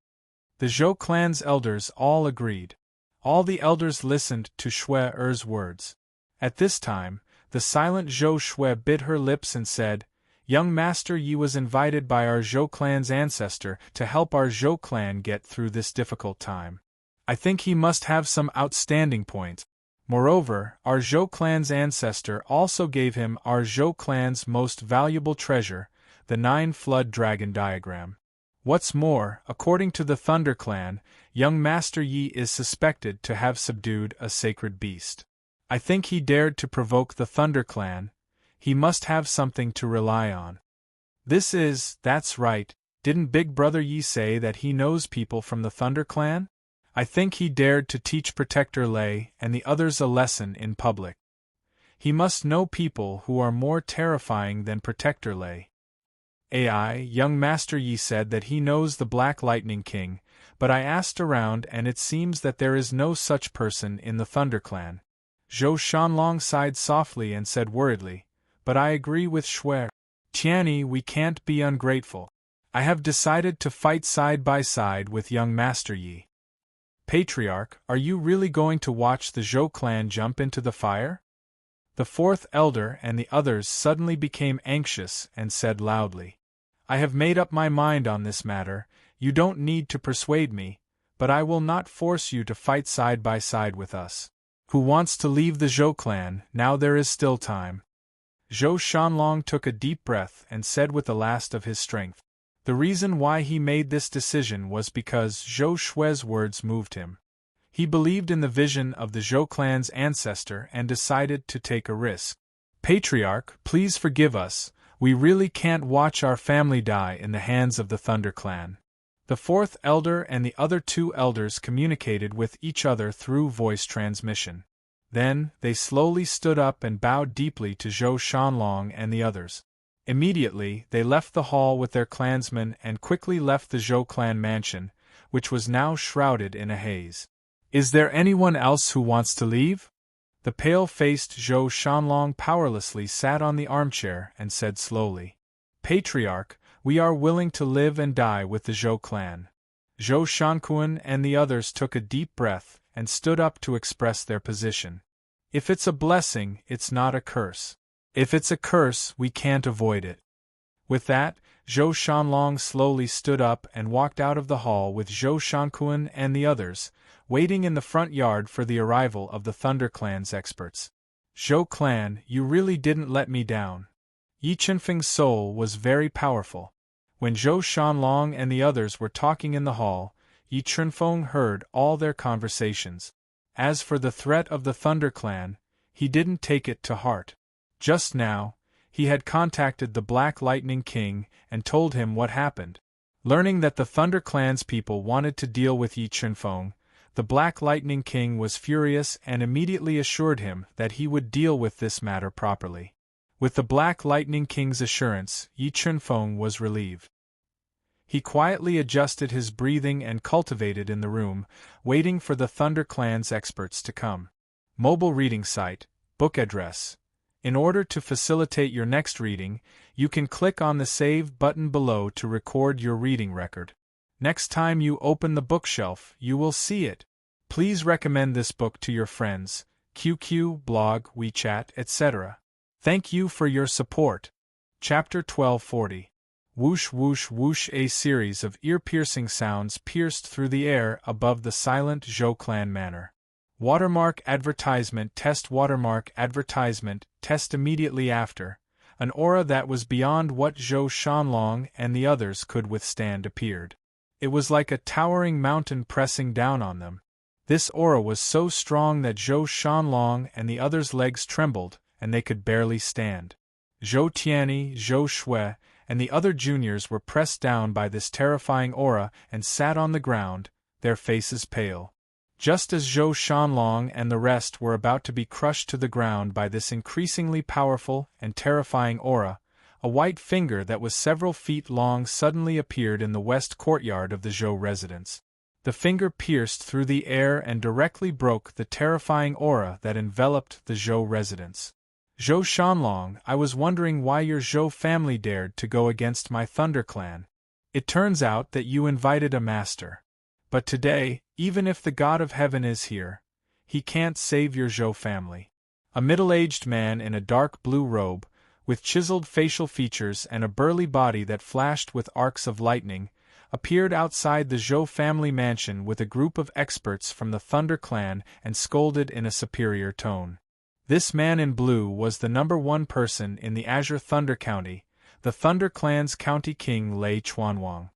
The Zhou clan's elders all agreed. All the elders listened to Shui Er's words. At this time, the silent Zhou Shui bit her lips and said, "Young Master Yi was invited by our Zhou clan's ancestor to help our Zhou clan get through this difficult time. I think he must have some outstanding points. Moreover, our Zhou clan's ancestor also gave him our Zhou clan's most valuable treasure, the 9-flood dragon diagram. What's more, according to the Thunder clan, young Master Yi is suspected to have subdued a sacred beast. I think he dared to provoke the Thunder clan. He must have something to rely on." That's right, didn't Big Brother Yi say that he knows people from the Thunder clan? I think he dared to teach Protector Lei and the others a lesson in public. He must know people who are more terrifying than Protector Lei. Young Master Yi said that he knows the Black Lightning King, but I asked around and it seems that there is no such person in the Thunder clan. Zhou Shanlong sighed softly and said worriedly, "But I agree with Shui Tianyi, we can't be ungrateful. I have decided to fight side by side with young Master Yi." "Patriarch, are you really going to watch the Zhou clan jump into the fire?" The fourth elder and the others suddenly became anxious and said loudly, "I have made up my mind on this matter, you don't need to persuade me, but I will not force you to fight side by side with us. Who wants to leave the Zhou clan? Now there is still time." Zhou Shanlong took a deep breath and said with the last of his strength. The reason why he made this decision was because Zhou Shui's words moved him. He believed in the vision of the Zhou clan's ancestor and decided to take a risk. Patriarch, please forgive us, we really can't watch our family die in the hands of the Thunder Clan. The fourth elder and the other two elders communicated with each other through voice transmission. Then, they slowly stood up and bowed deeply to Zhou Shanlong and the others. Immediately, they left the hall with their clansmen and quickly left the Zhou clan mansion, which was now shrouded in a haze. Is there anyone else who wants to leave? The pale-faced Zhou Shanlong powerlessly sat on the armchair and said slowly. Patriarch, we are willing to live and die with the Zhou clan. Zhou Shankuan and the others took a deep breath and stood up to express their position. If it's a blessing, it's not a curse. If it's a curse, we can't avoid it. With that, Zhou Shanlong slowly stood up and walked out of the hall with Zhou Shankuan and the others, waiting in the front yard for the arrival of the Thunder Clan's experts. Zhou clan, you really didn't let me down. Yi Chenfeng's soul was very powerful. When Zhou Shanlong and the others were talking in the hall, Yi Chenfeng heard all their conversations. As for the threat of the Thunder Clan, he didn't take it to heart. Just now, he had contacted the Black Lightning King and told him what happened. Learning that the Thunder Clan's people wanted to deal with Yi Chenfeng, the Black Lightning King was furious and immediately assured him that he would deal with this matter properly. With the Black Lightning King's assurance, Yi Chenfeng was relieved. He quietly adjusted his breathing and cultivated in the room, waiting for the Thunder Clan's experts to come. Mobile reading site, book address. In order to facilitate your next reading, you can click on the Save button below to record your reading record. Next time you open the bookshelf, you will see it. Please recommend this book to your friends, QQ, blog, WeChat, etc. Thank you for your support. Chapter 1240. Whoosh whoosh whoosh. A series of ear-piercing sounds pierced through the air above the silent Zhou clan manor. Watermark advertisement test. Watermark advertisement test. Immediately after, an aura that was beyond what Zhou Shanlong and the others could withstand appeared. It was like a towering mountain pressing down on them. This aura was so strong that Zhou Shanlong and the others' legs trembled, and they could barely stand. Zhou Tianyi, Zhou Shui, and the other juniors were pressed down by this terrifying aura and sat on the ground, their faces pale. Just as Zhou Shanlong and the rest were about to be crushed to the ground by this increasingly powerful and terrifying aura, a white finger that was several feet long suddenly appeared in the west courtyard of the Zhou residence. The finger pierced through the air and directly broke the terrifying aura that enveloped the Zhou residence. Zhou Shanlong, I was wondering why your Zhou family dared to go against my Thunder Clan. It turns out that you invited a master. But today, even if the God of Heaven is here, he can't save your Zhou family. A middle-aged man in a dark blue robe, with chiseled facial features and a burly body that flashed with arcs of lightning, appeared outside the Zhou family mansion with a group of experts from the Thunder Clan and scolded in a superior tone. This man in blue was the #1 person in the Azure Thunder County, the Thunder Clan's county king Lei Chuanwang.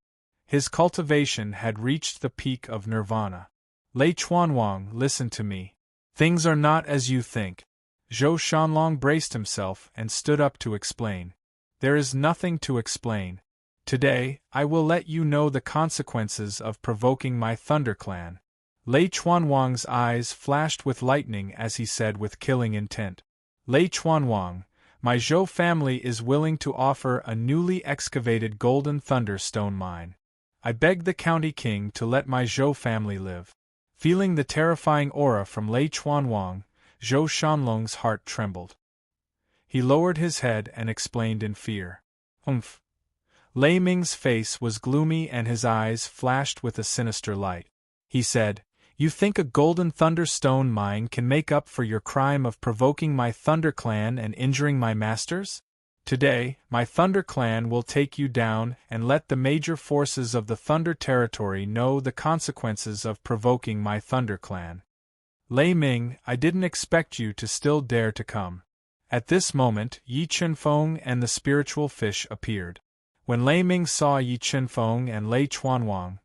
His cultivation had reached the peak of nirvana. Lei Chuanwang, listen to me. Things are not as you think. Zhou Shanlong braced himself and stood up to explain. There is nothing to explain. Today, I will let you know the consequences of provoking my Thunder Clan. Lei Chuanwang's eyes flashed with lightning as he said with killing intent. Lei Chuanwang, my Zhou family is willing to offer a newly excavated golden thunderstone mine. I beg the county king to let my Zhou family live. Feeling the terrifying aura from Lei Chuanwang, Zhou Shanlong's heart trembled. He lowered his head and explained in fear. Humph. Lei Ming's face was gloomy and his eyes flashed with a sinister light. He said, You think a golden thunderstone mine can make up for your crime of provoking my Thunder Clan and injuring my masters? Today, my Thunder Clan will take you down and let the major forces of the Thunder Territory know the consequences of provoking my Thunder Clan. Lei Ming, I didn't expect you to still dare to come. At this moment, Yi Chunfeng and the spiritual fish appeared. When Lei Ming saw Yi Chunfeng and Lei Chuanwang,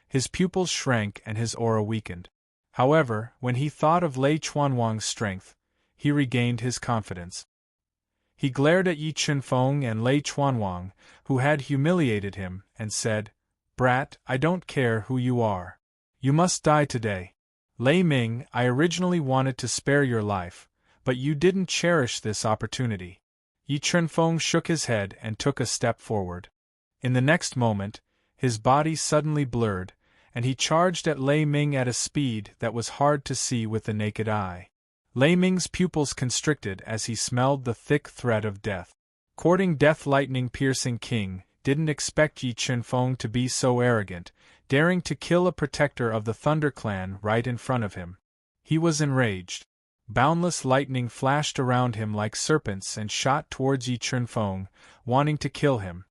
his pupils shrank and his aura weakened. However, when he thought of Lei Chuanwang's strength, he regained his confidence. He glared at Yi Chunfeng and Lei Chuanwang, who had humiliated him, and said, "Brat, I don't care who you are. You must die today. Lei Ming, I originally wanted to spare your life, but you didn't cherish this opportunity." Yi Chunfeng shook his head and took a step forward. In the next moment, his body suddenly blurred, and he charged at Lei Ming at a speed that was hard to see with the naked eye. Lei Ming's pupils constricted as he smelled the thick threat of death. Courting Death Lightning Piercing King didn't expect Yi Chunfeng to be so arrogant, daring to kill a protector of the Thunder Clan right in front of him. He was enraged. Boundless lightning flashed around him like serpents and shot towards Yi Chunfeng, wanting to kill him.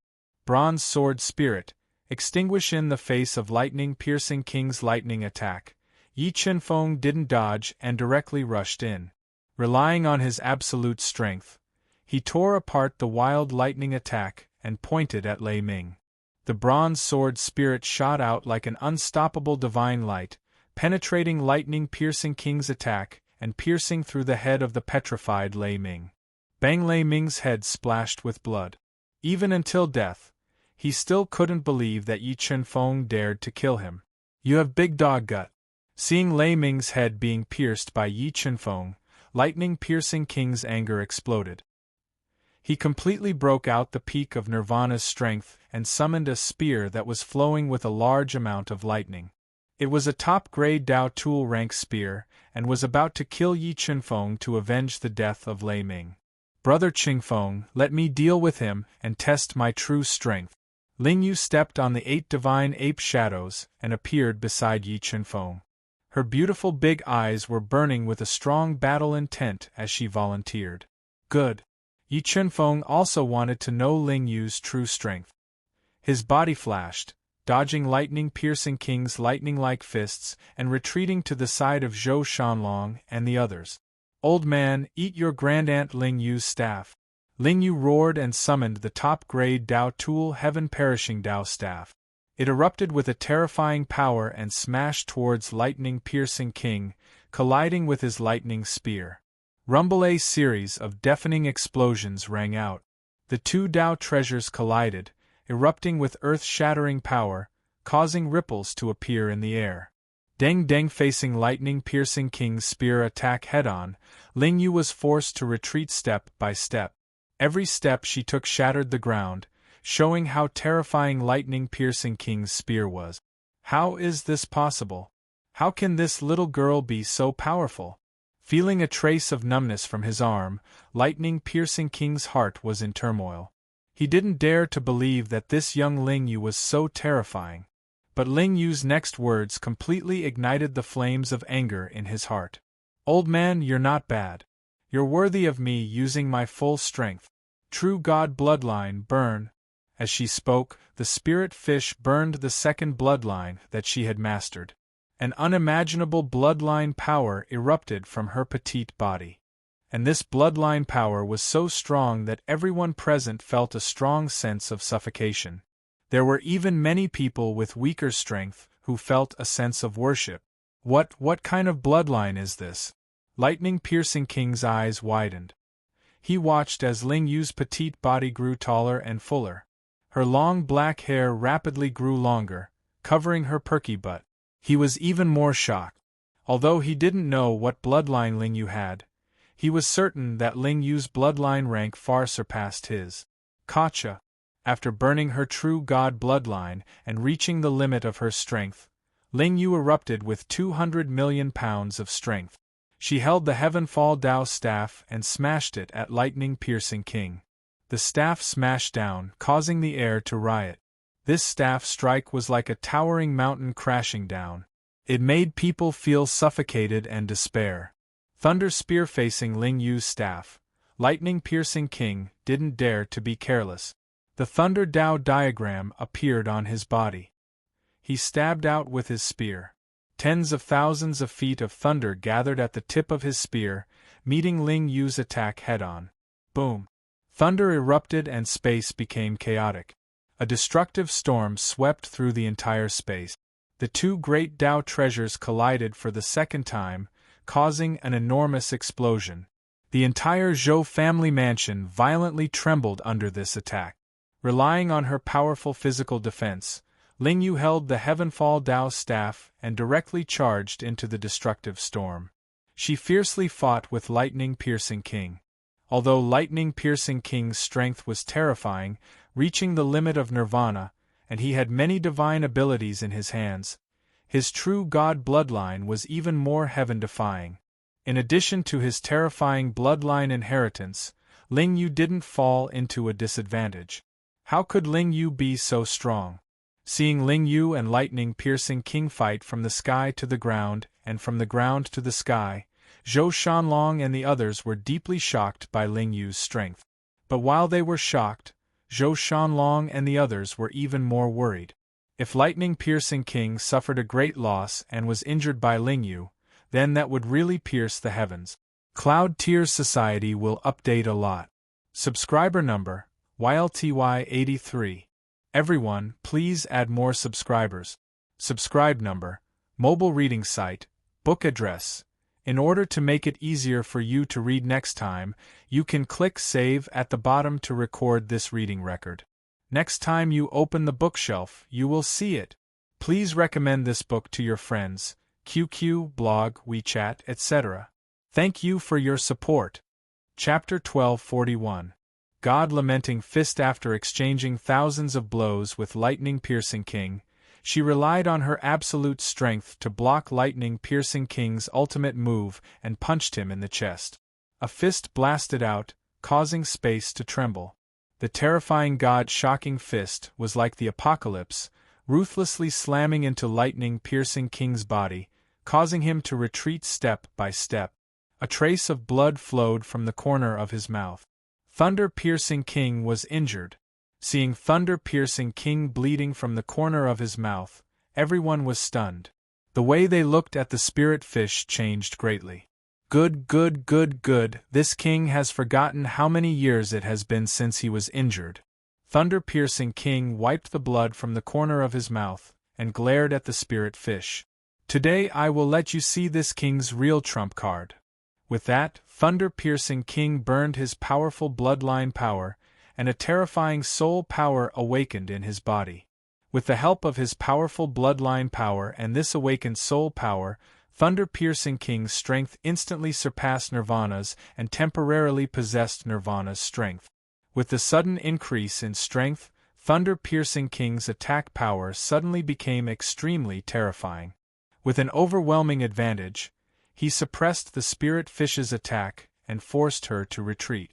Bronze Sword Spirit, extinguish in the face of Lightning Piercing King's lightning attack. Yi Chunfeng didn't dodge and directly rushed in. Relying on his absolute strength, he tore apart the wild lightning attack and pointed at Lei Ming. The Bronze Sword Spirit shot out like an unstoppable divine light, penetrating Lightning Piercing King's attack and piercing through the head of the petrified Lei Ming. Bang! Lei Ming's head splashed with blood. Even until death, he still couldn't believe that Yi Chunfeng dared to kill him. "You have big dog gut." Seeing Lei Ming's head being pierced by Yi Chunfeng, Lightning Piercing King's anger exploded. He completely broke out the peak of Nirvana's strength and summoned a spear that was flowing with a large amount of lightning. It was a top-grade Dao Tool rank spear, and was about to kill Yi Chunfeng to avenge the death of Lei Ming. "Brother Chingfeng, let me deal with him and test my true strength." Ling Yu stepped on the 8 divine ape shadows and appeared beside Yi Chunfeng. Her beautiful big eyes were burning with a strong battle intent as she volunteered. "Good." Yi Chunfeng also wanted to know Ling Yu's true strength. His body flashed, dodging Lightning Piercing King's lightning-like fists and retreating to the side of Zhou Shanlong and the others. "Old man, eat your grandaunt Ling Yu's staff." Ling Yu roared and summoned the top-grade Dao Tool heaven-perishing Dao staff. It erupted with a terrifying power and smashed towards Lightning Piercing King, colliding with his lightning spear. Rumble! A series of deafening explosions rang out. The two Dao treasures collided, erupting with earth-shattering power, causing ripples to appear in the air. Deng Deng facing Lightning Piercing King's spear attack head-on, Ling Yu was forced to retreat step by step. Every step she took shattered the ground, showing how terrifying Lightning Piercing King's spear was. How is this possible? How can this little girl be so powerful? Feeling a trace of numbness from his arm, Lightning Piercing King's heart was in turmoil. He didn't dare to believe that this young Ling Yu was so terrifying. But Ling Yu's next words completely ignited the flames of anger in his heart. "Old man, you're not bad. You're worthy of me using my full strength. True God bloodline, burn." As she spoke, the spirit fish burned the second bloodline that she had mastered. An unimaginable bloodline power erupted from her petite body. And this bloodline power was so strong that everyone present felt a strong sense of suffocation. There were even many people with weaker strength who felt a sense of worship. What kind of bloodline is this?" Lightning Piercing King's eyes widened. He watched as Ling Yu's petite body grew taller and fuller. Her long black hair rapidly grew longer, covering her perky butt. He was even more shocked. Although he didn't know what bloodline Ling Yu had, he was certain that Ling Yu's bloodline rank far surpassed his. Kacha. After burning her true god bloodline and reaching the limit of her strength, Ling Yu erupted with 200 million pounds of strength. She held the Heavenfall Dao staff and smashed it at Lightning Piercing King. The staff smashed down, causing the air to riot. This staff strike was like a towering mountain crashing down. It made people feel suffocated and despair. Thunder Spear facing Ling Yu's staff, Lightning Piercing King didn't dare to be careless. The Thunder Dao diagram appeared on his body. He stabbed out with his spear. Tens of thousands of feet of thunder gathered at the tip of his spear, meeting Ling Yu's attack head-on. Boom! Thunder erupted and space became chaotic. A destructive storm swept through the entire space. The two great Tao treasures collided for the second time, causing an enormous explosion. The entire Zhou family mansion violently trembled under this attack. Relying on her powerful physical defense, Lingyu held the Heavenfall Dao staff and directly charged into the destructive storm. She fiercely fought with Lightning-Piercing King. Although Lightning-Piercing King's strength was terrifying, reaching the limit of nirvana, and he had many divine abilities in his hands, his true god bloodline was even more heaven-defying. In addition to his terrifying bloodline inheritance, Lingyu didn't fall into a disadvantage. How could Lingyu be so strong? Seeing Lingyu and Lightning-Piercing King fight from the sky to the ground and from the ground to the sky, Zhou Shanlong and the others were deeply shocked by Lingyu's strength. But while they were shocked, Zhou Shanlong and the others were even more worried. If Lightning-Piercing King suffered a great loss and was injured by Lingyu, then that would really pierce the heavens. Cloud Tears Society will update a lot. Subscriber number, YLTY83. Everyone, please add more subscribers. Subscribe number, mobile reading site, book address. In order to make it easier for you to read next time, you can click Save at the bottom to record this reading record. Next time you open the bookshelf, you will see it. Please recommend this book to your friends, QQ, blog, WeChat, etc. Thank you for your support. Chapter 1241. God lamenting fist. After exchanging thousands of blows with Lightning-Piercing King, she relied on her absolute strength to block Lightning-Piercing King's ultimate move and punched him in the chest. A fist blasted out, causing space to tremble. The terrifying God-shocking fist was like the apocalypse, ruthlessly slamming into Lightning-Piercing King's body, causing him to retreat step by step. A trace of blood flowed from the corner of his mouth. Thunder-Piercing King was injured. Seeing Thunder-Piercing King bleeding from the corner of his mouth, everyone was stunned. The way they looked at the spirit fish changed greatly. Good, this king has forgotten how many years it has been since he was injured. Thunder-Piercing King wiped the blood from the corner of his mouth, and glared at the spirit fish. Today I will let you see this king's real trump card. With that, Thunder-Piercing King burned his powerful bloodline power, and a terrifying soul power awakened in his body. With the help of his powerful bloodline power and this awakened soul power, Thunder-Piercing King's strength instantly surpassed Nirvana's and temporarily possessed Nirvana's strength. With the sudden increase in strength, Thunder-Piercing King's attack power suddenly became extremely terrifying. With an overwhelming advantage, he suppressed the spirit fish's attack and forced her to retreat.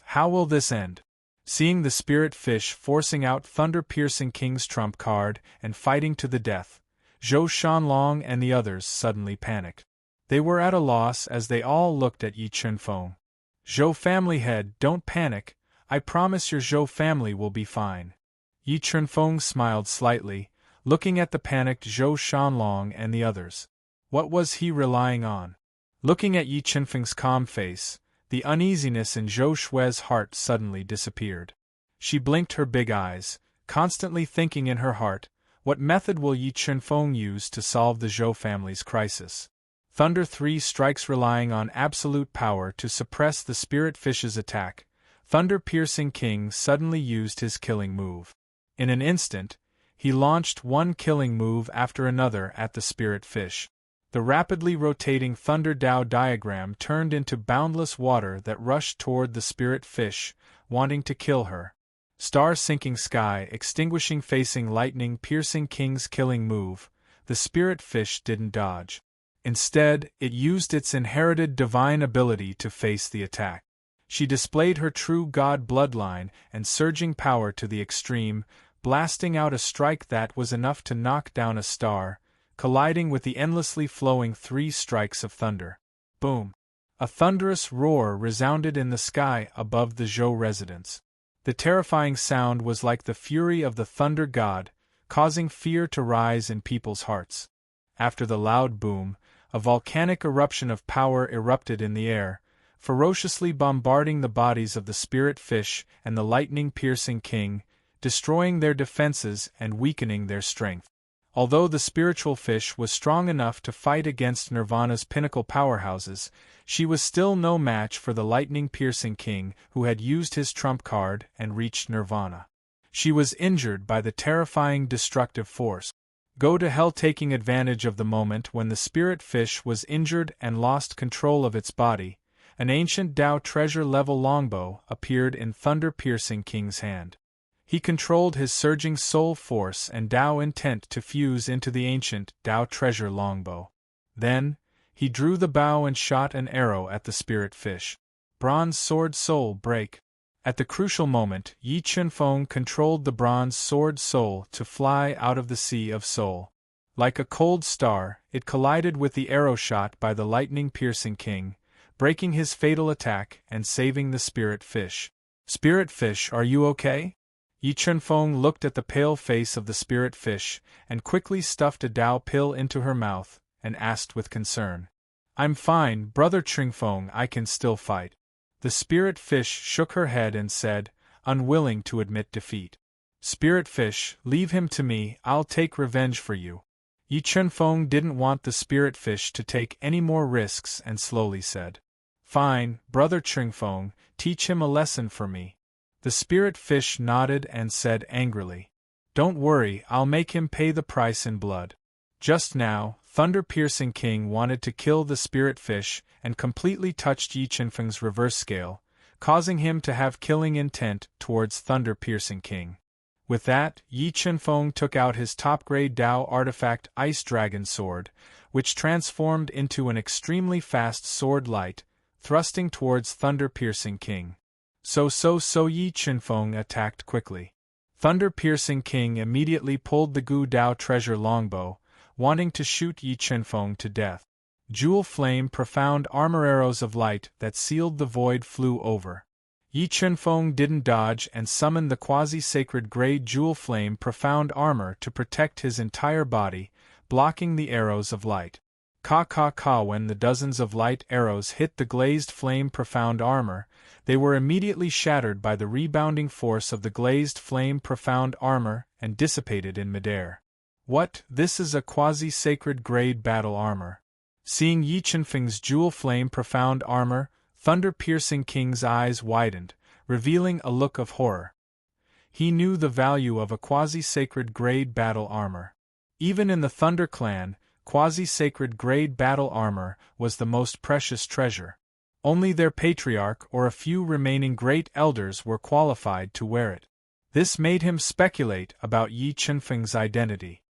How will this end? Seeing the spirit fish forcing out Thunder-Piercing King's trump card and fighting to the death, Zhou Shanlong and the others suddenly panicked. They were at a loss as they all looked at Yi Chunfeng. Zhou family head, don't panic, I promise your Zhou family will be fine. Yi Chunfeng smiled slightly, looking at the panicked Zhou Shanlong and the others. What was he relying on? Looking at Yi Chunfeng's calm face, the uneasiness in Zhou Shui's heart suddenly disappeared. She blinked her big eyes, constantly thinking in her heart, what method will Yi Chunfeng use to solve the Zhou family's crisis? Thunder 3 strikes. Relying on absolute power to suppress the spirit fish's attack, Thunder-Piercing King suddenly used his killing move. In an instant, he launched one killing move after another at the spirit fish. The rapidly rotating Thunder Dao diagram turned into boundless water that rushed toward the spirit fish, wanting to kill her. Star sinking sky extinguishing. Facing Lightning-Piercing King's killing move, the spirit fish didn't dodge. Instead, it used its inherited divine ability to face the attack. She displayed her true god bloodline and surging power to the extreme, blasting out a strike that was enough to knock down a star, colliding with the endlessly flowing 3 strikes of thunder. Boom! A thunderous roar resounded in the sky above the Zhou residence. The terrifying sound was like the fury of the thunder god, causing fear to rise in people's hearts. After the loud boom, a volcanic eruption of power erupted in the air, ferociously bombarding the bodies of the spirit fish and the lightning-piercing king, destroying their defenses and weakening their strength. Although the spiritual fish was strong enough to fight against Nirvana's pinnacle powerhouses, she was still no match for the lightning-piercing king who had used his trump card and reached Nirvana. She was injured by the terrifying destructive force. Go to hell. Taking advantage of the moment when the spirit fish was injured and lost control of its body, an ancient Tao treasure-level longbow appeared in thunder-piercing king's hand. He controlled his surging soul force and Tao intent to fuse into the ancient Tao treasure longbow. Then, he drew the bow and shot an arrow at the spirit fish. Bronze sword soul break. At the crucial moment, Yi Chunfeng controlled the bronze sword soul to fly out of the sea of soul. Like a cold star, it collided with the arrow shot by the lightning-piercing king, breaking his fatal attack and saving the spirit fish. Spirit fish, are you okay? Yi Chunfeng looked at the pale face of the spirit fish and quickly stuffed a Tao pill into her mouth and asked with concern. I'm fine, Brother Chunfeng, I can still fight. The spirit fish shook her head and said, unwilling to admit defeat. Spirit fish, leave him to me, I'll take revenge for you. Yi Chunfeng didn't want the spirit fish to take any more risks and slowly said, fine, Brother Chunfeng, teach him a lesson for me. The spirit fish nodded and said angrily, don't worry, I'll make him pay the price in blood. Just now, Thunder-Piercing King wanted to kill the spirit fish and completely touched Yi Chunfeng's reverse scale, causing him to have killing intent towards Thunder-Piercing King. With that, Yi Chunfeng took out his top-grade Tao artifact Ice Dragon Sword, which transformed into an extremely fast sword light, thrusting towards Thunder-Piercing King. So Yi Chunfeng attacked quickly. Thunder-Piercing King immediately pulled the Gu Dao treasure longbow, wanting to shoot Yi Chunfeng to death. Jewel Flame Profound Armor arrows of light that sealed the void flew over. Yi Chunfeng didn't dodge and summoned the quasi-sacred grade Jewel Flame Profound Armor to protect his entire body, blocking the arrows of light. When the dozens of light arrows hit the glazed flame Profound Armor, they were immediately shattered by the rebounding force of the glazed flame Profound Armor and dissipated in midair. What, this is a quasi-sacred grade battle armor? Seeing Yi Chunfeng's Jewel Flame Profound Armor, Thunder-Piercing King's eyes widened, revealing a look of horror. He knew the value of a quasi-sacred grade battle armor. Even in the Thunder Clan, quasi-sacred grade battle armor was the most precious treasure. Only their patriarch or a few remaining great elders were qualified to wear it. This made him speculate about Yi Chunfeng's identity.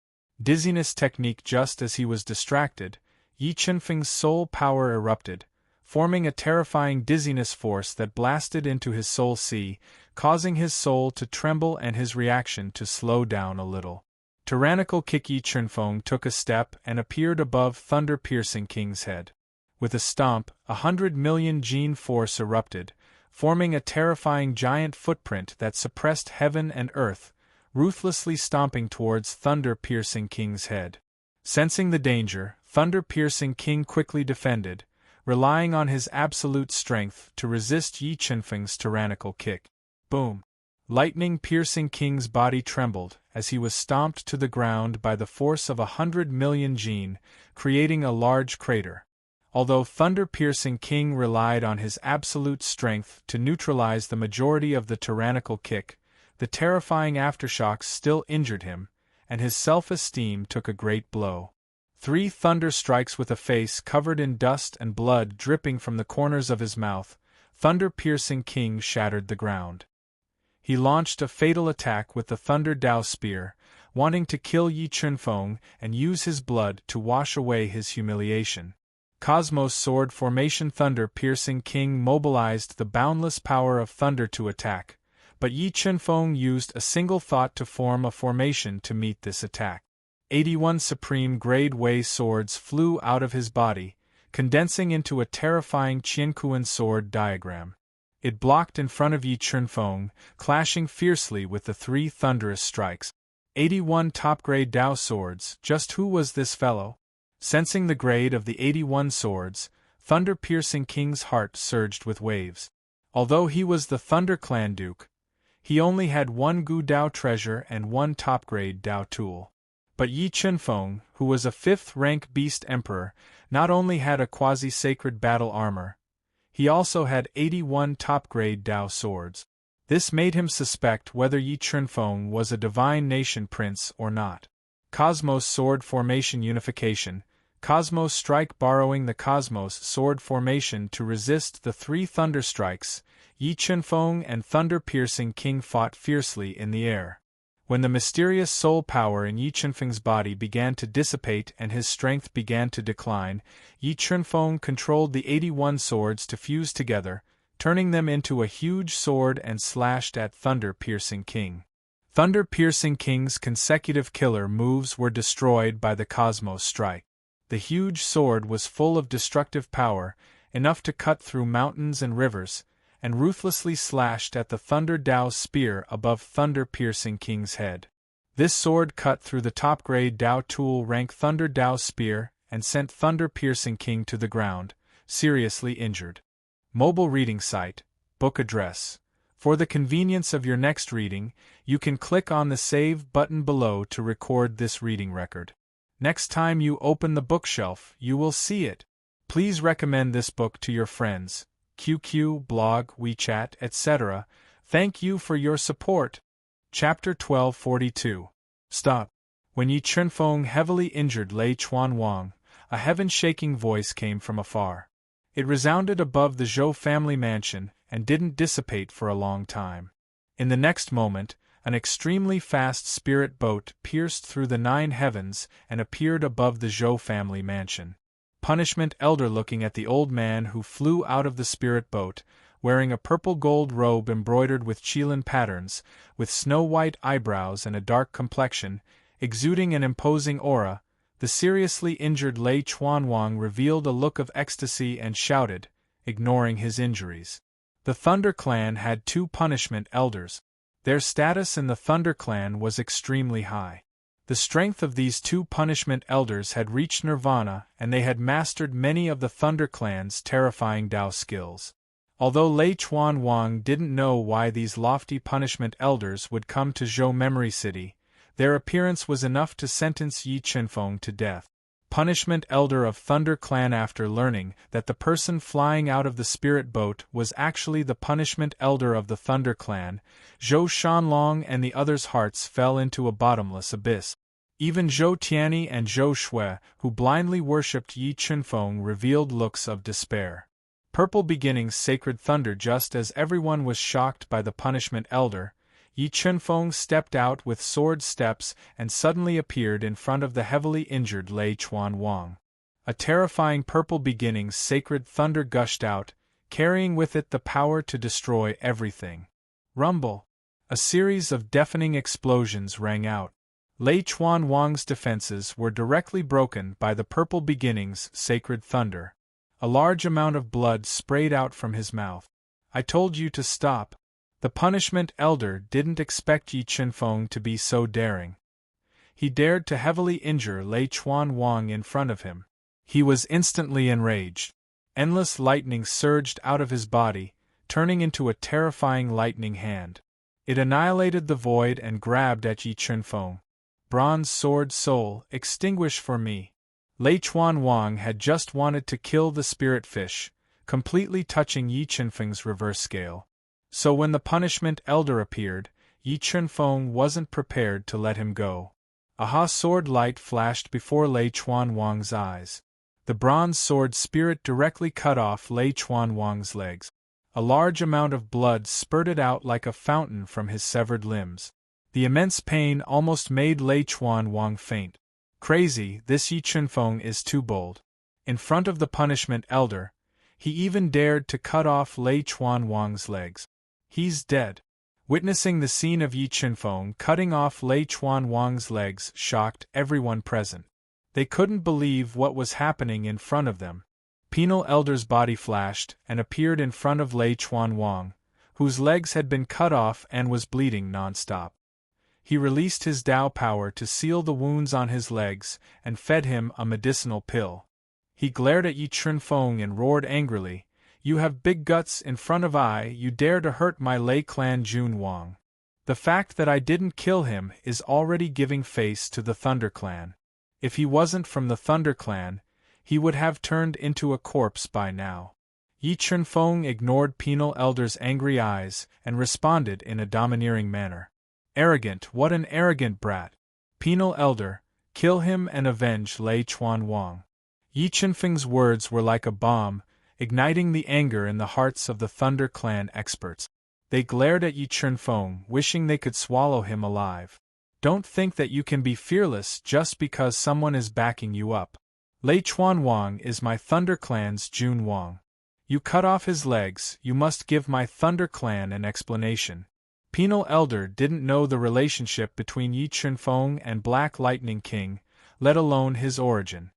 Dizziness technique. Just as he was distracted, Yi Chunfeng's soul power erupted, forming a terrifying dizziness force that blasted into his soul sea, causing his soul to tremble and his reaction to slow down a little. Tyrannical kick. Yi Chunfeng took a step and appeared above Thunder-Piercing King's head. With a stomp, 100 million gene force erupted, forming a terrifying giant footprint that suppressed heaven and earth, ruthlessly stomping towards Thunder-Piercing King's head. Sensing the danger, Thunder-Piercing King quickly defended, relying on his absolute strength to resist Yi Chunfeng's tyrannical kick. Boom! Lightning-Piercing King's body trembled as he was stomped to the ground by the force of 100 million gene, creating a large crater. Although Thunder-Piercing King relied on his absolute strength to neutralize the majority of the tyrannical kick, the terrifying aftershocks still injured him, and his self-esteem took a great blow. 3 thunder strikes. With a face covered in dust and blood dripping from the corners of his mouth, Thunder-Piercing King shattered the ground. He launched a fatal attack with the Thunder Dao Spear, wanting to kill Yi Chunfeng and use his blood to wash away his humiliation. Cosmos Sword Formation. Thunder-Piercing King mobilized the boundless power of thunder to attack, but Yi Chunfeng used a single thought to form a formation to meet this attack. 81 Supreme Grade Wei swords flew out of his body, condensing into a terrifying Qianquan sword diagram. It blocked in front of Yi Chunfeng, clashing fiercely with the 3 thunderous strikes. 81 top-grade Dao swords. Just who was this fellow? Sensing the grade of the 81 swords, thunder-piercing king's heart surged with waves. Although he was the Thunder Clan Duke, he only had one Gu Dao treasure and one top-grade Dao tool. But Yi Chunfeng, who was a 5th-rank beast emperor, not only had a quasi-sacred battle armor, he also had 81 top-grade Dao swords. This made him suspect whether Yi Chunfeng was a divine nation prince or not. Cosmos Sword Formation Unification. Cosmos Strike. Borrowing the Cosmos Sword Formation to resist the 3 thunder strikes, Yi Chunfeng and Thunder-Piercing King fought fiercely in the air. When the mysterious soul power in Yi Chunfeng's body began to dissipate and his strength began to decline, Yi Chunfeng controlled the 81 swords to fuse together, turning them into a huge sword and slashed at Thunder-Piercing King. Thunder-Piercing King's consecutive killer moves were destroyed by the Cosmos Strike. The huge sword was full of destructive power, enough to cut through mountains and rivers, and ruthlessly slashed at the Thunder Dao spear above Thunder-Piercing King's head. This sword cut through the top-grade Dao tool rank Thunder Dao spear and sent Thunder-Piercing King to the ground, seriously injured. Mobile reading site, book address. For the convenience of your next reading, you can click on the Save button below to record this reading record. Next time you open the bookshelf, you will see it. Please recommend this book to your friends, QQ, blog, WeChat, etc. Thank you for your support. Chapter 1242. Stop. When Yi Chunfeng heavily injured Lei Chuanwang, a heaven-shaking voice came from afar. It resounded above the Zhou family mansion and didn't dissipate for a long time. In the next moment, an extremely fast spirit boat pierced through the 9 heavens and appeared above the Zhou family mansion. Punishment Elder looking at the old man who flew out of the spirit boat, wearing a purple-gold robe embroidered with Qilin patterns, with snow-white eyebrows and a dark complexion, exuding an imposing aura, the seriously injured Lei Chuanwang revealed a look of ecstasy and shouted, ignoring his injuries. The Thunder Clan had 2 punishment elders. Their status in the Thunder Clan was extremely high. The strength of these 2 punishment elders had reached nirvana and they had mastered many of the Thunder Clan's terrifying Dao skills. Although Lei Chuanwang didn't know why these lofty punishment elders would come to Zhou Memory City, their appearance was enough to sentence Yi Chunfeng to death. Punishment Elder of Thunder Clan. After learning that the person flying out of the spirit boat was actually the Punishment Elder of the Thunder Clan, Zhou Shanlong and the others' hearts fell into a bottomless abyss. Even Zhou Tianyi and Zhou Shui, who blindly worshipped Yi Chunfeng, revealed looks of despair. Purple Beginnings Sacred Thunder. Just as everyone was shocked by the Punishment Elder, Yi Chunfeng stepped out with sword steps and suddenly appeared in front of the heavily injured Lei Chuanwang. A terrifying Purple Beginnings Sacred Thunder gushed out, carrying with it the power to destroy everything. Rumble! A series of deafening explosions rang out. Lei Chuanwang's defenses were directly broken by the Purple Beginnings Sacred Thunder. A large amount of blood sprayed out from his mouth. I told you to stop. The Punishment Elder didn't expect Yi Chunfeng to be so daring. He dared to heavily injure Lei Chuanwang in front of him. He was instantly enraged. Endless lightning surged out of his body, turning into a terrifying lightning hand. It annihilated the void and grabbed at Yi Chunfeng. Bronze Sword Soul, extinguish for me. Lei Chuanwang had just wanted to kill the spirit fish, completely touching Yi Chunfeng's reverse scale. So when the Punishment Elder appeared, Yi Chunfeng wasn't prepared to let him go. Aha! Sword light flashed before Lei Chuanwang's eyes. The bronze sword spirit directly cut off Lei Chuanwang's legs. A large amount of blood spurted out like a fountain from his severed limbs. The immense pain almost made Lei Chuanwang faint. Crazy, this Yi Chunfeng is too bold. In front of the Punishment Elder, he even dared to cut off Lei Chuanwang's legs. He's dead. Witnessing the scene of Yi Chunfeng cutting off Lei Chuanwang's legs shocked everyone present. They couldn't believe what was happening in front of them. Penal Elder's body flashed and appeared in front of Lei Chuanwang, whose legs had been cut off and was bleeding non-stop. He released his Dao power to seal the wounds on his legs and fed him a medicinal pill. He glared at Yi Chunfeng and roared angrily, "You have big guts in front of I, you dare to hurt my Lei clan Jun Wang. The fact that I didn't kill him is already giving face to the Thunder Clan. If he wasn't from the Thunder Clan, he would have turned into a corpse by now." Yi Chunfeng ignored Penal Elder's angry eyes and responded in a domineering manner. "Arrogant, what an arrogant brat! Penal Elder, kill him and avenge Lei Chuan Wang." Yi Chunfeng's words were like a bomb, igniting the anger in the hearts of the Thunder Clan experts. They glared at Yi Chunfeng, wishing they could swallow him alive. "Don't think that you can be fearless just because someone is backing you up. Lei Chuan Wang is my Thunder Clan's Jun Wang. You cut off his legs, you must give my Thunder Clan an explanation." Penal Elder didn't know the relationship between Yi Chunfeng and Black Lightning King, let alone his origin.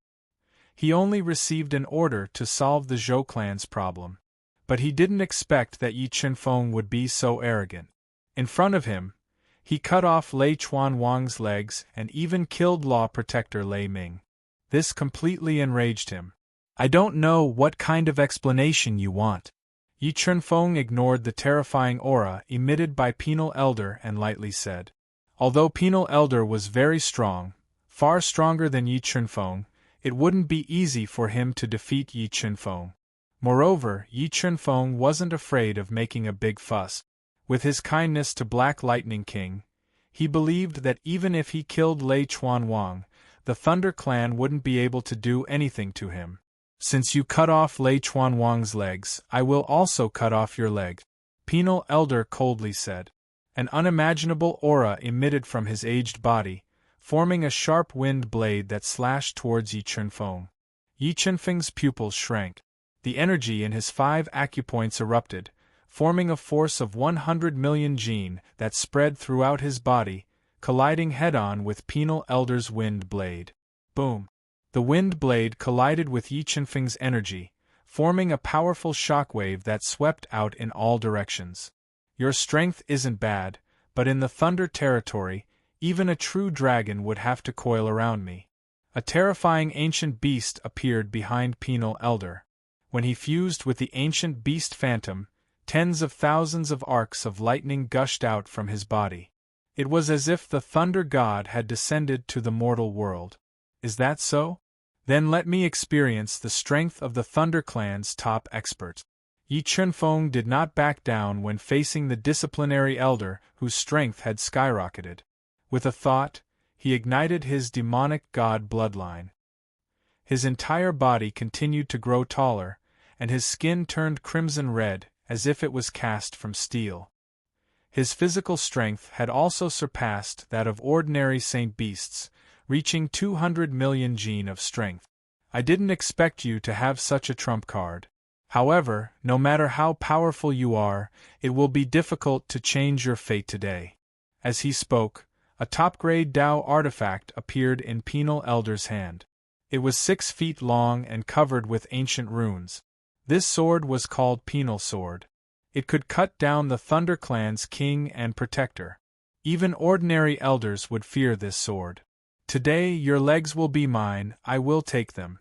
He only received an order to solve the Zhou clan's problem. But he didn't expect that Yi Chunfeng would be so arrogant. In front of him, he cut off Lei Chuan Wang's legs and even killed Law Protector Lei Ming. This completely enraged him. "I don't know what kind of explanation you want." Yi Chunfeng ignored the terrifying aura emitted by Penal Elder and lightly said. Although Penal Elder was very strong, far stronger than Yi Chunfeng, it wouldn't be easy for him to defeat Yi Chunfeng. Moreover, Yi Chunfeng wasn't afraid of making a big fuss. With his kindness to Black Lightning King, he believed that even if he killed Lei Chuan Wang, the Thunder Clan wouldn't be able to do anything to him. "Since you cut off Lei Chuan Wang's legs, I will also cut off your leg," Penal Elder coldly said. An unimaginable aura emitted from his aged body, forming a sharp wind blade that slashed towards Yi Chunfeng. Yi Chunfeng's pupils shrank. The energy in his 5 acupoints erupted, forming a force of 100 million jin that spread throughout his body, colliding head-on with Penal Elder's wind blade. Boom! The wind blade collided with Yi Chunfeng's energy, forming a powerful shockwave that swept out in all directions. "Your strength isn't bad, but in the Thunder territory, even a true dragon would have to coil around me." A terrifying ancient beast appeared behind Penal Elder. When he fused with the ancient beast phantom, tens of thousands of arcs of lightning gushed out from his body. It was as if the Thunder God had descended to the mortal world. Is that so? Then let me experience the strength of the Thunder Clan's top expert. Yi Chunfeng did not back down when facing the disciplinary elder whose strength had skyrocketed. With a thought, he ignited his demonic god bloodline. His entire body continued to grow taller, and his skin turned crimson red, as if it was cast from steel. His physical strength had also surpassed that of ordinary saint beasts, reaching 200 million jin of strength. "I didn't expect you to have such a trump card. However, no matter how powerful you are, it will be difficult to change your fate today." As he spoke, a top-grade Dao artifact appeared in Penal Elder's hand. It was 6 feet long and covered with ancient runes. This sword was called Penal Sword. It could cut down the Thunder Clan's king and protector. Even ordinary elders would fear this sword. "Today your legs will be mine, I will take them."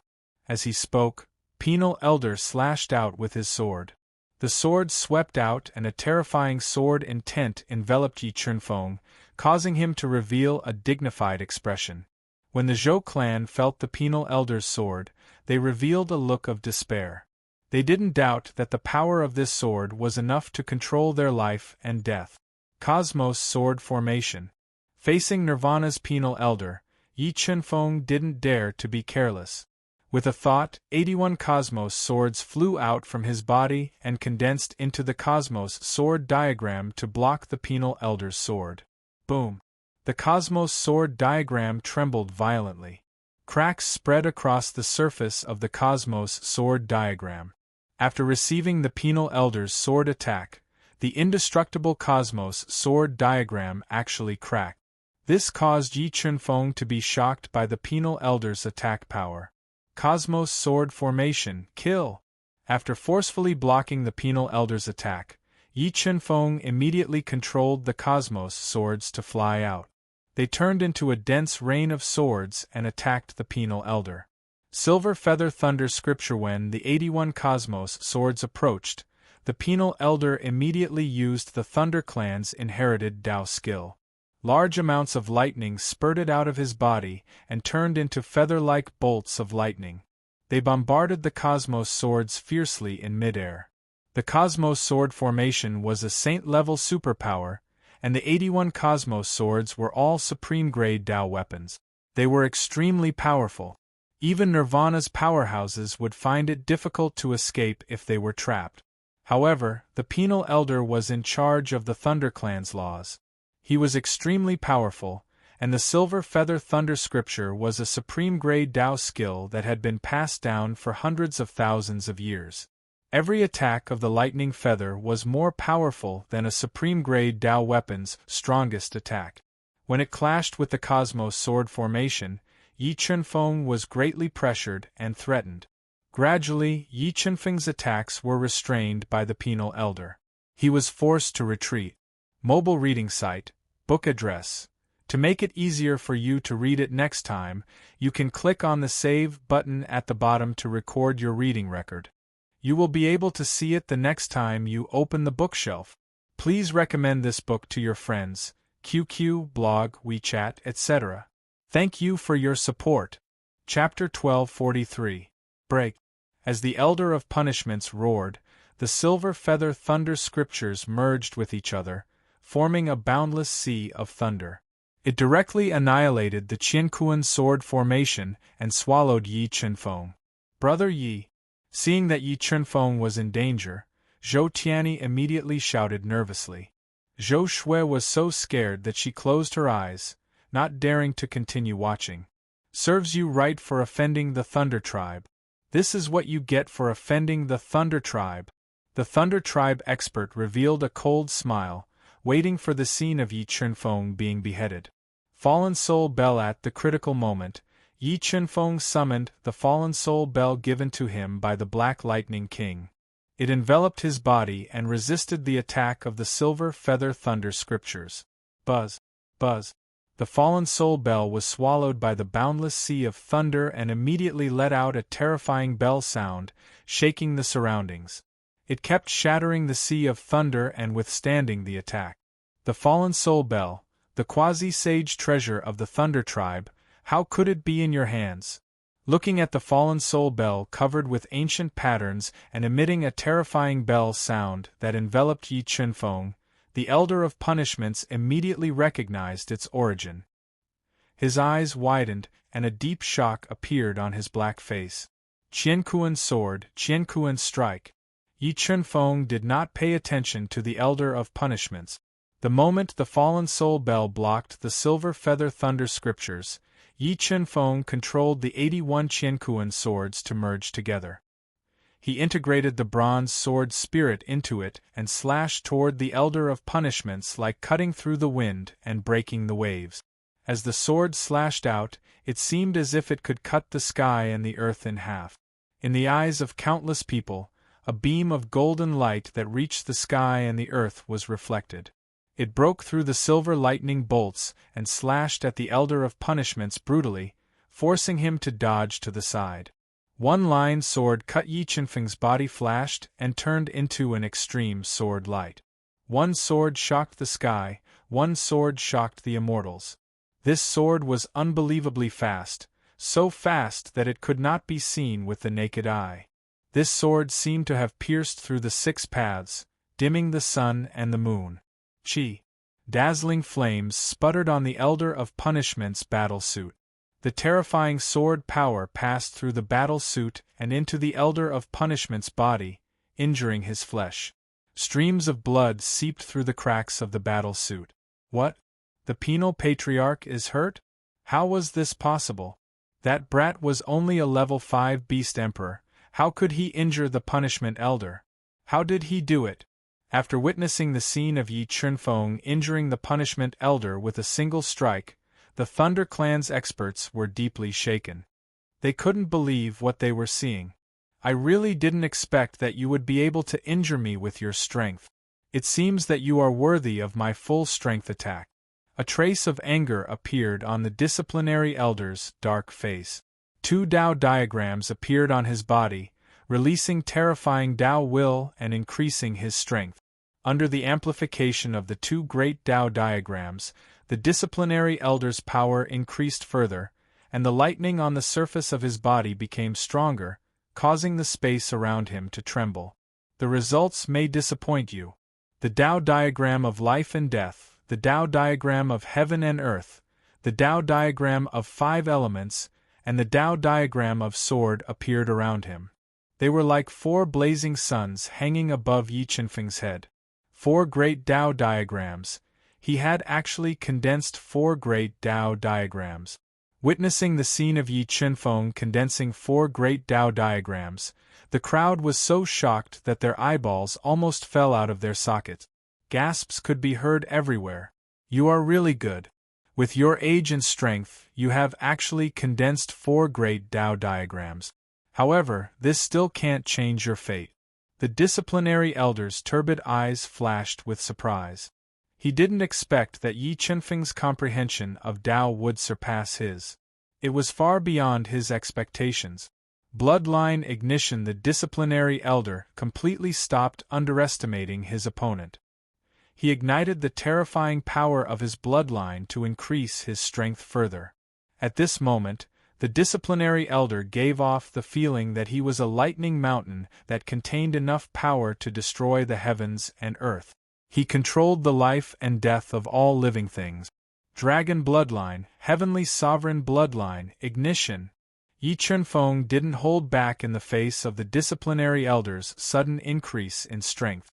As he spoke, Penal Elder slashed out with his sword. The sword swept out and a terrifying sword intent enveloped Yi Chunfeng, causing him to reveal a dignified expression. When the Zhou clan felt the Penal Elder's sword, they revealed a look of despair. They didn't doubt that the power of this sword was enough to control their life and death. Cosmos Sword Formation. Facing Nirvana's Penal Elder, Yi Chunfeng didn't dare to be careless. With a thought, 81 Cosmos swords flew out from his body and condensed into the Cosmos Sword diagram to block the Penal Elder's sword. Boom! The Cosmos Sword diagram trembled violently. Cracks spread across the surface of the Cosmos Sword diagram. After receiving the Penal Elder's sword attack, the indestructible Cosmos Sword diagram actually cracked. This caused Yi Chunfeng to be shocked by the Penal Elder's attack power. Cosmos Sword Formation, kill! After forcefully blocking the Penal Elder's attack, Yi Chunfeng immediately controlled the Cosmos Swords to fly out. They turned into a dense rain of swords and attacked the Penal Elder. Silver Feather Thunder Scripture. When the 81 Cosmos swords approached, the penal elder immediately used the Thunder Clan's inherited Tao skill. Large amounts of lightning spurted out of his body and turned into feather-like bolts of lightning. They bombarded the Cosmos swords fiercely in midair. The Cosmos sword formation was a saint-level superpower, and the 81 Cosmos swords were all supreme-grade Tao weapons. They were extremely powerful. Even Nirvana's powerhouses would find it difficult to escape if they were trapped. However, the penal elder was in charge of the Thunder Clan's laws. He was extremely powerful, and the Silver Feather Thunder Scripture was a supreme-grade Tao skill that had been passed down for hundreds of thousands of years. Every attack of the lightning feather was more powerful than a supreme-grade Tao weapon's strongest attack. When it clashed with the Cosmos sword formation, Yi Chunfeng was greatly pressured and threatened. Gradually, Yi Chunfeng's attacks were restrained by the penal elder. He was forced to retreat. Mobile reading site, book address. To make it easier for you to read it next time, you can click on the Save button at the bottom to record your reading record. You will be able to see it the next time you open the bookshelf. Please recommend this book to your friends, QQ, blog, WeChat, etc. Thank you for your support. Chapter 1243. Break. As the Elder of Punishments roared, the Silver Feather Thunder Scriptures merged with each other, forming a boundless sea of thunder. It directly annihilated the Qiankuan sword formation and swallowed Yi Chunfeng. Brother Yi. Seeing that Yi Chunfeng was in danger, Zhou Tianyi immediately shouted nervously. Zhou Shui was so scared that she closed her eyes, not daring to continue watching. Serves you right for offending the Thunder Tribe. This is what you get for offending the Thunder Tribe. The Thunder Tribe expert revealed a cold smile, waiting for the scene of Yi Chunfeng being beheaded. Fallen Soul Bell. At the critical moment, Yi Chunfeng summoned the Fallen Soul Bell given to him by the Black Lightning King. It enveloped his body and resisted the attack of the Silver Feather Thunder Scriptures. Buzz, buzz. The Fallen Soul Bell was swallowed by the boundless sea of thunder and immediately let out a terrifying bell sound, shaking the surroundings. It kept shattering the sea of thunder and withstanding the attack. The Fallen Soul Bell, the quasi-sage treasure of the Thunder Tribe, how could it be in your hands? Looking at the Fallen Soul Bell covered with ancient patterns and emitting a terrifying bell sound that enveloped Yi Chunfeng, the Elder of Punishments immediately recognized its origin. His eyes widened, and a deep shock appeared on his black face. Qiankuan sword, Qiankuan strike. Yi Chunfeng did not pay attention to the Elder of Punishments. The moment the Fallen Soul Bell blocked the Silver Feather Thunder Scriptures, Yi Chunfeng controlled the 81 Qiankuan swords to merge together. He integrated the bronze sword spirit into it and slashed toward the Elder of Punishments like cutting through the wind and breaking the waves. As the sword slashed out, it seemed as if it could cut the sky and the earth in half. In the eyes of countless people, a beam of golden light that reached the sky and the earth was reflected. It broke through the silver lightning bolts and slashed at the Elder of Punishments brutally, forcing him to dodge to the side. One line sword cut Yi Chunfeng's body, flashed and turned into an extreme sword light. One sword shocked the sky, one sword shocked the immortals. This sword was unbelievably fast, so fast that it could not be seen with the naked eye. This sword seemed to have pierced through the 6 paths, dimming the sun and the moon. Chi. Dazzling flames sputtered on the Elder of Punishment's battle suit. The terrifying sword power passed through the battle suit and into the Elder of Punishment's body, injuring his flesh. Streams of blood seeped through the cracks of the battle suit. What? The penal patriarch is hurt? How was this possible? That brat was only a level 5 beast emperor. How could he injure the punishment elder? How did he do it? After witnessing the scene of Yi Chunfeng injuring the punishment elder with a single strike, the Thunder Clan's experts were deeply shaken. They couldn't believe what they were seeing. I really didn't expect that you would be able to injure me with your strength. It seems that you are worthy of my full strength attack. A trace of anger appeared on the disciplinary elder's dark face. 2 Tao diagrams appeared on his body, releasing terrifying Tao will and increasing his strength. Under the amplification of the 2 great Tao diagrams, the disciplinary elder's power increased further, and the lightning on the surface of his body became stronger, causing the space around him to tremble. The results may disappoint you. The Tao diagram of life and death, the Tao diagram of heaven and earth, the Tao diagram of 5 elements, and the Tao diagram of sword appeared around him. They were like 4 blazing suns hanging above Yi Qinfeng's head. 4 great Tao diagrams. He had actually condensed 4 great Tao diagrams. Witnessing the scene of Yi Qinfeng condensing 4 great Tao diagrams, the crowd was so shocked that their eyeballs almost fell out of their sockets. Gasps could be heard everywhere. "You are really good. With your age and strength, you have actually condensed 4 great Tao diagrams. However, this still can't change your fate." The disciplinary elder's turbid eyes flashed with surprise. He didn't expect that Yi Qinfeng's comprehension of Tao would surpass his. It was far beyond his expectations. Bloodline ignition. The disciplinary elder completely stopped underestimating his opponent. He ignited the terrifying power of his bloodline to increase his strength further. At this moment, the disciplinary elder gave off the feeling that he was a lightning mountain that contained enough power to destroy the heavens and earth. He controlled the life and death of all living things. Dragon bloodline, heavenly sovereign bloodline, ignition. Yi Qinfeng didn't hold back in the face of the disciplinary elder's sudden increase in strength.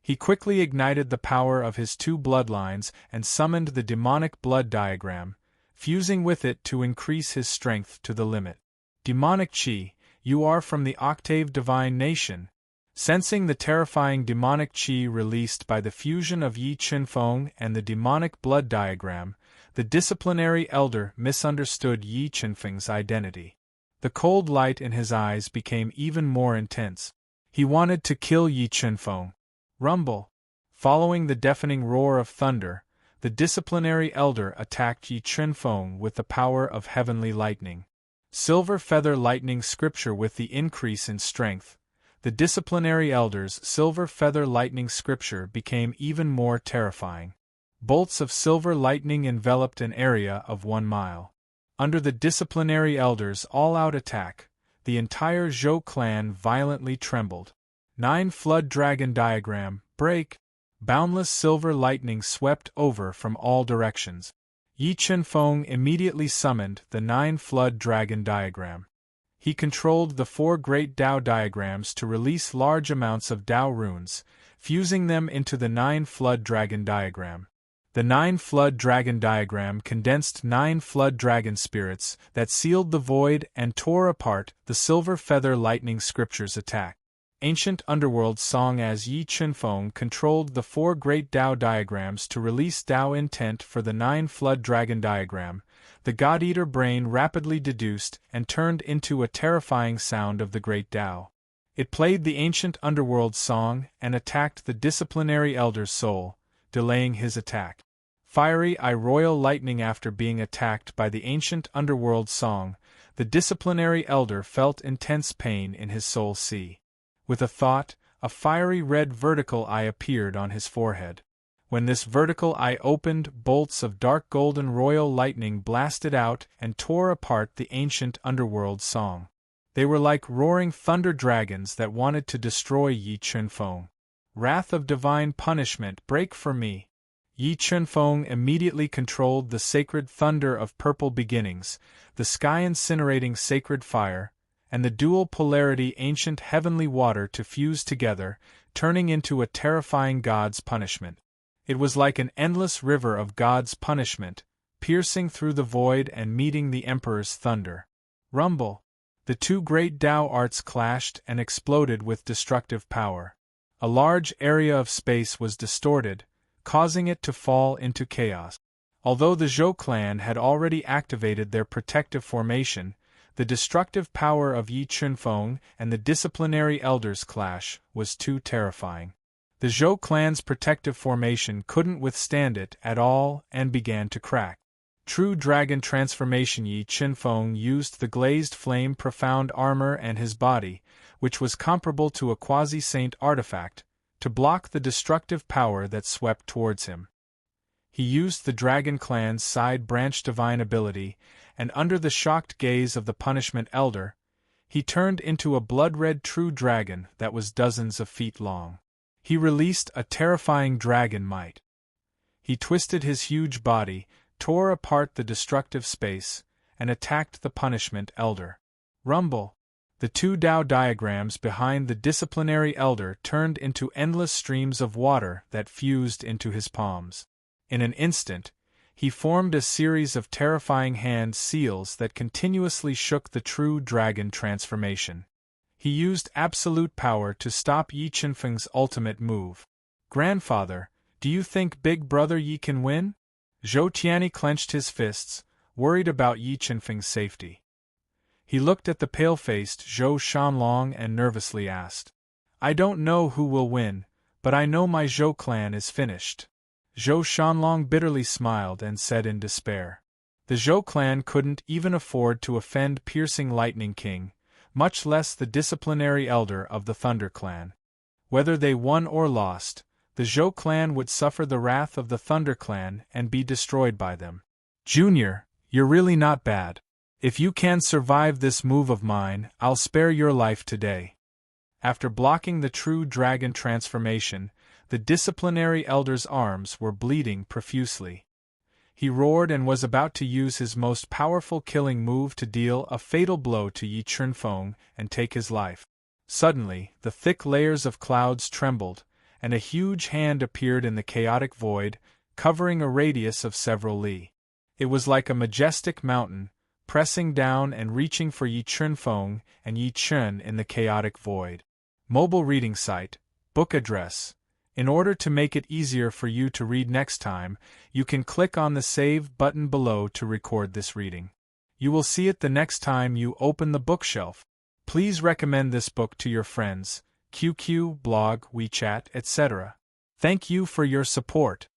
He quickly ignited the power of his 2 bloodlines and summoned the demonic blood diagram, fusing with it to increase his strength to the limit. Demonic Qi, you are from the octave divine nation. Sensing the terrifying demonic Qi released by the fusion of Yi Qinfeng and the demonic blood diagram, the disciplinary elder misunderstood Yi Qinfeng's identity. The cold light in his eyes became even more intense. He wanted to kill Yi Qinfeng. Rumble. Following the deafening roar of thunder, the disciplinary elder attacked Yi Qinfeng with the power of heavenly lightning. Silver feather lightning scripture. With the increase in strength, the disciplinary elder's silver feather lightning scripture became even more terrifying. Bolts of silver lightning enveloped an area of 1 mile. Under the disciplinary elder's all-out attack, the entire Zhou clan violently trembled. 9 flood dragon diagram, break. Boundless silver lightning swept over from all directions. Yi Qinfeng immediately summoned the 9 flood dragon diagram. He controlled the 4 great Tao diagrams to release large amounts of Tao runes, fusing them into the 9 flood dragon diagram. The 9 flood dragon diagram condensed 9 flood dragon spirits that sealed the void and tore apart the silver feather lightning scripture's attack. Ancient underworld song. As Yi Qinfeng controlled the 4 great Tao diagrams to release Tao intent for the 9 flood dragon diagram, the God-Eater brain rapidly deduced and turned into a terrifying sound of the great Tao. It played the ancient underworld song and attacked the disciplinary elder's soul, delaying his attack. Fiery eye royal lightning. After being attacked by the ancient underworld song, the disciplinary elder felt intense pain in his soul sea. With a thought, a fiery red vertical eye appeared on his forehead. When this vertical eye opened, bolts of dark golden royal lightning blasted out and tore apart the ancient underworld song. They were like roaring thunder dragons that wanted to destroy Yi Qinfeng. Wrath of divine punishment, break for me. Yi Qinfeng immediately controlled the sacred thunder of purple beginnings, the sky-incinerating sacred fire, and the dual polarity ancient heavenly water to fuse together, turning into a terrifying God's punishment. It was like an endless river of God's punishment, piercing through the void and meeting the Emperor's thunder. Rumble. The 2 great Tao arts clashed and exploded with destructive power. A large area of space was distorted, causing it to fall into chaos. Although the Zhou clan had already activated their protective formation, the destructive power of Yi Qinfeng and the disciplinary elders' clash was too terrifying. The Zhou clan's protective formation couldn't withstand it at all and began to crack. True Dragon Transformation. Yi Qinfeng used the glazed flame profound armor and his body, which was comparable to a quasi-saint artifact, to block the destructive power that swept towards him. He used the Dragon Clan's side-branch divine ability, and under the shocked gaze of the Punishment Elder, he turned into a blood-red true dragon that was dozens of feet long. He released a terrifying dragon might. He twisted his huge body, tore apart the destructive space, and attacked the Punishment Elder. Rumble! The two Dao diagrams behind the disciplinary elder turned into endless streams of water that fused into his palms. In an instant, he formed a series of terrifying hand seals that continuously shook the true dragon transformation. He used absolute power to stop Yi Qinfeng's ultimate move. "Grandfather, do you think Big Brother Yi can win?" Zhou Tianyi clenched his fists, worried about Yi Qinfeng's safety. He looked at the pale-faced Zhou Shanlong and nervously asked, "I don't know who will win, but I know my Zhou clan is finished." Zhou Shanlong bitterly smiled and said in despair, "The Zhou clan couldn't even afford to offend Piercing Lightning King, much less the disciplinary elder of the Thunder clan. Whether they won or lost, the Zhou clan would suffer the wrath of the Thunder clan and be destroyed by them. Junior, you're really not bad. If you can survive this move of mine, I'll spare your life today." After blocking the true dragon transformation, the disciplinary elder's arms were bleeding profusely. He roared and was about to use his most powerful killing move to deal a fatal blow to Yi Qinfeng and take his life. Suddenly, the thick layers of clouds trembled, and a huge hand appeared in the chaotic void, covering a radius of several li. It was like a majestic mountain, pressing down and reaching for Yi Qinfeng and Yi Qin in the chaotic void. Mobile reading site, book address. In order to make it easier for you to read next time, you can click on the Save button below to record this reading. You will see it the next time you open the bookshelf. Please recommend this book to your friends, QQ, blog, WeChat, etc. Thank you for your support.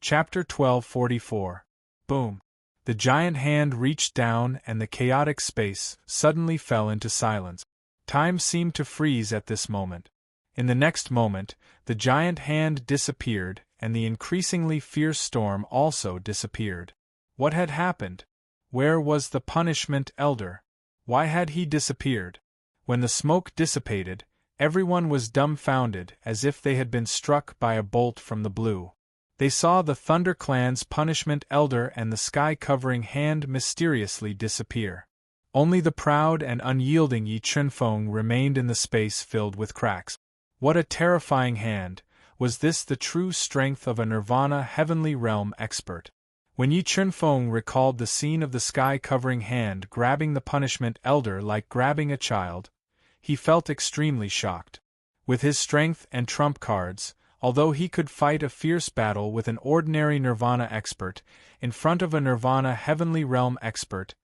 Chapter 1244. Boom. The giant hand reached down and the chaotic space suddenly fell into silence. Time seemed to freeze at this moment. In the next moment, the giant hand disappeared, and the increasingly fierce storm also disappeared. What had happened? Where was the Punishment Elder? Why had he disappeared? When the smoke dissipated, everyone was dumbfounded as if they had been struck by a bolt from the blue. They saw the Thunder Clan's Punishment Elder and the sky-covering hand mysteriously disappear. Only the proud and unyielding Yi Qinfeng remained in the space filled with cracks. What a terrifying hand! Was this the true strength of a Nirvana heavenly realm expert? When Yi Qinfeng recalled the scene of the sky-covering hand grabbing the Punishment Elder like grabbing a child, he felt extremely shocked. With his strength and trump cards, although he could fight a fierce battle with an ordinary Nirvana expert, in front of a Nirvana heavenly realm expert,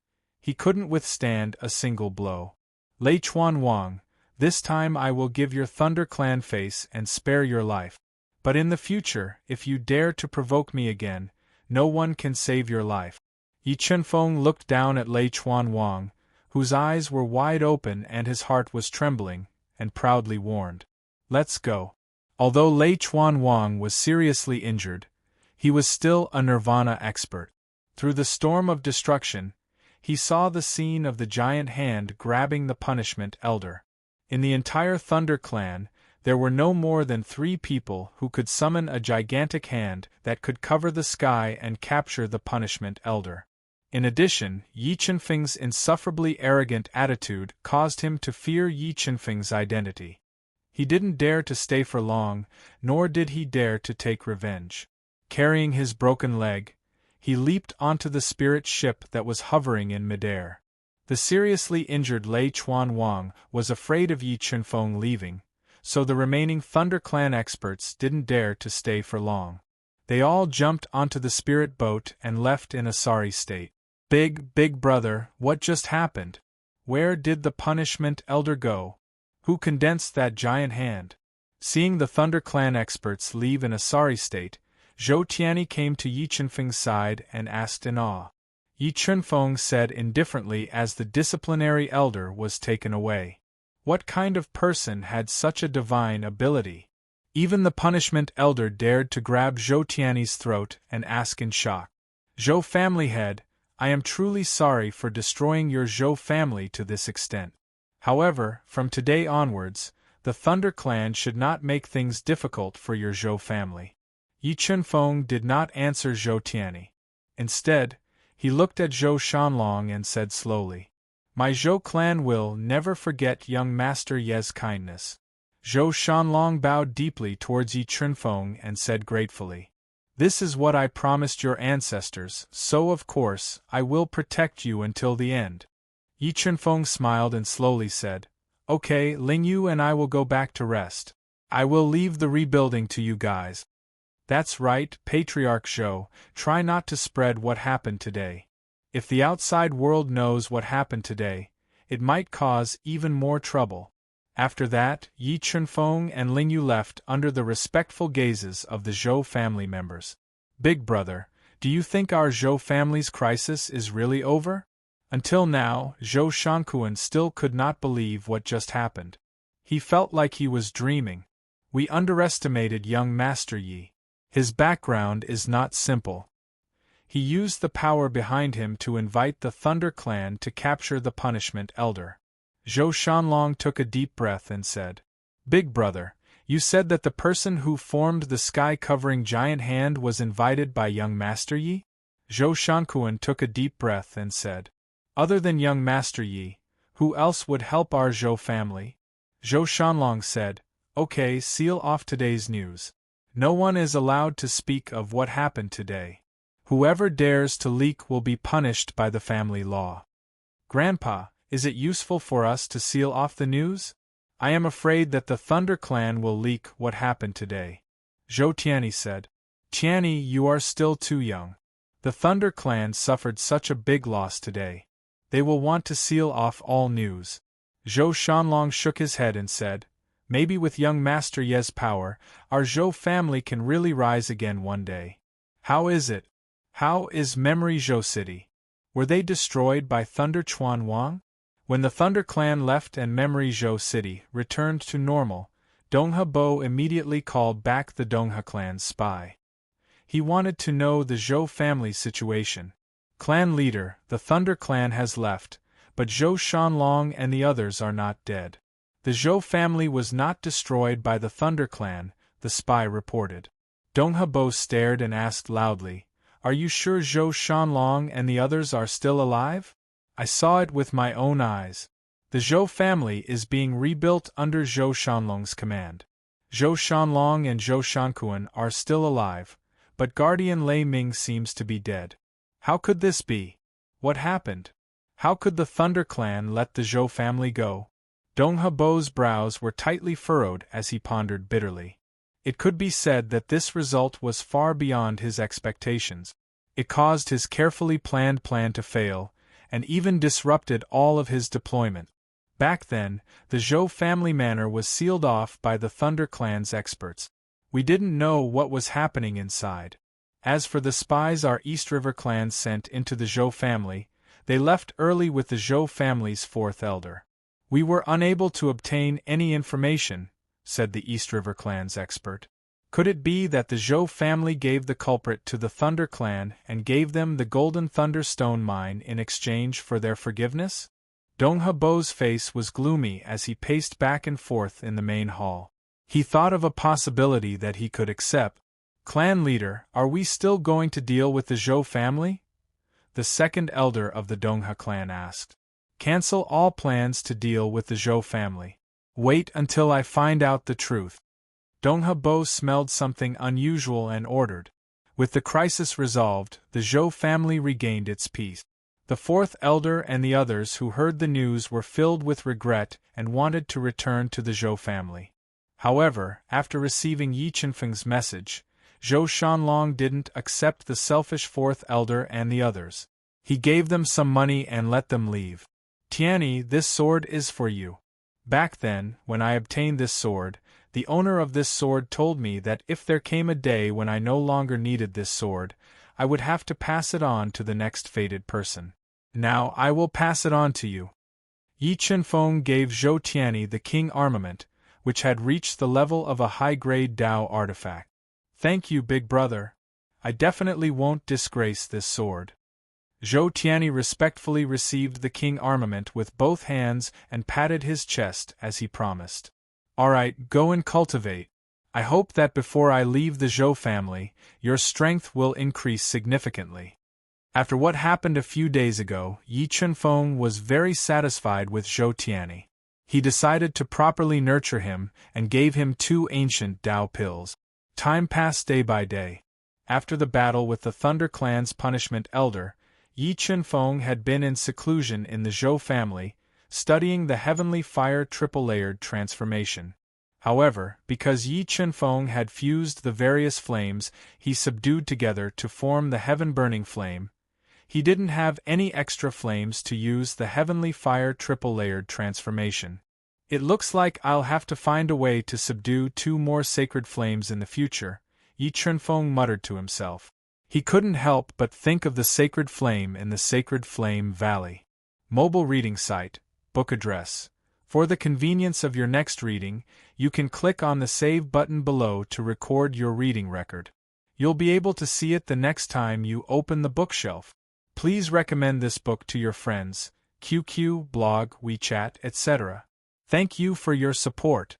he couldn't withstand a single blow. Lei Chuan Wang, this time I will give your Thunder Clan face and spare your life. But in the future, if you dare to provoke me again, no one can save your life. Yi Qinfeng looked down at Lei Chuan Wang, whose eyes were wide open and his heart was trembling, and proudly warned, "Let's go." Although Lei Chuan Wang was seriously injured, he was still a Nirvana expert. Through the storm of destruction, he saw the scene of the giant hand grabbing the Punishment Elder. In the entire Thunder Clan, there were no more than 3 people who could summon a gigantic hand that could cover the sky and capture the Punishment Elder. In addition, Yi Qinfeng's insufferably arrogant attitude caused him to fear Yi Qinfeng's identity. He didn't dare to stay for long, nor did he dare to take revenge. Carrying his broken leg, he leaped onto the spirit ship that was hovering in midair. The seriously injured Lei Chuan Wang was afraid of Yi Qinfeng leaving, so the remaining Thunder Clan experts didn't dare to stay for long. They all jumped onto the spirit boat and left in a sorry state. Big brother, what just happened? Where did the Punishment Elder go? Who condensed that giant hand? Seeing the Thunder Clan experts leave in a sorry state, Zhou Tianyi came to Yi Qinfeng's side and asked in awe, Yi Chunfeng said indifferently as the disciplinary elder was taken away. What kind of person had such a divine ability? Even the punishment elder dared to grab Zhou Tianyi's throat and ask in shock. Zhou family head, I am truly sorry for destroying your Zhou family to this extent. However, from today onwards, the Thunder Clan should not make things difficult for your Zhou family. Yi Chunfeng did not answer Zhou Tianyi. Instead, he looked at Zhou Shanlong and said slowly, My Zhou clan will never forget young Master Ye's kindness. Zhou Shanlong bowed deeply towards Yi Chunfeng and said gratefully, This is what I promised your ancestors, so of course, I will protect you until the end. Yi Chunfeng smiled and slowly said, Okay, Lingyu and I will go back to rest. I will leave the rebuilding to you guys. That's right, Patriarch Zhou, try not to spread what happened today. If the outside world knows what happened today, it might cause even more trouble. After that, Yi Chunfeng and Lingyu left under the respectful gazes of the Zhou family members. Big brother, do you think our Zhou family's crisis is really over? Until now, Zhou Shankuan still could not believe what just happened. He felt like he was dreaming. We underestimated young Master Yi. His background is not simple. He used the power behind him to invite the Thunder Clan to capture the punishment elder. Zhou Shanlong took a deep breath and said, Big brother, you said that the person who formed the sky-covering giant hand was invited by young Master Yi? Zhou Shankuan took a deep breath and said, Other than young Master Yi, who else would help our Zhou family? Zhou Shanlong said, Okay, seal off today's news. No one is allowed to speak of what happened today. Whoever dares to leak will be punished by the family law. Grandpa, is it useful for us to seal off the news? I am afraid that the Thunder Clan will leak what happened today. Zhou Tianyi said. Tianyi, you are still too young. The Thunder Clan suffered such a big loss today. They will want to seal off all news. Zhou Shanlong shook his head and said, Maybe with young Master Ye's power, our Zhou family can really rise again one day. How is it? How is Memory Zhou City? Were they destroyed by Thunder Chuan Wang? When the Thunder Clan left and Memory Zhou City returned to normal, Donghe Bo immediately called back the Donghe clan's spy. He wanted to know the Zhou family's situation. Clan leader, the Thunder Clan has left, but Zhou Shanlong and the others are not dead. The Zhou family was not destroyed by the Thunder Clan, the spy reported. Donghe Bo stared and asked loudly, Are you sure Zhou Shanlong and the others are still alive? I saw it with my own eyes. The Zhou family is being rebuilt under Zhou Shanlong's command. Zhou Shanlong and Zhou Shankuan are still alive, but Guardian Lei Ming seems to be dead. How could this be? What happened? How could the Thunder Clan let the Zhou family go? Donghe Bo's brows were tightly furrowed as he pondered bitterly. It could be said that this result was far beyond his expectations. It caused his carefully planned plan to fail, and even disrupted all of his deployment. Back then, the Zhou family manor was sealed off by the Thunder Clan's experts. We didn't know what was happening inside. As for the spies our East River clan sent into the Zhou family, they left early with the Zhou family's fourth elder. We were unable to obtain any information, said the East River clan's expert. Could it be that the Zhou family gave the culprit to the Thunder Clan and gave them the Golden Thunderstone mine in exchange for their forgiveness? Donghe Bo's face was gloomy as he paced back and forth in the main hall. He thought of a possibility that he could accept. Clan leader, are we still going to deal with the Zhou family? The second elder of the Donghe clan asked. Cancel all plans to deal with the Zhou family. Wait until I find out the truth. Donghe Bo smelled something unusual and ordered. With the crisis resolved, the Zhou family regained its peace. The fourth elder and the others who heard the news were filled with regret and wanted to return to the Zhou family. However, after receiving Yi Chunfeng's message, Zhou Shanlong didn't accept the selfish fourth elder and the others. He gave them some money and let them leave. Tianyi, this sword is for you. Back then, when I obtained this sword, The owner of this sword told me that if there came a day when I no longer needed this sword, I would have to pass it on to the next fated person. Now I will pass it on to you." Yi Chenfeng gave Zhou Tianyi the king armament, which had reached the level of a high-grade Dao artifact. "Thank you, big brother. I definitely won't disgrace this sword." Zhou Tianyi respectfully received the king armament with both hands and patted his chest as he promised. "Alright, go and cultivate. I hope that before I leave the Zhou family, your strength will increase significantly." After what happened a few days ago, Yi Chenfeng was very satisfied with Zhou Tianyi. He decided to properly nurture him and gave him 2 ancient Dao pills. Time passed day by day. After the battle with the Thunder Clan's punishment elder, Yi Chenfeng had been in seclusion in the Zhou family, studying the heavenly fire triple-layered transformation. However, because Yi Chenfeng had fused the various flames he subdued together to form the heaven-burning flame, he didn't have any extra flames to use the heavenly fire triple-layered transformation. "It looks like I'll have to find a way to subdue 2 more sacred flames in the future," Yi Chenfeng muttered to himself. He couldn't help but think of the sacred flame in the Sacred Flame Valley. Mobile reading site, book address. For the convenience of your next reading, you can click on the Save button below to record your reading record. You'll be able to see it the next time you open the bookshelf. Please recommend this book to your friends, QQ, blog, WeChat, etc. Thank you for your support.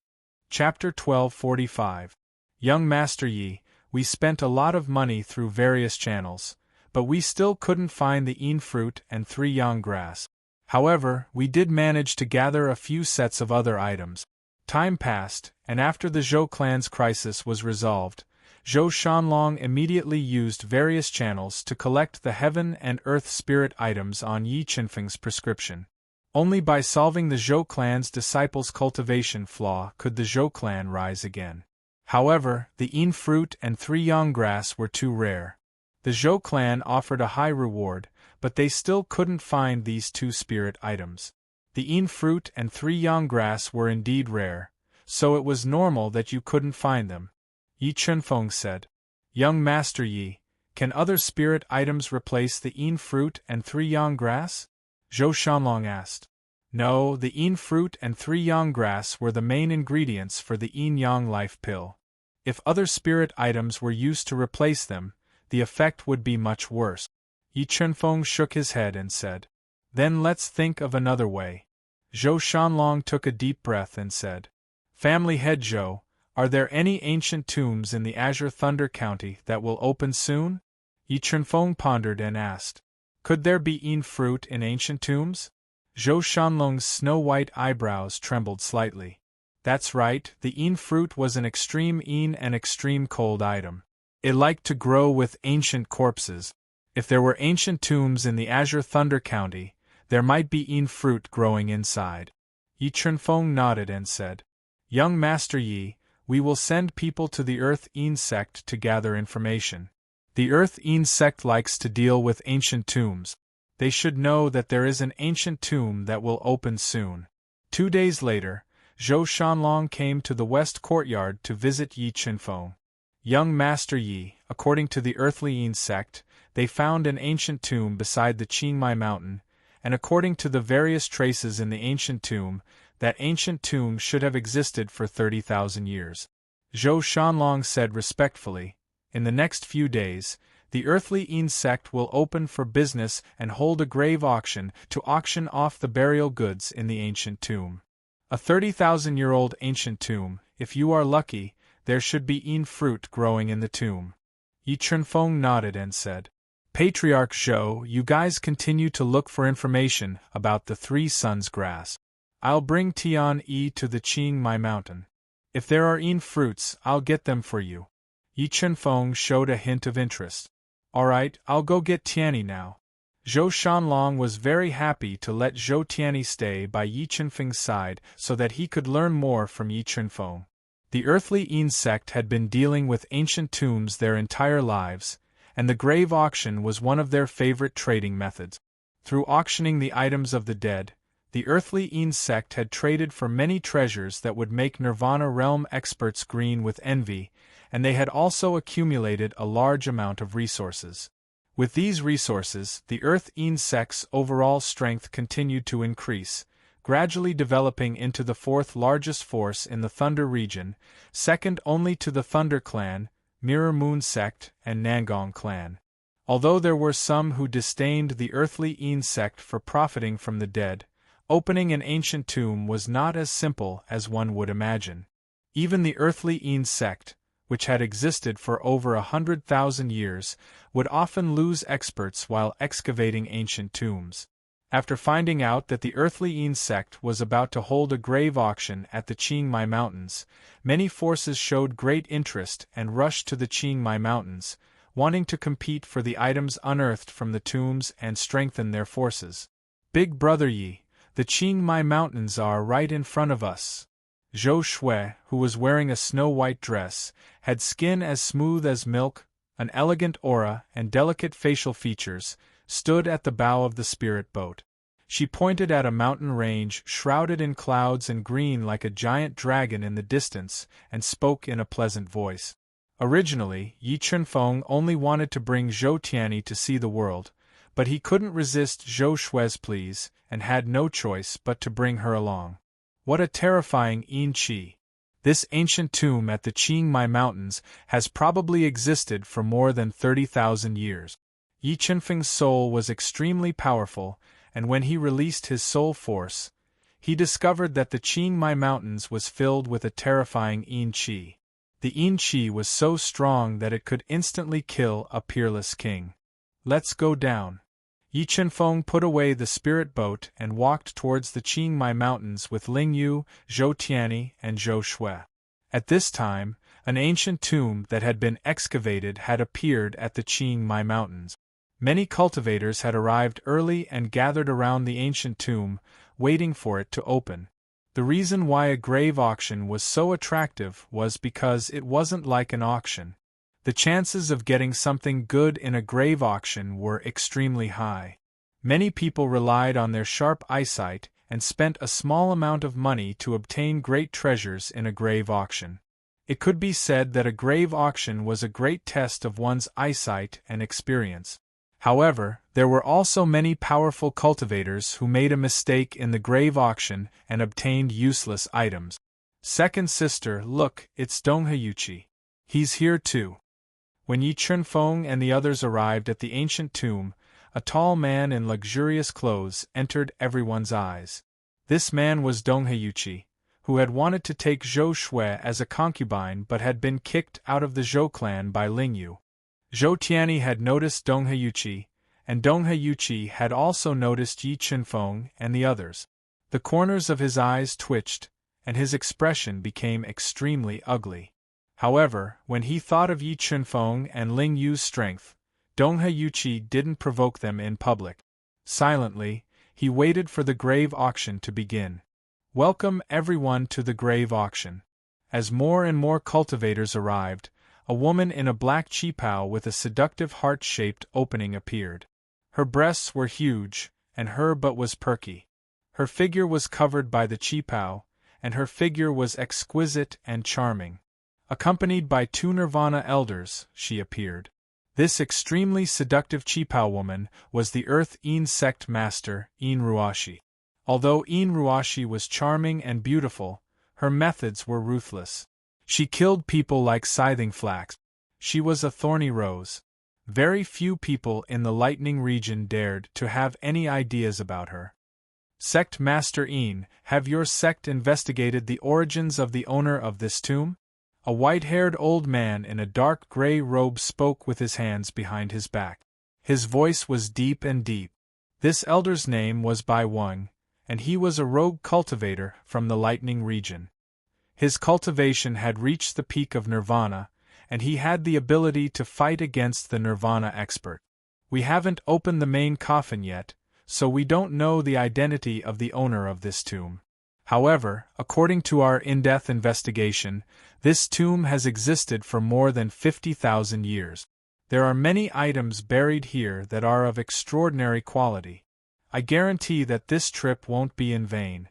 Chapter 1245. Young Master Yi, we spent a lot of money through various channels, but we still couldn't find the Yin fruit and 3 yang grass. However, we did manage to gather a few sets of other items. Time passed, and after the Zhou clan's crisis was resolved, Zhou Shanlong immediately used various channels to collect the heaven and earth spirit items on Yi Chenfeng's prescription. Only by solving the Zhou clan's disciples' cultivation flaw could the Zhou clan rise again. However, the Yin fruit and 3 yang grass were too rare. The Zhou clan offered a high reward, but they still couldn't find these 2 spirit items. The Yin fruit and 3 yang grass were indeed rare, so it was normal that you couldn't find them. Yi Chenfeng said, "Young Master Yi, can other spirit items replace the Yin fruit and 3 yang grass?" Zhou Shanlong asked. No, the Yin fruit and 3 yang grass were the main ingredients for the Yin Yang Life Pill. If other spirit items were used to replace them, the effect would be much worse. Yi Chenfeng shook his head and said, "Then let's think of another way." Zhou Shanlong took a deep breath and said, "Family head Zhou, are there any ancient tombs in the Azure Thunder County that will open soon?" Yi Chenfeng pondered and asked, "Could there be Yin fruit in ancient tombs?" Zhou Shanlong's snow-white eyebrows trembled slightly. That's right, the Yin fruit was an extreme Yin and extreme cold item. It liked to grow with ancient corpses. If there were ancient tombs in the Azure Thunder County, there might be Yin fruit growing inside. Yi Chenfeng nodded and said, "Young Master Yi, we will send people to the Earth Yin sect to gather information. The Earth Yin sect likes to deal with ancient tombs. They should know that there is an ancient tomb that will open soon." 2 days later, Zhou Shanlong came to the west courtyard to visit Yi Chenfeng. "Young Master Yi, according to the Earthly Yin sect, they found an ancient tomb beside the Qingmai mountain, and according to the various traces in the ancient tomb, that ancient tomb should have existed for 30,000 years. Zhou Shanlong said respectfully, "In the next few days, the Earthly Yin sect will open for business and hold a grave auction to auction off the burial goods in the ancient tomb. A 30,000-year-old ancient tomb, if you are lucky, there should be Yin fruit growing in the tomb." Yi Chenfeng nodded and said, "Patriarch Zhou, you guys continue to look for information about the 3 suns grass. I'll bring Tian Yi to the Qingmai mountain. If there are Yin fruits, I'll get them for you." Yi Chenfeng showed a hint of interest. "Alright, I'll go get Tianyi now." Zhou Shanlong was very happy to let Zhou Tianyi stay by Yi Chenfeng's side so that he could learn more from Yi Chenfeng. The Earthly Yin sect had been dealing with ancient tombs their entire lives, and the grave auction was one of their favorite trading methods. Through auctioning the items of the dead, The earthly insect had traded for many treasures that would make Nirvana realm experts green with envy, and they had also accumulated a large amount of resources. With these resources, the earth insect's overall strength continued to increase, gradually developing into the fourth largest force in the Thunder region, second only to the Thunder Clan, Mirror Moon Sect, and Nangong Clan. Although there were some who disdained the earthly insect for profiting from the dead, opening an ancient tomb was not as simple as one would imagine. Even the earthly insect, which had existed for over 100,000 years, would often lose experts while excavating ancient tombs. After finding out that the earthly insect was about to hold a grave auction at the Chiang Mai Mountains, many forces showed great interest and rushed to the Chiang Mai Mountains, wanting to compete for the items unearthed from the tombs and strengthen their forces. "Big Brother Yi, the Chiang Mai Mountains are right in front of us." Zhou Shui, who was wearing a snow-white dress, had skin as smooth as milk, an elegant aura and delicate facial features, stood at the bow of the spirit boat. She pointed at a mountain range shrouded in clouds and green like a giant dragon in the distance, and spoke in a pleasant voice. Originally, Yi Chunfeng only wanted to bring Zhou Tianyi to see the world, but he couldn't resist Zhou Shui's pleas, and had no choice but to bring her along. What a terrifying Yin Qi! This ancient tomb at the Chiang Mai Mountains has probably existed for more than 30,000 years. Yi Chunfeng's soul was extremely powerful, and when he released his soul force, he discovered that the Chiang Mai Mountains was filled with a terrifying Yin Qi. The Yin Qi was so strong that it could instantly kill a peerless king. "Let's go down." Yi Chunfeng put away the spirit boat and walked towards the Chiang Mai Mountains with Ling Yu, Zhou Tianyi, and Zhou Shui. At this time, an ancient tomb that had been excavated had appeared at the Chiang Mai Mountains. Many cultivators had arrived early and gathered around the ancient tomb, waiting for it to open. The reason why a grave auction was so attractive was because it wasn't like an auction. The chances of getting something good in a grave auction were extremely high. Many people relied on their sharp eyesight and spent a small amount of money to obtain great treasures in a grave auction. It could be said that a grave auction was a great test of one's eyesight and experience. However, there were also many powerful cultivators who made a mistake in the grave auction and obtained useless items. "Second sister, look, it's Donghayuchi. He's here too." When Yi Chunfeng and the others arrived at the ancient tomb, a tall man in luxurious clothes entered everyone's eyes. This man was Donghayuchi, who had wanted to take Zhou Shui as a concubine but had been kicked out of the Zhou clan by Ling Yu. Zhou Tianyi had noticed Donghayuchi, and Donghayuchi had also noticed Yi Chunfeng and the others. The corners of his eyes twitched, and his expression became extremely ugly. However, when he thought of Yi Chunfeng and Ling Yu's strength, Donghayuchi didn't provoke them in public. Silently, he waited for the grave auction to begin. "Welcome everyone to the grave auction." As more and more cultivators arrived, a woman in a black qipao with a seductive heart-shaped opening appeared. Her breasts were huge, and her butt was perky. Her figure was covered by the qipao, and her figure was exquisite and charming. Accompanied by two Nirvana elders, she appeared. This extremely seductive qipao woman was the Earth Insect Master, In Ruashi. Although In Ruashi was charming and beautiful, her methods were ruthless. She killed people like scything flax. She was a thorny rose. Very few people in the Lightning region dared to have any ideas about her. "Sect Master In, have your sect investigated the origins of the owner of this tomb?" A white-haired old man in a dark gray robe spoke with his hands behind his back. His voice was deep and deep. This elder's name was Bai Wang, and he was a rogue cultivator from the Lightning region. His cultivation had reached the peak of Nirvana, and he had the ability to fight against the Nirvana expert. "We haven't opened the main coffin yet, so we don't know the identity of the owner of this tomb. However, according to our in-depth investigation, this tomb has existed for more than 50,000 years. There are many items buried here that are of extraordinary quality. I guarantee that this trip won't be in vain.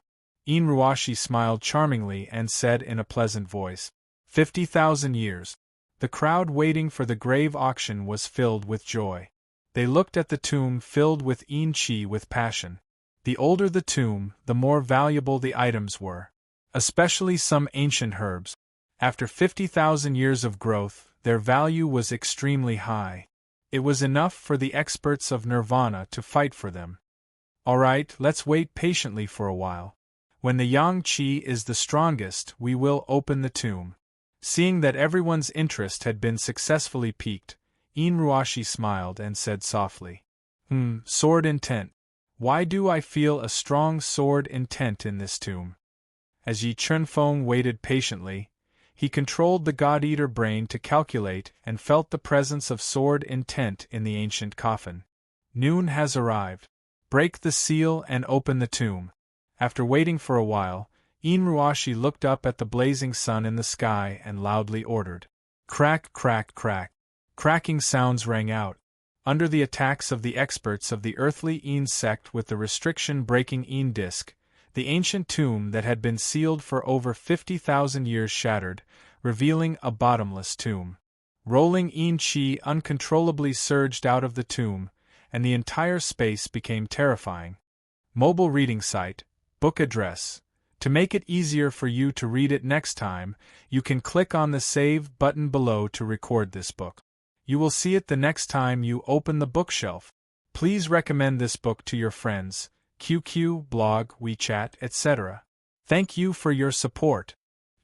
Inruashi smiled charmingly and said in a pleasant voice, 50,000 years. The crowd waiting for the grave auction was filled with joy. They looked at the tomb filled with in-chi with passion. The older the tomb, the more valuable the items were. Especially some ancient herbs. After 50,000 years of growth, their value was extremely high. It was enough for the experts of Nirvana to fight for them. Alright, let's wait patiently for a while. When the yang qi is the strongest, we will open the tomb. Seeing that everyone's interest had been successfully piqued, Inruashi smiled and said softly, sword intent. Why do I feel a strong sword intent in this tomb? As Yi Chunfeng waited patiently, he controlled the God-Eater brain to calculate and felt the presence of sword intent in the ancient coffin. Noon has arrived. Break the seal and open the tomb. After waiting for a while, Inruashi looked up at the blazing sun in the sky and loudly ordered. Crack, crack, crack. Cracking sounds rang out. Under the attacks of the experts of the earthly Een sect with the restriction-breaking Een disc, the ancient tomb that had been sealed for over 50,000 years shattered, revealing a bottomless tomb. Rolling Een chi uncontrollably surged out of the tomb, and the entire space became terrifying. Mobile reading site, book address. To make it easier for you to read it next time, you can click on the Save button below to record this book. You will see it the next time you open the bookshelf. Please recommend this book to your friends, QQ, blog, WeChat, etc. Thank you for your support.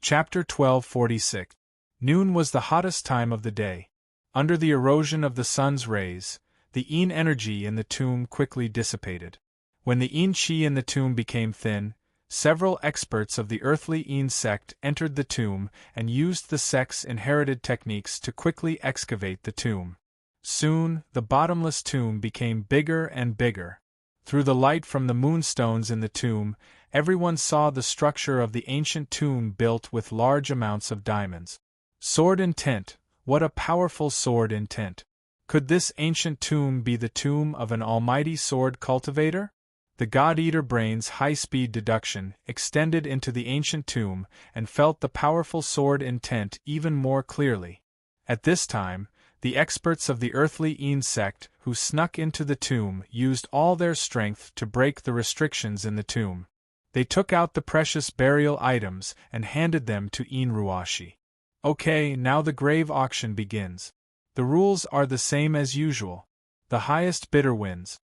Chapter 1246. Noon was the hottest time of the day. Under the erosion of the sun's rays, the Een energy in the tomb quickly dissipated. When the Een chi in the tomb became thin, several experts of the earthly Een sect entered the tomb and used the sect's inherited techniques to quickly excavate the tomb. Soon, the bottomless tomb became bigger and bigger. Through the light from the moonstones in the tomb, everyone saw the structure of the ancient tomb built with large amounts of diamonds. Sword intent, what a powerful sword intent! Could this ancient tomb be the tomb of an almighty sword cultivator? The God-Eater brain's high-speed deduction extended into the ancient tomb and felt the powerful sword intent even more clearly. At this time, the experts of the earthly Een sect who snuck into the tomb used all their strength to break the restrictions in the tomb. They took out the precious burial items and handed them to Inruashi. Okay, now the grave auction begins. The rules are the same as usual. The highest bidder wins.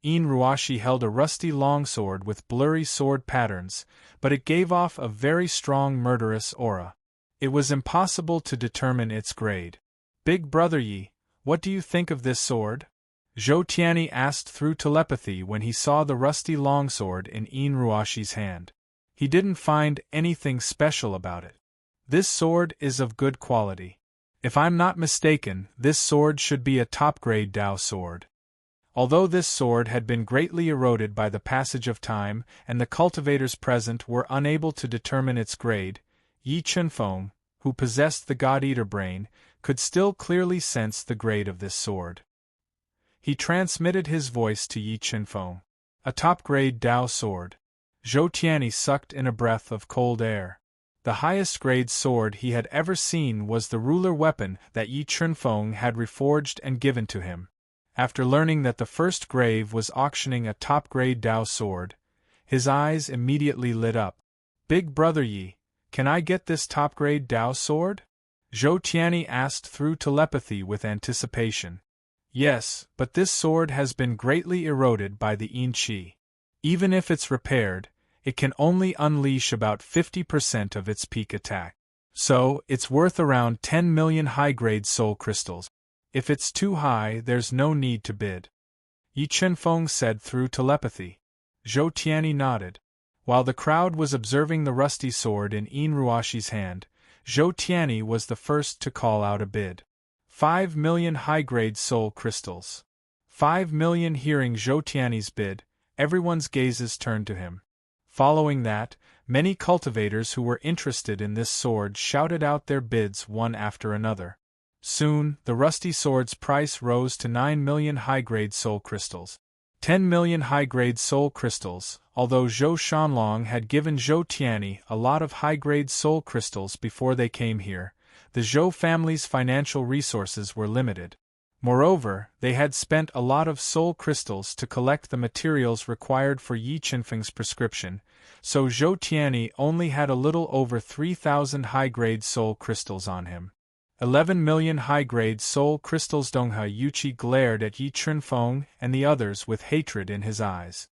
Inruashi held a rusty longsword with blurry sword patterns, but it gave off a very strong murderous aura. It was impossible to determine its grade. Big Brother Yi, what do you think of this sword? Zhou Tianyi asked through telepathy when he saw the rusty longsword in Inruashi's hand. He didn't find anything special about it. This sword is of good quality. If I'm not mistaken, this sword should be a top-grade Dao sword. Although this sword had been greatly eroded by the passage of time and the cultivators present were unable to determine its grade, Yi Chunfeng, who possessed the God-Eater brain, could still clearly sense the grade of this sword. He transmitted his voice to Yi Chunfeng. A top-grade Dao sword. Zhou Tianyi sucked in a breath of cold air. The highest grade sword he had ever seen was the ruler weapon that Yi Chunfeng had reforged and given to him. After learning that the first grave was auctioning a top-grade Dao sword, his eyes immediately lit up. Big Brother Yi, can I get this top-grade Dao sword? Zhou Tianyi asked through telepathy with anticipation. Yes, but this sword has been greatly eroded by the Een Chi. Even if it's repaired, it can only unleash about 50% of its peak attack. So, it's worth around 10 million high-grade soul crystals. If it's too high, there's no need to bid. Yi Chunfeng said through telepathy. Zhou Tianyi nodded. While the crowd was observing the rusty sword in Inruashi's hand, Zhou Tianyi was the first to call out a bid. 5 million high-grade soul crystals. 5 million. Hearing Zhou Tianyi's bid, everyone's gazes turned to him. Following that, many cultivators who were interested in this sword shouted out their bids one after another. Soon, the rusty sword's price rose to 9 million high-grade soul crystals. 10 million high-grade soul crystals. Although Zhou Shanlong had given Zhou Tianyi a lot of high-grade soul crystals before they came here, the Zhou family's financial resources were limited. Moreover, they had spent a lot of soul crystals to collect the materials required for Yi Qinfeng's prescription, so Zhou Tianyi only had a little over 3,000 high-grade soul crystals on him. 11 million high-grade soul crystals. Donghe Yuqi glared at Yi Qinfeng and the others with hatred in his eyes.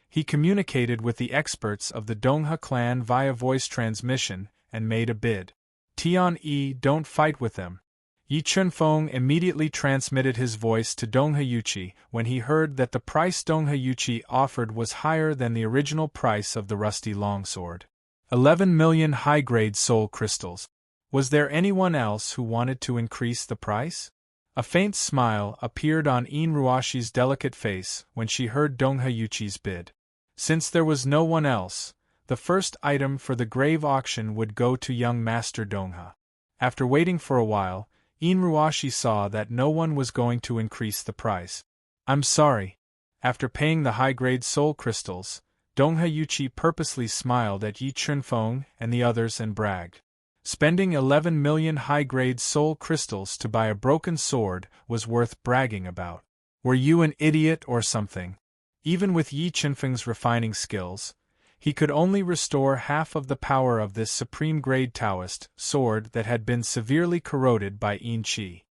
He communicated with the experts of the Donghe clan via voice transmission and made a bid. Tian-yi, don't fight with them. Yi Qinfeng immediately transmitted his voice to Donghe Yuqi when he heard that the price Donghe Yuqi offered was higher than the original price of the rusty longsword. 11 million high-grade soul crystals. Was there anyone else who wanted to increase the price? A faint smile appeared on Yin Ruashi's delicate face when she heard Donghe Yuqi's bid. Since there was no one else, the first item for the grave auction would go to young Master Donghe. After waiting for a while, Yin Ruashi saw that no one was going to increase the price. I'm sorry. After paying the high-grade soul crystals, Donghe Yuqi purposely smiled at Yi Qinfeng and the others and bragged. Spending 11 million high-grade soul crystals to buy a broken sword was worth bragging about. Were you an idiot or something? Even with Yi Qinfeng's refining skills, he could only restore half of the power of this supreme-grade Taoist sword that had been severely corroded by Yin Qi.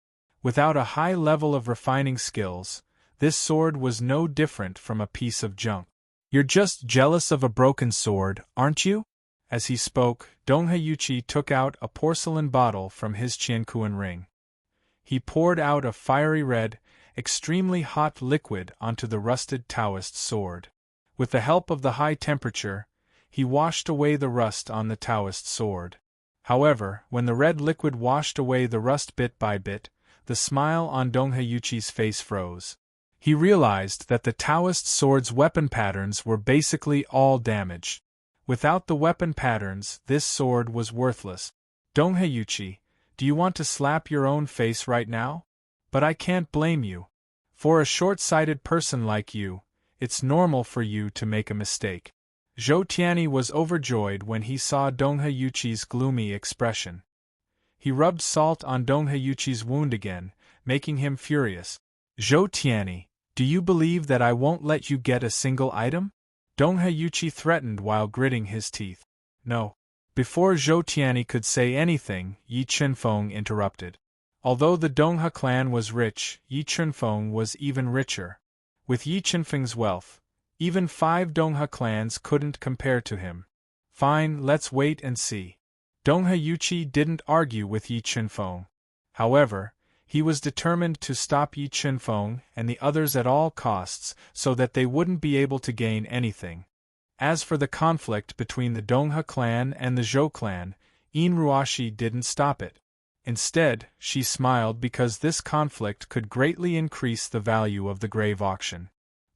Without a high level of refining skills, this sword was no different from a piece of junk. You're just jealous of a broken sword, aren't you? As he spoke, Donghe Yuqi took out a porcelain bottle from his Qiankuan ring. He poured out a fiery red, extremely hot liquid onto the rusted Taoist sword. With the help of the high temperature, he washed away the rust on the Taoist sword. However, when the red liquid washed away the rust bit by bit, the smile on Donghe Yuqi's face froze. He realized that the Taoist sword's weapon patterns were basically all damaged. Without the weapon patterns, this sword was worthless. Donghe Yuqi, do you want to slap your own face right now? But I can't blame you. For a short-sighted person like you, it's normal for you to make a mistake. Zhou Tianyi was overjoyed when he saw Donghe Yuqi's gloomy expression. He rubbed salt on Donghe Yuqi's wound again, making him furious. Zhou Tianyi, do you believe that I won't let you get a single item? Donghe Yuqi threatened while gritting his teeth. No. Before Zhou Tianyi could say anything, Yi Qinfeng interrupted. Although the Donghe clan was rich, Yi Qinfeng was even richer. With Yi Qinfeng's wealth, even 5 Donghe clans couldn't compare to him. Fine, let's wait and see. Donghe Yuqi didn't argue with Yi Qinfeng. However, he was determined to stop Yi Qinfeng and the others at all costs so that they wouldn't be able to gain anything. As for the conflict between the Donghe clan and the Zhou clan, Yin Ruashi didn't stop it. Instead, she smiled because this conflict could greatly increase the value of the grave auction.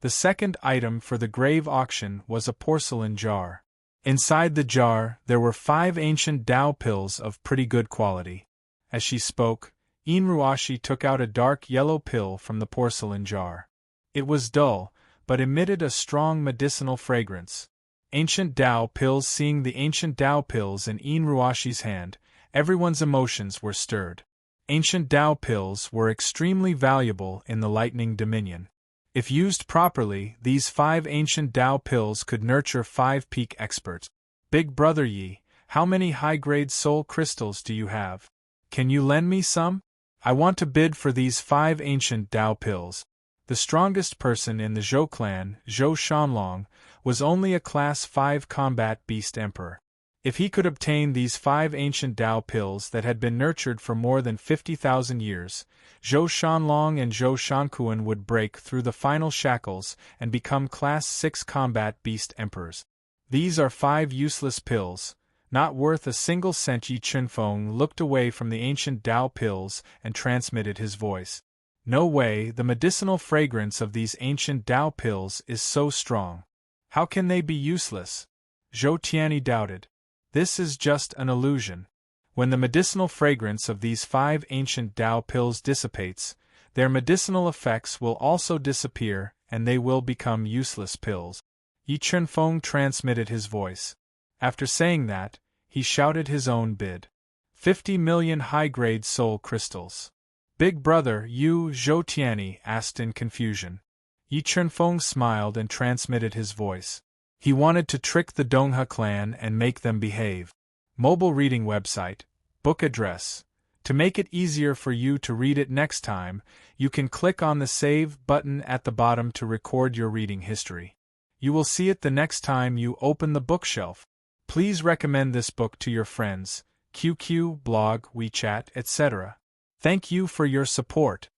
The second item for the grave auction was a porcelain jar. Inside the jar, there were 5 ancient Dao pills of pretty good quality. As she spoke, Yin Ruashi took out a dark yellow pill from the porcelain jar. It was dull, but emitted a strong medicinal fragrance. Ancient Dao pills. Seeing the ancient Dao pills in Yin Ruashi's hand, everyone's emotions were stirred. Ancient Dao pills were extremely valuable in the Lightning Dominion. If used properly, these 5 ancient Dao pills could nurture 5 peak experts. Big Brother Yi, how many high-grade soul crystals do you have? Can you lend me some? I want to bid for these 5 ancient Dao pills. The strongest person in the Zhou clan, Zhou Shanlong, was only a Class 5 combat beast emperor. If he could obtain these 5 ancient Dao pills that had been nurtured for more than 50,000 years, Zhou Shanlong and Zhou Shankuan would break through the final shackles and become Class 6 combat beast emperors. These are 5 useless pills, not worth a single cent. Yi Qinfeng looked away from the ancient Dao pills and transmitted his voice. No way, the medicinal fragrance of these ancient Dao pills is so strong. How can they be useless? Zhou Tianyi doubted. This is just an illusion. When the medicinal fragrance of these 5 ancient Dao pills dissipates, their medicinal effects will also disappear, and they will become useless pills. Yi Chunfeng transmitted his voice. After saying that, he shouted his own bid. 50 million high-grade soul crystals. Big brother, you, Zhou Tianyi asked in confusion. Yi Chunfeng smiled and transmitted his voice. He wanted to trick the Donghe clan and make them behave. Mobile reading website, book address. To make it easier for you to read it next time, you can click on the Save button at the bottom to record your reading history. You will see it the next time you open the bookshelf. Please recommend this book to your friends, QQ, blog, WeChat, etc. Thank you for your support.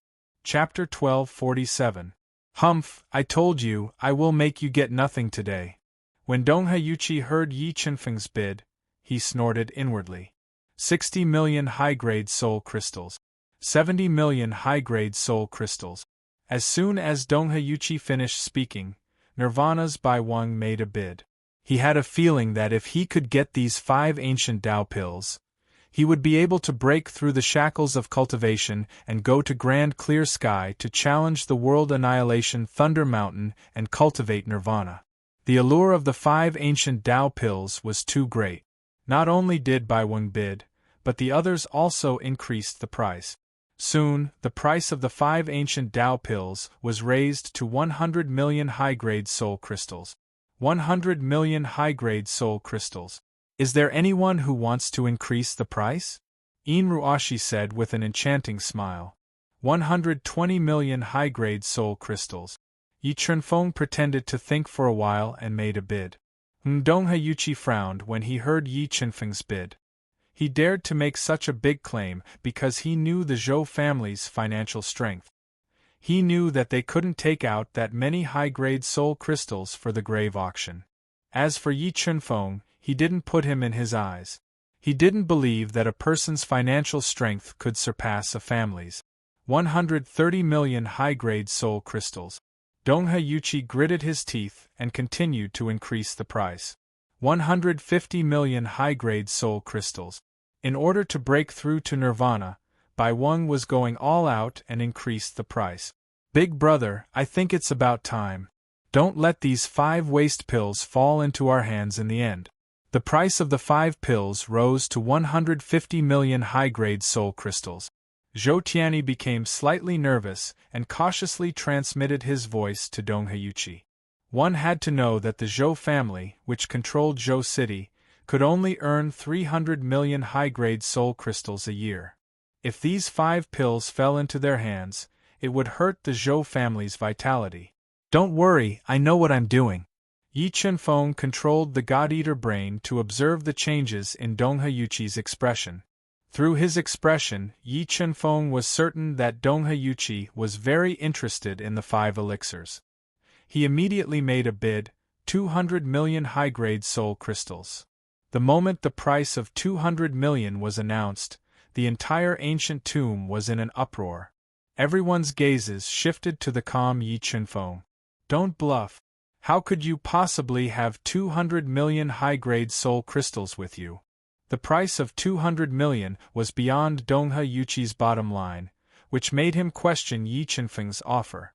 Chapter 1247. Humph, I told you, I will make you get nothing today. When Donghe Yuqi heard Yi Chunfeng's bid, he snorted inwardly. 60 million high-grade soul crystals. 70 million high-grade soul crystals. As soon as Donghe Yuqi finished speaking, Nirvana's Bai Wang made a bid. He had a feeling that if he could get these 5 ancient Tao pills, he would be able to break through the shackles of cultivation and go to Grand Clear Sky to challenge the world annihilation Thunder Mountain and cultivate nirvana. The allure of the 5 ancient Tao pills was too great. Not only did Bai Wang bid, but the others also increased the price. Soon, the price of the 5 ancient Tao pills was raised to 100 million high-grade soul crystals. 100 million high-grade soul crystals. Is there anyone who wants to increase the price? Yin Ruoshi said with an enchanting smile. 120 million high-grade soul crystals. Yi Chunfeng pretended to think for a while and made a bid. Donghe Yuqi frowned when he heard Yi Chunfeng's bid. He dared to make such a big claim because he knew the Zhou family's financial strength. He knew that they couldn't take out that many high-grade soul crystals for the grave auction. As for Yi Chunfeng, he didn't put him in his eyes. He didn't believe that a person's financial strength could surpass a family's. 130 million high-grade soul crystals. Donghe Yuqi gritted his teeth and continued to increase the price. 150 million high-grade soul crystals. In order to break through to nirvana, Bai Wang was going all out and increased the price. Big brother, I think it's about time. Don't let these 5 waste pills fall into our hands in the end. The price of the 5 pills rose to 150 million high-grade soul crystals. Zhou Tianyi became slightly nervous and cautiously transmitted his voice to Donghe Yuqi. One had to know that the Zhou family, which controlled Zhou City, could only earn 300 million high-grade soul crystals a year. If these 5 pills fell into their hands, it would hurt the Zhou family's vitality. Don't worry, I know what I'm doing. Yi Chunfeng controlled the God-Eater brain to observe the changes in Donghe Yuqi's expression. Through his expression, Yi Chunfeng was certain that Donghe Yuqi was very interested in the 5 elixirs. He immediately made a bid, 200 million high-grade soul crystals. The moment the price of 200 million was announced, the entire ancient tomb was in an uproar. Everyone's gazes shifted to the calm Yi Chunfeng. Don't bluff. How could you possibly have 200 million high-grade soul crystals with you? The price of 200 million was beyond Donghe Yuqi's bottom line, which made him question Yi Chunfeng's offer.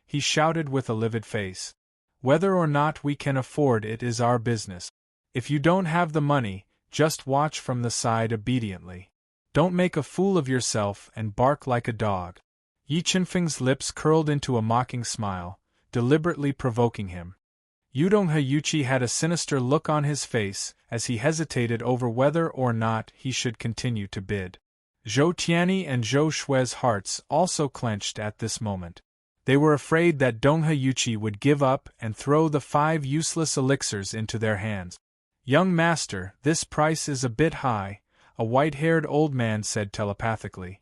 He shouted with a livid face. Whether or not we can afford it is our business. If you don't have the money, just watch from the side obediently. Don't make a fool of yourself and bark like a dog. Yi Chunfeng's lips curled into a mocking smile, deliberately provoking him. Donghe Yuqi had a sinister look on his face as he hesitated over whether or not he should continue to bid. Zhou Tianyi and Zhou Shui's hearts also clenched at this moment. They were afraid that Donghe Yuqi would give up and throw the 5 useless elixirs into their hands. Young master, this price is a bit high, a white-haired old man said telepathically.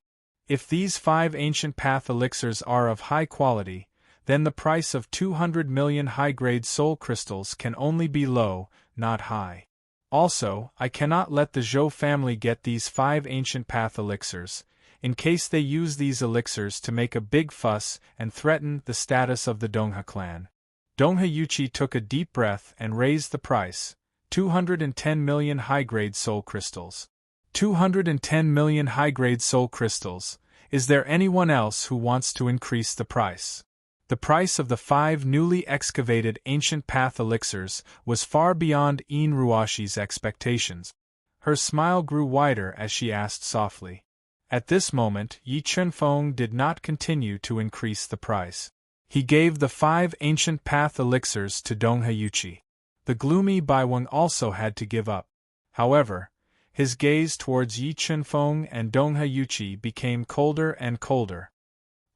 If these 5 ancient path elixirs are of high quality, then the price of 200 million high-grade soul crystals can only be low, not high. Also, I cannot let the Zhou family get these 5 ancient path elixirs, in case they use these elixirs to make a big fuss and threaten the status of the Donghe clan. Donghe Yuqi took a deep breath and raised the price, 210 million high-grade soul crystals. 210 million high-grade soul crystals. Is there anyone else who wants to increase the price? The price of the 5 newly excavated ancient path elixirs was far beyond Yin Ruashi's expectations. Her smile grew wider as she asked softly. At this moment, Yi Chunfeng did not continue to increase the price. He gave the 5 ancient path elixirs to Donghayuchi. The gloomy Baiwang also had to give up. However, his gaze towards Yi Chunfeng and Donghayuchi became colder and colder.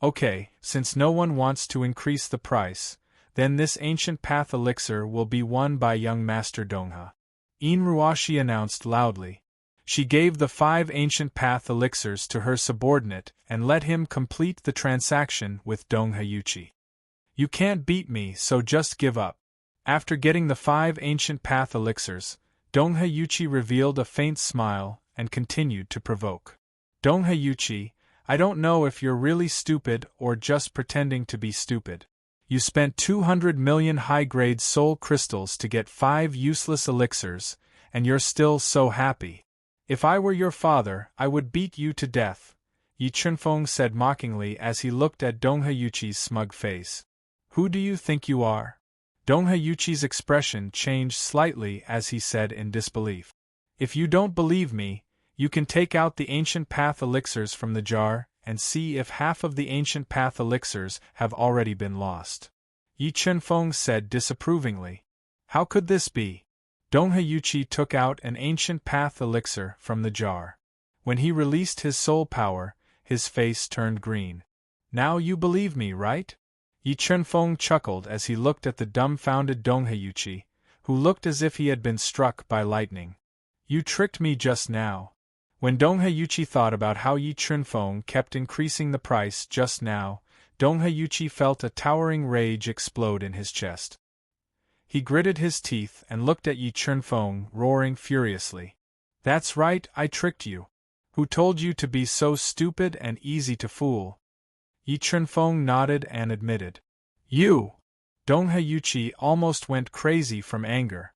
Okay, since no one wants to increase the price, then this ancient path elixir will be won by young Master Dongha. Yin Ruashi announced loudly. She gave the 5 ancient path elixirs to her subordinate and let him complete the transaction with Donghayuchi. You can't beat me, so just give up. After getting the 5 ancient path elixirs, Donghayuchi revealed a faint smile and continued to provoke. Donghayuchi, I don't know if you're really stupid or just pretending to be stupid. You spent 200 million high-grade soul crystals to get 5 useless elixirs, and you're still so happy. If I were your father, I would beat you to death, Yi Chunfeng said mockingly as he looked at Donghayuchi's smug face. Who do you think you are? Donghayuchi's expression changed slightly as he said in disbelief. If you don't believe me, you can take out the ancient path elixirs from the jar and see if half of the ancient path elixirs have already been lost. Yi Chunfeng said disapprovingly. How could this be? Donghayuchi took out an ancient path elixir from the jar. When he released his soul power, his face turned green. Now you believe me, right? Yi Chunfeng chuckled as he looked at the dumbfounded Donghayuchi, who looked as if he had been struck by lightning. You tricked me just now. When Donghayuchi thought about how Yi Chunfeng kept increasing the price just now, Donghayuchi felt a towering rage explode in his chest. He gritted his teeth and looked at Yi Chunfeng, roaring furiously. That's right, I tricked you. Who told you to be so stupid and easy to fool? Yi Chunfeng nodded and admitted. You! Donghayuchi almost went crazy from anger.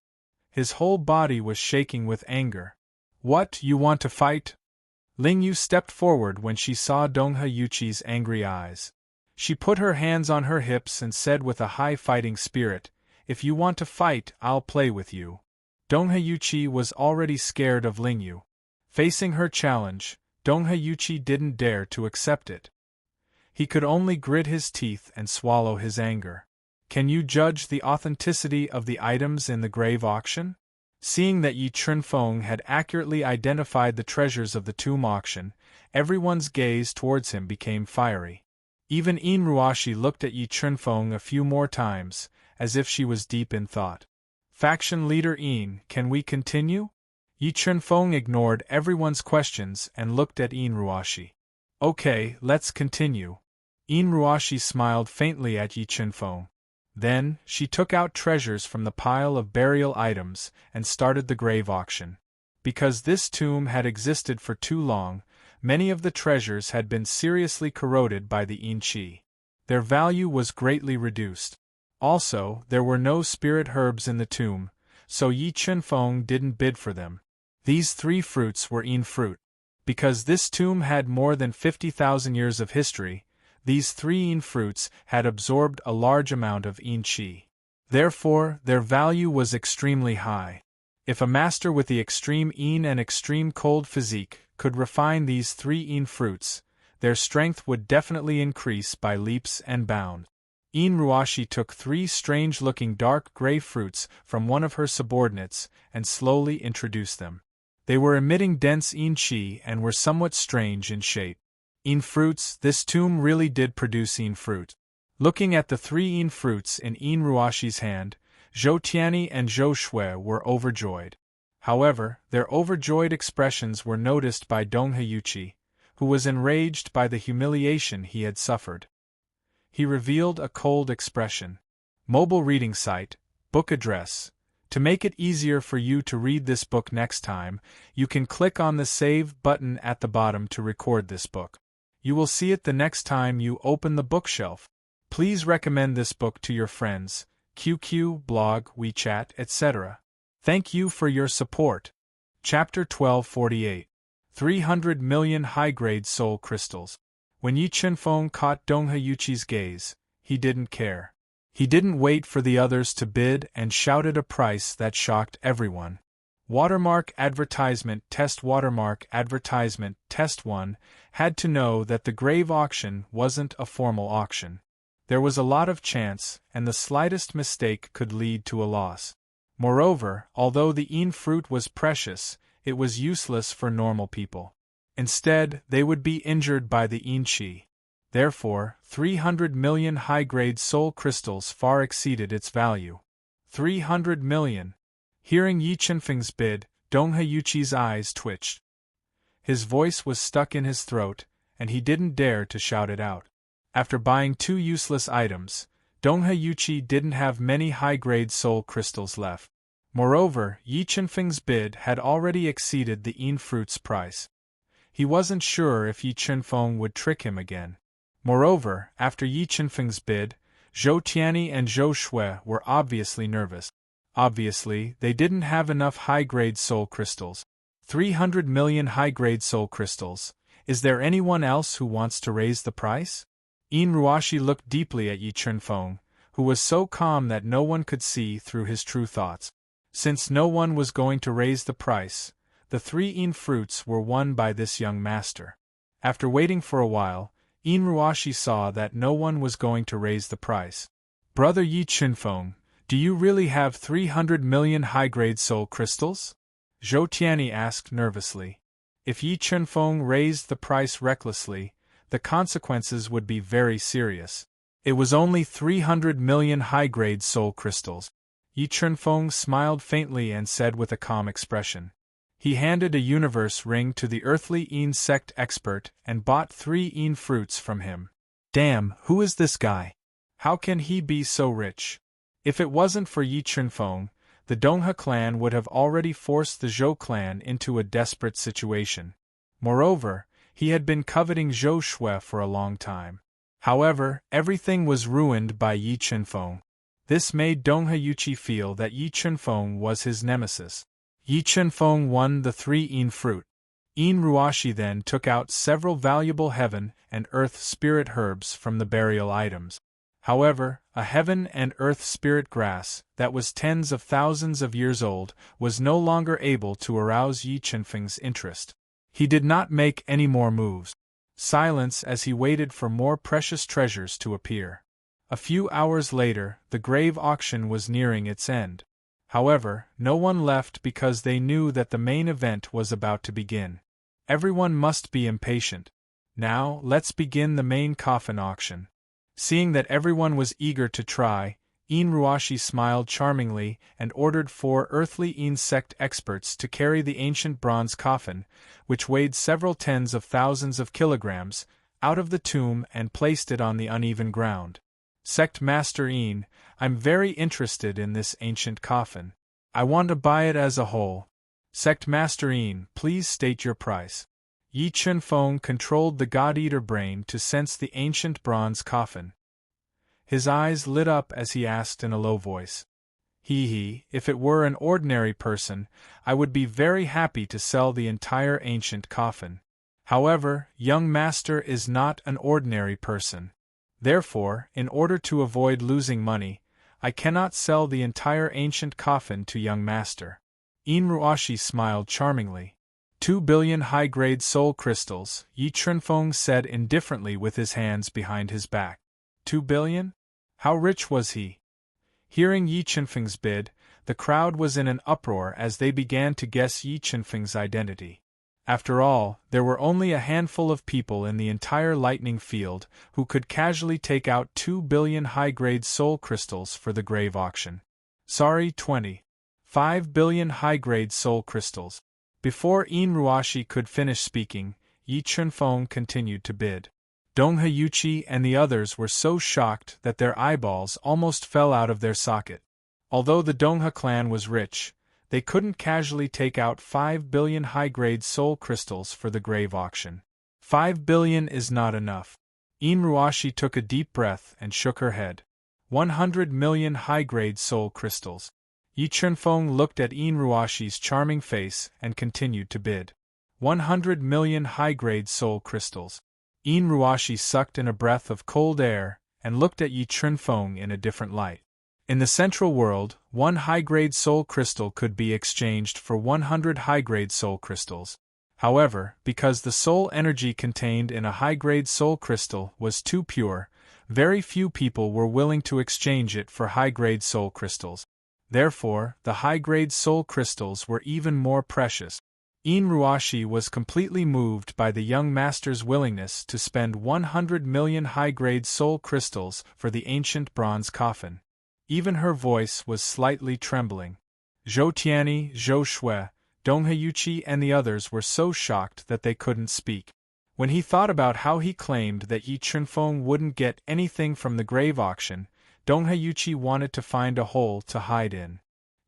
His whole body was shaking with anger. What, you want to fight? Lingyu stepped forward when she saw Donghayuchi's angry eyes. She put her hands on her hips and said with a high fighting spirit, If you want to fight, I'll play with you. Donghayuchi was already scared of Lingyu. Facing her challenge, Donghayuchi didn't dare to accept it. He could only grit his teeth and swallow his anger. Can you judge the authenticity of the items in the grave auction? Seeing that Yi Chunfeng had accurately identified the treasures of the tomb auction, everyone's gaze towards him became fiery. Even Yin Ruashi looked at Yi Chunfeng a few more times, as if she was deep in thought. Faction leader Yin, can we continue? Yi Chunfeng ignored everyone's questions and looked at Yin Ruashi. Okay, let's continue. Yin Ruashi smiled faintly at Yi Chunfeng. Then, she took out treasures from the pile of burial items and started the grave auction. Because this tomb had existed for too long, many of the treasures had been seriously corroded by the Yin Qi. Their value was greatly reduced. Also, there were no spirit herbs in the tomb, so Yi Chunfeng didn't bid for them. These 3 fruits were Yin fruit. Because this tomb had more than 50,000 years of history, these 3 Yin fruits had absorbed a large amount of Yin Qi. Therefore, their value was extremely high. If a master with the extreme Yin and extreme cold physique could refine these 3 Yin fruits, their strength would definitely increase by leaps and bounds. Yin Ruashi took 3 strange-looking dark gray fruits from one of her subordinates and slowly introduced them. They were emitting dense Yin Qi and were somewhat strange in shape. Yin fruits, this tomb really did produce Yin fruit. Looking at the 3 Yin fruits in Yin Ruashi's hand, Zhou Tianyi and Zhou Shui were overjoyed. However, their overjoyed expressions were noticed by Donghayuchi, who was enraged by the humiliation he had suffered. He revealed a cold expression. Mobile reading site, book address. To make it easier for you to read this book next time, you can click on the Save button at the bottom to record this book. You will see it the next time you open the bookshelf. Please recommend this book to your friends, QQ, blog, WeChat, etc. Thank you for your support. Chapter 1248. 300 million high-grade soul crystals. When Yi Chunfeng caught Donghayuchi's gaze, he didn't care. He didn't wait for the others to bid and shouted a price that shocked everyone. Watermark advertisement test 1 had to know that the grave auction wasn't a formal auction. There was a lot of chance, and the slightest mistake could lead to a loss. Moreover, although the een fruit was precious, it was useless for normal people. Instead, they would be injured by the een chi. Therefore, 300 million high-grade soul crystals far exceeded its value. 300 million. Hearing Yi Chenfeng's bid, Dong Heyuchi's eyes twitched. His voice was stuck in his throat, and he didn't dare to shout it out. After buying 2 useless items, Dong Heyuchi didn't have many high-grade soul crystals left. Moreover, Yi Chenfeng's bid had already exceeded the een fruit's price. He wasn't sure if Yi Chenfeng would trick him again. Moreover, after Yi Chenfeng's bid, Zhou Tianyi and Zhou Shui were obviously nervous. Obviously, they didn't have enough high-grade soul crystals. 300 million high-grade soul crystals. Is there anyone else who wants to raise the price? Yin Ruoshi looked deeply at Yi Chenfeng, who was so calm that no one could see through his true thoughts. Since no one was going to raise the price, the 3 een fruits were won by this young master. After waiting for a while, Yin Ruoshi saw that no one was going to raise the price. Brother Yi Chenfeng, do you really have 300 million high-grade soul crystals? Zhou Tianyi asked nervously. If Yi Chenfeng raised the price recklessly, the consequences would be very serious. It was only 300 million high-grade soul crystals. Yi Chenfeng smiled faintly and said with a calm expression. He handed a universe ring to the earthly een sect expert and bought 3 een fruits from him. Damn, who is this guy? How can he be so rich? If it wasn't for Yi Chenfeng, the Donghe clan would have already forced the Zhou clan into a desperate situation. Moreover, he had been coveting Zhou Shui for a long time. However, everything was ruined by Yi Chenfeng. This made Dong Heyuchi feel that Yi Chenfeng was his nemesis. Yi Chenfeng won the 3 een fruit. Yin Ruoshi then took out several valuable heaven and earth spirit herbs from the burial items. However, a heaven and earth spirit grass, that was tens of thousands of years old, was no longer able to arouse Yi Chenfeng's interest. He did not make any more moves. Silence as he waited for more precious treasures to appear. A few hours later, the grave auction was nearing its end. However, no one left because they knew that the main event was about to begin. Everyone must be impatient. Now, let's begin the main coffin auction. Seeing that everyone was eager to try, Yin Ruoshi smiled charmingly and ordered 4 earthly een sect experts to carry the ancient bronze coffin, which weighed several tens of thousands of kilograms, out of the tomb and placed it on the uneven ground. Sect Master Yin, I'm very interested in this ancient coffin. I want to buy it as a whole. Sect Master Yin, please state your price. Yi Chenfeng controlled the God-Eater brain to sense the ancient bronze coffin. His eyes lit up as he asked in a low voice. If it were an ordinary person, I would be very happy to sell the entire ancient coffin. However, young master is not an ordinary person. Therefore, in order to avoid losing money, I cannot sell the entire ancient coffin to young master. Yin Ruoshi smiled charmingly. 2 billion high-grade soul crystals, Yi Chenfeng said indifferently with his hands behind his back. 2 billion? How rich was he? Hearing Yi Chenfeng's bid, the crowd was in an uproar as they began to guess Yi Chenfeng's identity. After all, there were only a handful of people in the entire lightning field who could casually take out 2 billion high-grade soul crystals for the grave auction. Sorry, 5 billion high-grade soul crystals. Before Yin Ruoshi could finish speaking, Yi Chenfeng continued to bid. Dong Heyuchi and the others were so shocked that their eyeballs almost fell out of their socket. Although the Donghe clan was rich, they couldn't casually take out 5 billion high-grade soul crystals for the grave auction. 5 billion is not enough. Yin Ruoshi took a deep breath and shook her head. 100 million high-grade soul crystals. Yi Chenfeng looked at Yin Ruoshi's charming face and continued to bid. 100 million high-grade soul crystals. Yin Ruoshi sucked in a breath of cold air and looked at Yi Chunfeng in a different light. In the central world, one high-grade soul crystal could be exchanged for 100 high-grade soul crystals. However, because the soul energy contained in a high-grade soul crystal was too pure, very few people were willing to exchange it for high-grade soul crystals. Therefore, the high-grade soul crystals were even more precious. Yin Ruoshi was completely moved by the young master's willingness to spend 100 million high-grade soul crystals for the ancient bronze coffin. Even her voice was slightly trembling. Zhou Tianyi, Zhou Shui, Dong Heyuqi and the others were so shocked that they couldn't speak. When he thought about how he claimed that Yi Chunfeng wouldn't get anything from the grave auction, Dong Heyuqi wanted to find a hole to hide in.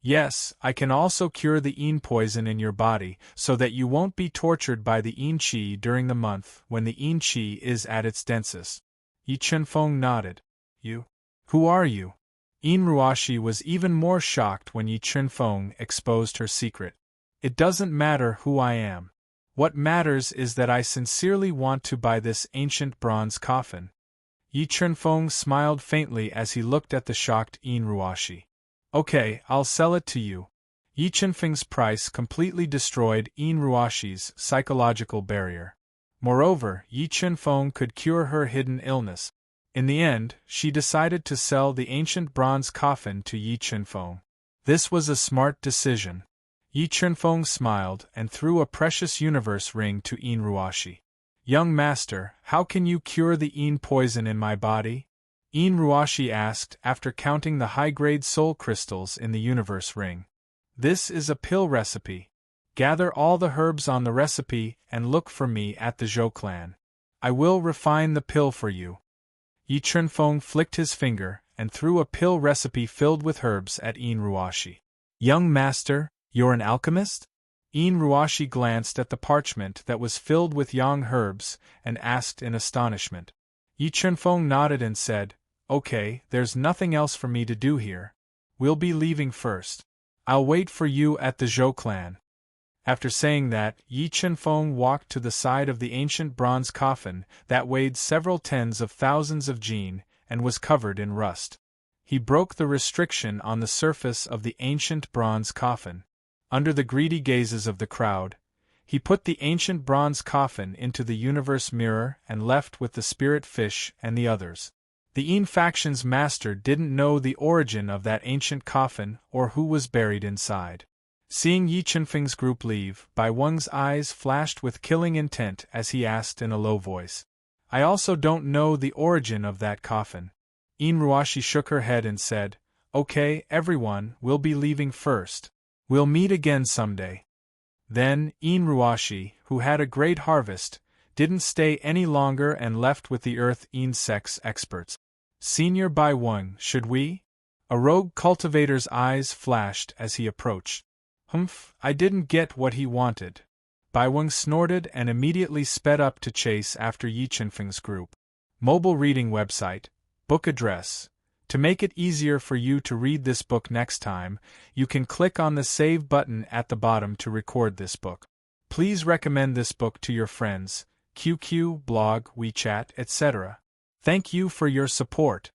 Yes, I can also cure the yin poison in your body, so that you won't be tortured by the yin qi during the month when the yin qi is at its densest. Yi Chunfeng nodded. You? Who are you? Yin Ruoshi was even more shocked when Yi Chunfeng exposed her secret. It doesn't matter who I am. What matters is that I sincerely want to buy this ancient bronze coffin. Yi Chunfeng smiled faintly as he looked at the shocked Yin Ruoshi. Okay, I'll sell it to you. Yi Chunfeng's price completely destroyed Yin Ruoshi's psychological barrier. Moreover, Yi Chunfeng could cure her hidden illness. In the end, she decided to sell the ancient bronze coffin to Yi Chunfeng. This was a smart decision. Yi Chunfeng smiled and threw a precious universe ring to Yin Ruoshi. Young master, how can you cure the yin poison in my body? Yin Ruoshi asked after counting the high-grade soul crystals in the universe ring. This is a pill recipe. Gather all the herbs on the recipe and look for me at the Zhou clan. I will refine the pill for you. Yi Chunfeng flicked his finger and threw a pill recipe filled with herbs at Yin Ruoshi. Young master, you're an alchemist? Yin Ruoshi glanced at the parchment that was filled with yang herbs and asked in astonishment. Yi Chunfeng nodded and said, Okay, there's nothing else for me to do here. We'll be leaving first. I'll wait for you at the Zhou clan. After saying that, Yi Chunfeng walked to the side of the ancient bronze coffin that weighed several tens of thousands of jin and was covered in rust. He broke the restriction on the surface of the ancient bronze coffin. Under the greedy gazes of the crowd, he put the ancient bronze coffin into the universe mirror and left with the spirit fish and the others. The Yin faction's master didn't know the origin of that ancient coffin or who was buried inside. Seeing Yi Chunfeng's group leave, Bai Weng's eyes flashed with killing intent as he asked in a low voice. I also don't know the origin of that coffin. Yin Ruoshi shook her head and said, Okay, everyone, we'll be leaving first. We'll meet again someday. Then, Yin Ruoshi, who had a great harvest, didn't stay any longer and left with the Earth Yin sex experts. Senior Bai Weng, should we? A rogue cultivator's eyes flashed as he approached. Humph, I didn't get what he wanted. Bai Weng snorted and immediately sped up to chase after Yi Chunfeng's group. Mobile reading website, book address. To make it easier for you to read this book next time, you can click on the Save button at the bottom to record this book. Please recommend this book to your friends, QQ, blog, WeChat, etc. Thank you for your support.